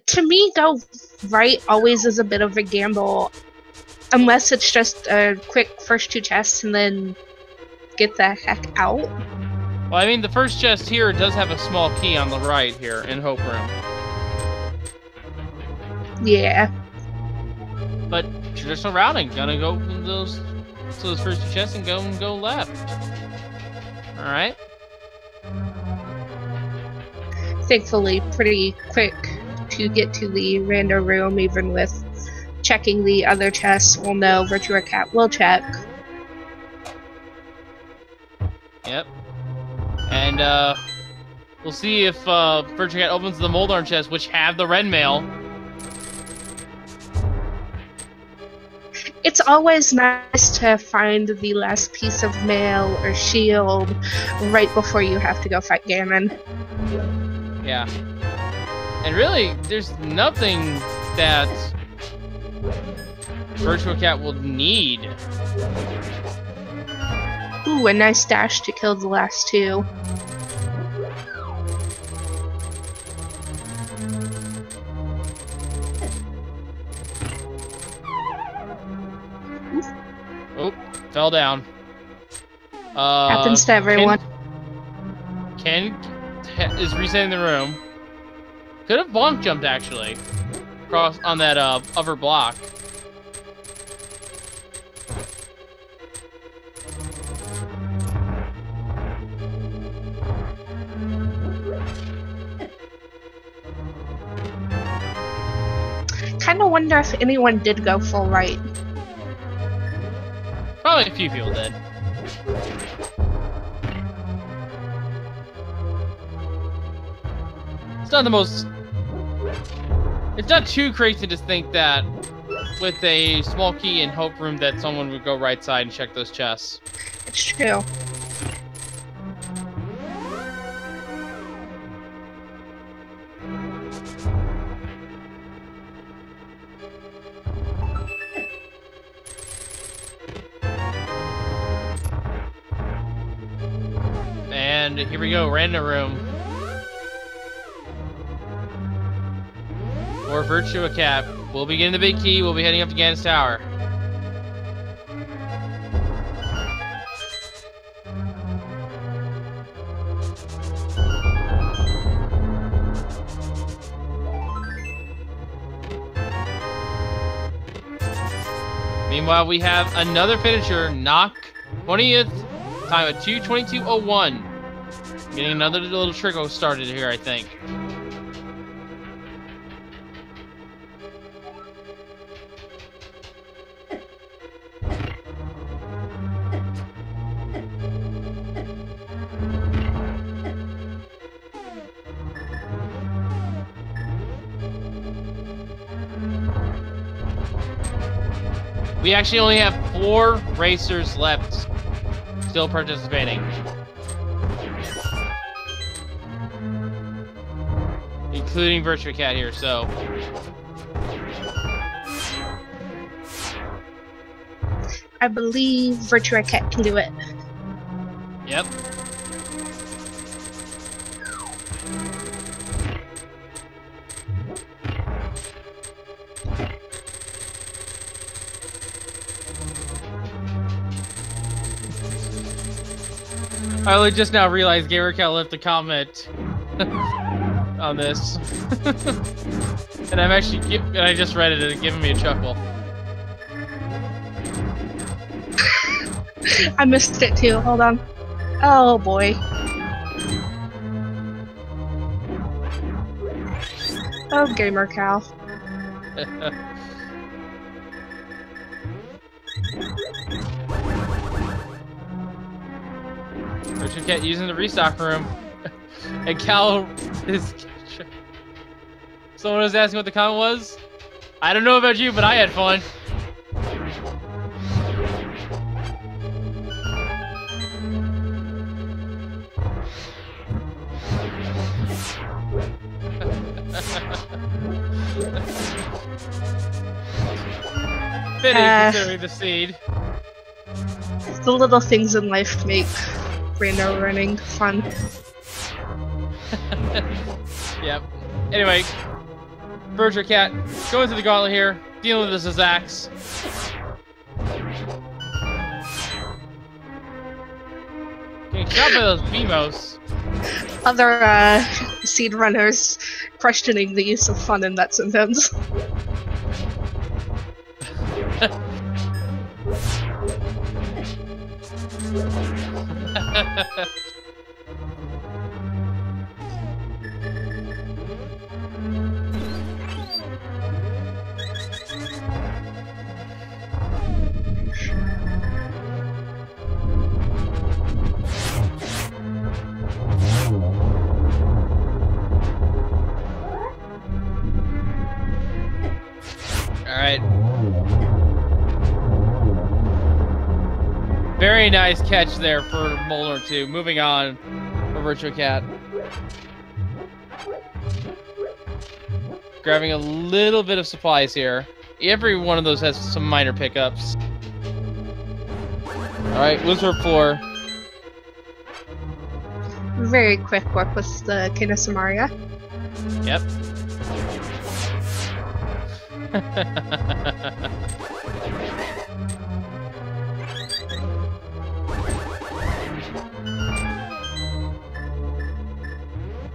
To me, go right always is a bit of a gamble. Unless it's just a quick first 2 chests and then get the heck out. Well, I mean, the first chest here does have a small key on the right here in Hope Room. Yeah. But traditional routing, gonna go from those first 2 chests and go left. Alright. Thankfully, pretty quick to get to the random room, even with checking the other chests. We'll know Virtua Cat will check. Yep. And we'll see if Virtua Cat opens the Moldarn chest, which have the red mail. It's always nice to find the last piece of mail or shield right before you have to go fight Ganon. Yeah. And really, there's nothing that Virtual Cat will need. Ooh, a nice dash to kill the last two. Oh, fell down. Happens to everyone. Ken is resetting the room. Could have bonk jumped actually. Across on that upper block. Kinda wonder if anyone did go full right. Probably a few people did. It's not the most... It's not too crazy to think that with a small key in Hope Room that someone would go right side and check those chests. It's true. And here we go, random room. Or Virtua Cat. We'll be getting the big key, we'll be heading up to Ganon's Tower. Meanwhile, we have another finisher, knock 20th time at 2:22:01. Getting another little trickle started here, I think. We actually only have 4 racers left still participating. Including Virtua Cat here, so. I believe Virtua Cat can do it. Yep. I only just now realized Gamercal left a comment on this. And I'm actually, and I just read it and it's giving me a chuckle. I missed it too. Hold on. Oh boy. Oh, Gamer Cal. Richard Cat using the restock room. And Cal is... Someone was asking what the comment was? I don't know about you, but I had fun. Fitting, considering the seed. The little things in life make random running fun. Yep. Anyway, Virtua Cat going through the gauntlet here, dealing with this axe. Getting shot by those BMOs. Other seed runners questioning the use of fun in that sentence. Alright. Very nice catch there for Molnar 2. Moving on for Virtua Cat. Grabbing a little bit of supplies here. Every one of those has some minor pickups. Alright, Wizard 4. Very quick work with the King of Samaria. Yep.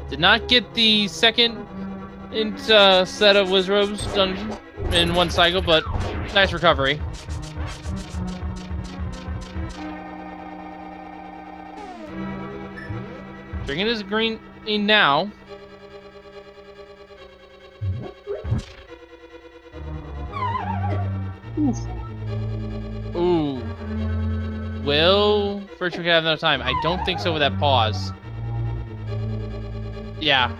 Did not get the second set of Wizrobes done in one cycle, but nice recovery. Drinking his green in now. Ooh. Will Virtue have enough time? I don't think so with that pause. Yeah.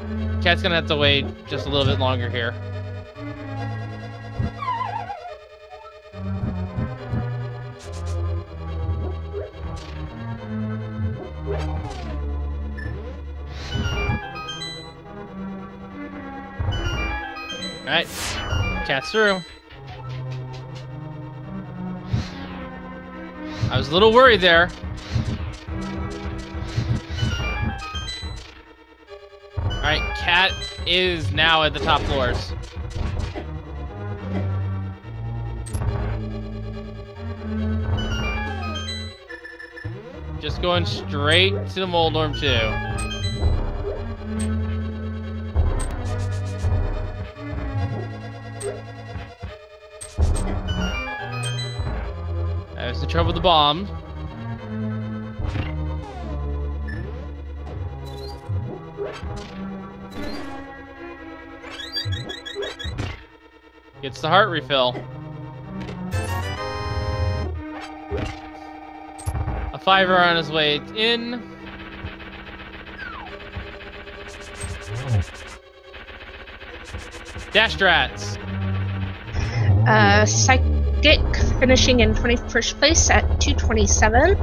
Cat's gonna have to wait just a little bit longer here. Alright. Cat's through. I was a little worried there. Alright, Cat is now at the top floors. Just going straight to the mold norm 2. There's the trouble with the bomb. Gets the heart refill. A 5er on his way in. Dash Strats. Psychic finishing in 21st place at 227.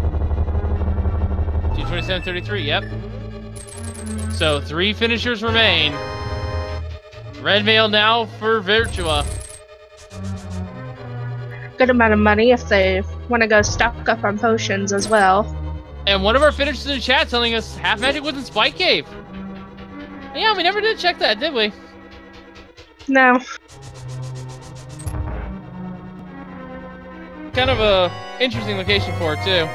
227.33, yep. So 3 finishers remain. Red mail now for Virtua. Good amount of money if they want to go stock up on potions as well. And one of our finishers in the chat telling us half magic was in Spike Cave. Yeah, we never did check that, did we? No. Kind of a interesting location for it too.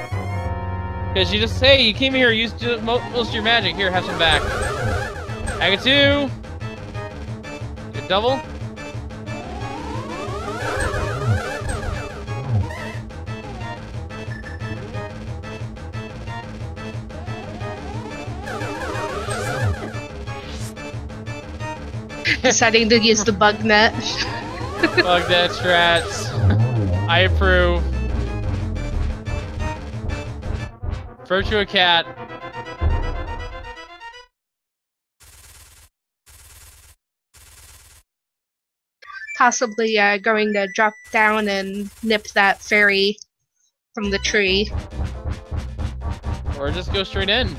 Because you just, hey, you came here, used most of your magic. Here, have some back. I get 2. Get double. Deciding to use the bug net. Bug net strats. I approve. Virtua Cat. Possibly going to drop down and nip that fairy from the tree. Or just go straight in.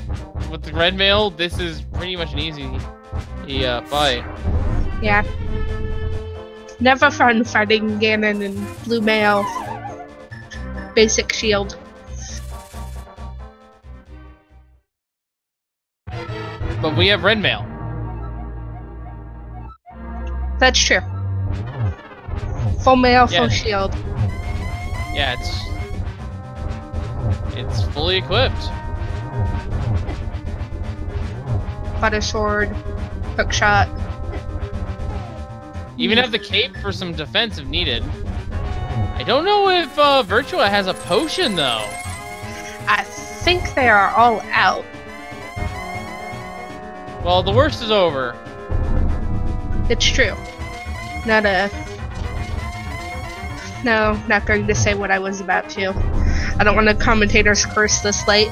With the red mail, this is pretty much an easy fight. Yeah. Never fun fighting Ganon and blue mail. Basic shield. But we have red mail. That's true. Full mail, Yeah. full shield. Yeah, it's fully equipped. Butter sword, hook shot. Even have the cape for some defense if needed. I don't know if Virtua has a potion though. I think they are all out. Well, the worst is over. It's true. No, not going to say what I was about to. I don't want the commentators curse this late.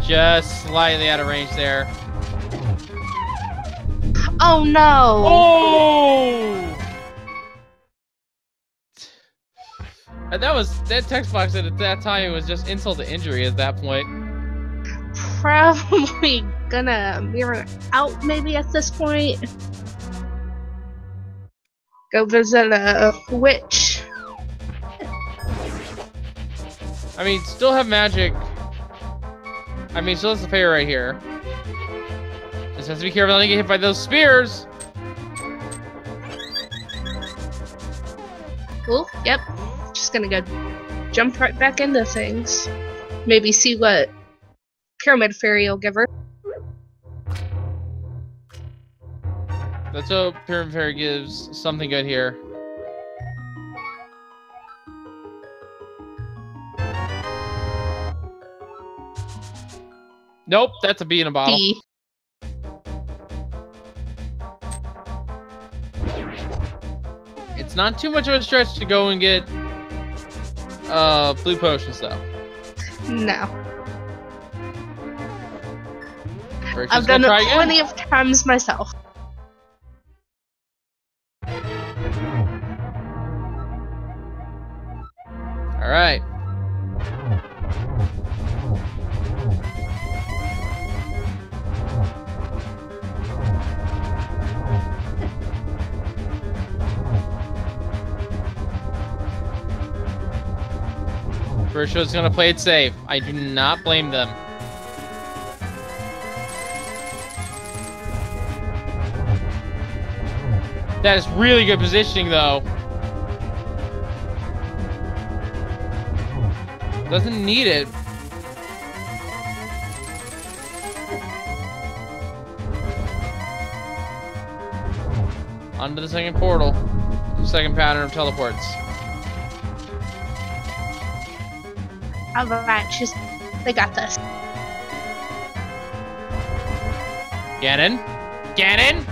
Just slightly out of range there. Oh no! Oh! And that text box at that time was just insult to injury at that point. Probably gonna mirror out maybe at this point. Go visit a witch. I mean, still have magic. I mean, still has the fairy right here. Just has to be careful not to get hit by those spears. Cool. Yep. Just gonna go jump right back into things. Maybe see what Pyramid Fairy will give her. Let's hope Pyramid Fairy gives something good here. Nope, that's a bee in a bottle. D. It's not too much of a stretch to go and get blue potions, though. No. Virtue's I've done gonna it try plenty again. of times myself. All right. Virtue's gonna play it safe. I do not blame them. That is really good positioning, though. Doesn't need it. Onto the second portal. The second pattern of teleports. Alright, they got this. Ganon? Ganon?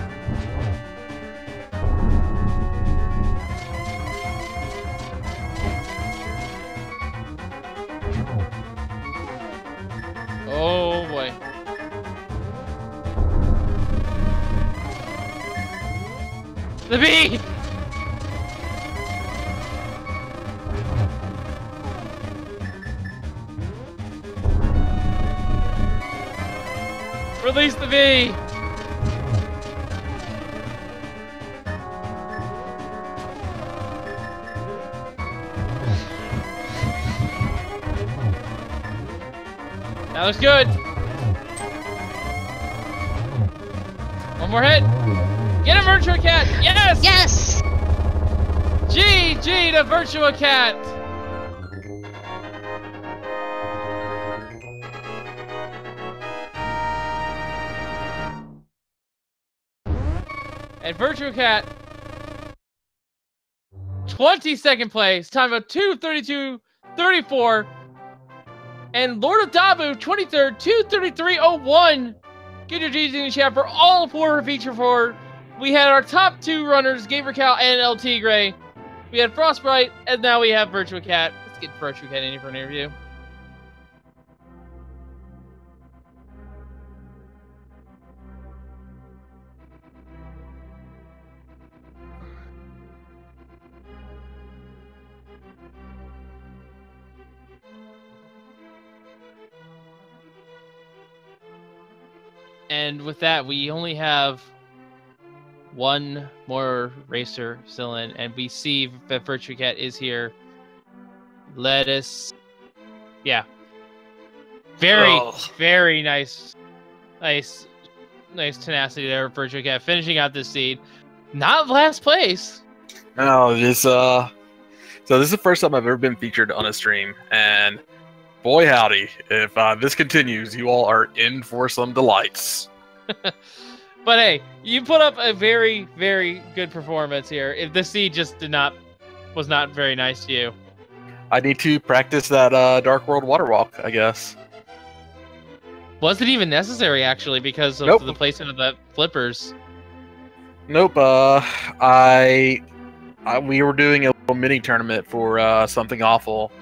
Oh boy. The bee! Release the bee! That looks good. One more hit. Get a Virtua Cat! Yes! Yes! GG to Virtua Cat! And Virtua Cat, 22nd place, time of 2:32:34. And Lord of Dabu, 23rd, 2:33:01. Get your G's in the chat for all four feature four. We had our top two runners, Gamer Cal and LT Gray. We had Frostbite, and now we have Virtua Cat. Let's get Virtua Cat in here for an interview. And with that, we only have one more racer still in, and we see that Virtua Cat is here. Let us... Yeah. Very nice tenacity there, Virtua Cat, finishing out this seed. Not last place. No, so this is the first time I've ever been featured on a stream, and boy howdy, if this continues, you all are in for some delights. But hey, you put up a very, very good performance here. If the seed just was not very nice to you. I need to practice that Dark World Water Walk, I guess. Was it even necessary, actually, because of Nope. the placement of the flippers? Nope. We were doing a little mini tournament for something awful,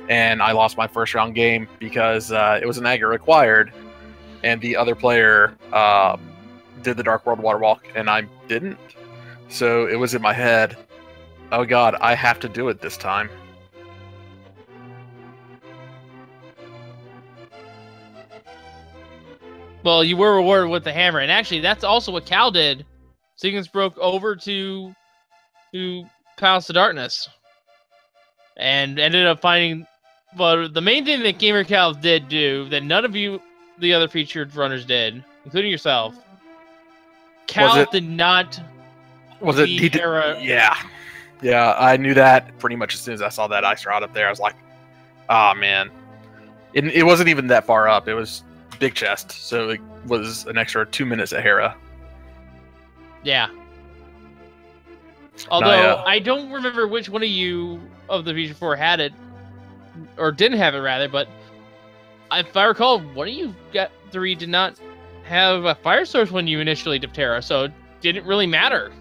and I lost my first round game because it was an aggro required, and the other player did the Dark World Water Walk, and I didn't. So it was in my head, oh god, I have to do it this time. Well, you were rewarded with the hammer, and actually, that's also what Cal did. Sequence broke over to Palace of Darkness, and ended up finding. But the main thing that Gamer Cal did do that none of you, the other featured runners, did, including yourself. Cal did not. Was it? He did. Yeah, yeah. I knew that pretty much as soon as I saw that ice rod up there. I was like, "Oh man!" It wasn't even that far up. It was big chest, so it was an extra 2 minutes at Hera. Yeah. Although I don't remember which one of you of the Fusion 4 had it, or didn't have it rather, but if I recall, one of you three did not have a fire source when you initially dipped Terra, so it didn't really matter.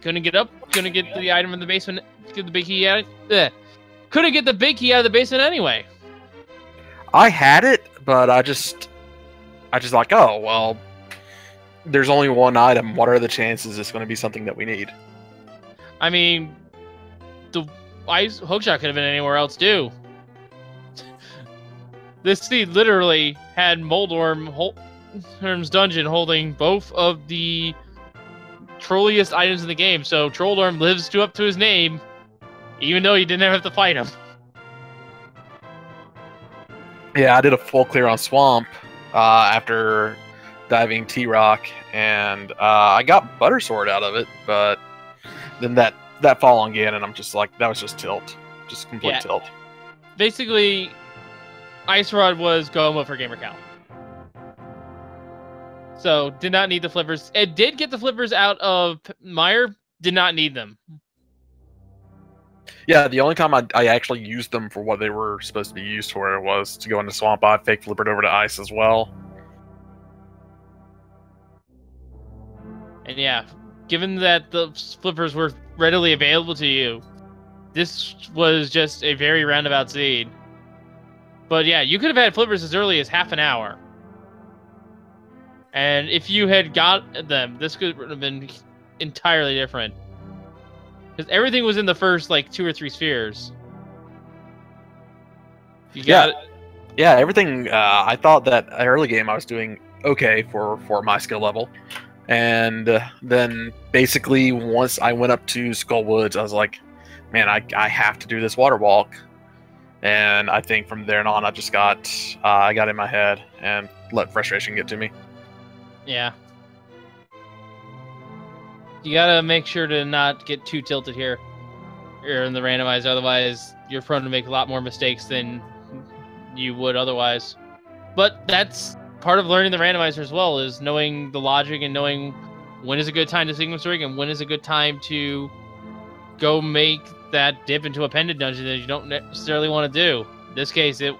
Couldn't get up, couldn't get the item in the basement, get the big key out. Couldn't get the big key out of the basement anyway. I had it, but I just like, oh well, there's only one item. What are the chances it's going to be something that we need? I mean, the ice hookshot could have been anywhere else too. This seed literally had Moldorm's dungeon holding both of the trolliest items in the game, so Trolldorm lives up to his name, even though you didn't have to fight him. Yeah, I did a full clear on Swamp after diving T-Rock, and I got Butter Sword out of it, but then that fall on Ganon, I'm just like, that was just tilt. Just complete tilt. Basically, Ice Rod was Goma for Gamer Cal. So, did not need the flippers. It did get the flippers out of Meyer, did not need them. Yeah, the only time I actually used them for what they were supposed to be used for was to go into Swamp. I fake flippered over to Ice as well. And yeah, given that the flippers were readily available to you, this was just a very roundabout seed. But yeah, you could have had flippers as early as half an hour. And if you had got them, this could have been entirely different. Because everything was in the first, like, 2 or 3 spheres. You got it? Yeah, everything, I thought that early game I was doing okay for my skill level. And then, basically, once I went up to Skull Woods, I was like, man, I have to do this water walk. And I think from there on, I just got, I got in my head and let frustration get to me. Yeah. You gotta make sure to not get too tilted here in the randomizer, otherwise you're prone to make a lot more mistakes than you would otherwise. But that's part of learning the randomizer as well, is knowing the logic and knowing when is a good time to sequence rig and when is a good time to go make that dip into a pendant dungeon that you don't necessarily want to do. In this case, it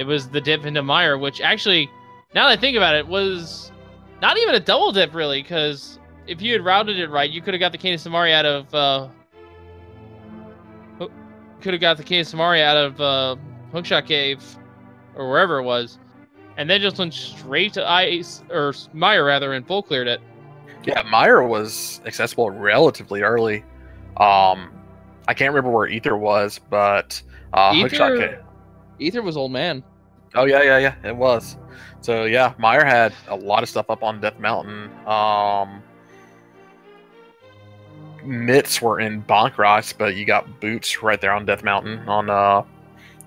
was the dip into Meyer, which actually, now that I think about it, was not even a double dip, really, because if you had routed it right, you could have got the Cane of Samaria out of Hookshot Cave, or wherever it was, and then just went straight to Ice, or Meyer rather, and full cleared it. Yeah, Meyer was accessible relatively early. I can't remember where Ether was, but Hookshot Cave. Ether was Old Man. Oh yeah, it was. So yeah, Meyer had a lot of stuff up on Death Mountain. Mitts were in Bonkross, but you got Boots right there on Death Mountain on the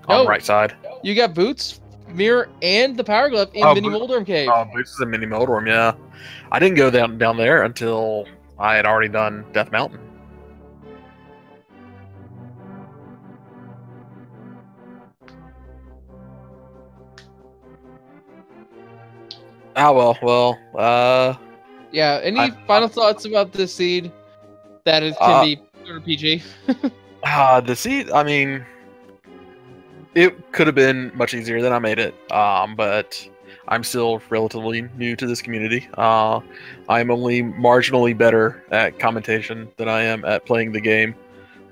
right side. You got Boots, Mirror, and the Power Glove in Mini Moldorm Cave. Oh, Boots is in Mini Moldorm, yeah. I didn't go down there until I had already done Death Mountain. Well. Yeah, any final thoughts about this seed that it can be PG? The seed, I mean, it could have been much easier than I made it, but I'm still relatively new to this community. I'm only marginally better at commentation than I am at playing the game,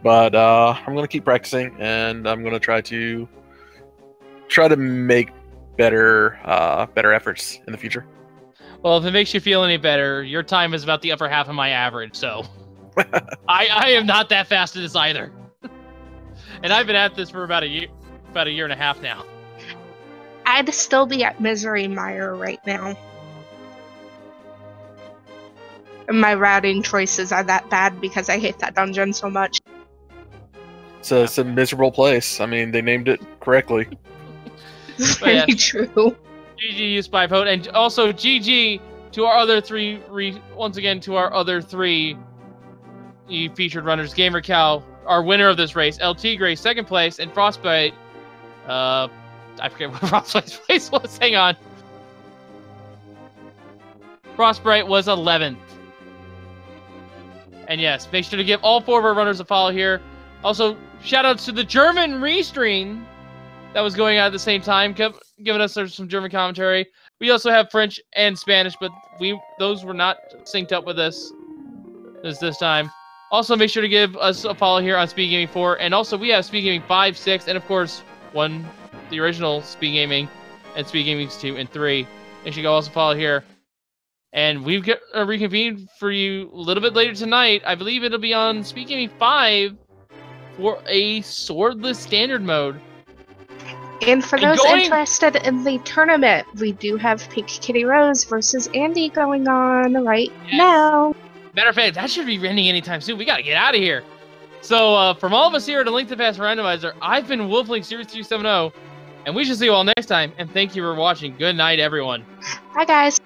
but I'm going to keep practicing, and I'm going to try to make better efforts in the future. Well, if it makes you feel any better, your time is about the upper half of my average, so I am not that fast at this either. And I've been at this for about a year and a half now. I'd still be at Misery Mire right now. My routing choices are that bad because I hate that dungeon so much. It's a miserable place. I mean, they named it correctly. Very true. GG, you spy vote, and also GG to our other three. Once again, to our other three featured runners: Gamer Cal, our winner of this race; LT Gray, second place, and Frostbite. I forget what Frostbite's place was. Hang on. Frostbite was 11th. And yes, make sure to give all 4 of our runners a follow here. Also, shout outs to the German restream that was going on at the same time, giving us some German commentary. We also have French and Spanish, but those were not synced up with us this time. Also, make sure to give us a follow here on Speed Gaming 4, and also we have Speed Gaming 5, 6, and of course, the original Speed Gaming, and Speed Gaming 2 and 3. Make sure you also follow here. And we've reconvened for you a little bit later tonight. I believe it'll be on Speed Gaming 5 for a swordless standard mode. And for those interested in the tournament, we do have Pink Kitty Rose versus Andy going on right now. Matter of fact, that should be ending anytime soon. We got to get out of here. So from all of us here at ALTTP Randomizer, I've been Wolfling Series 370, and we shall see you all next time. And thank you for watching. Good night, everyone. Bye, guys.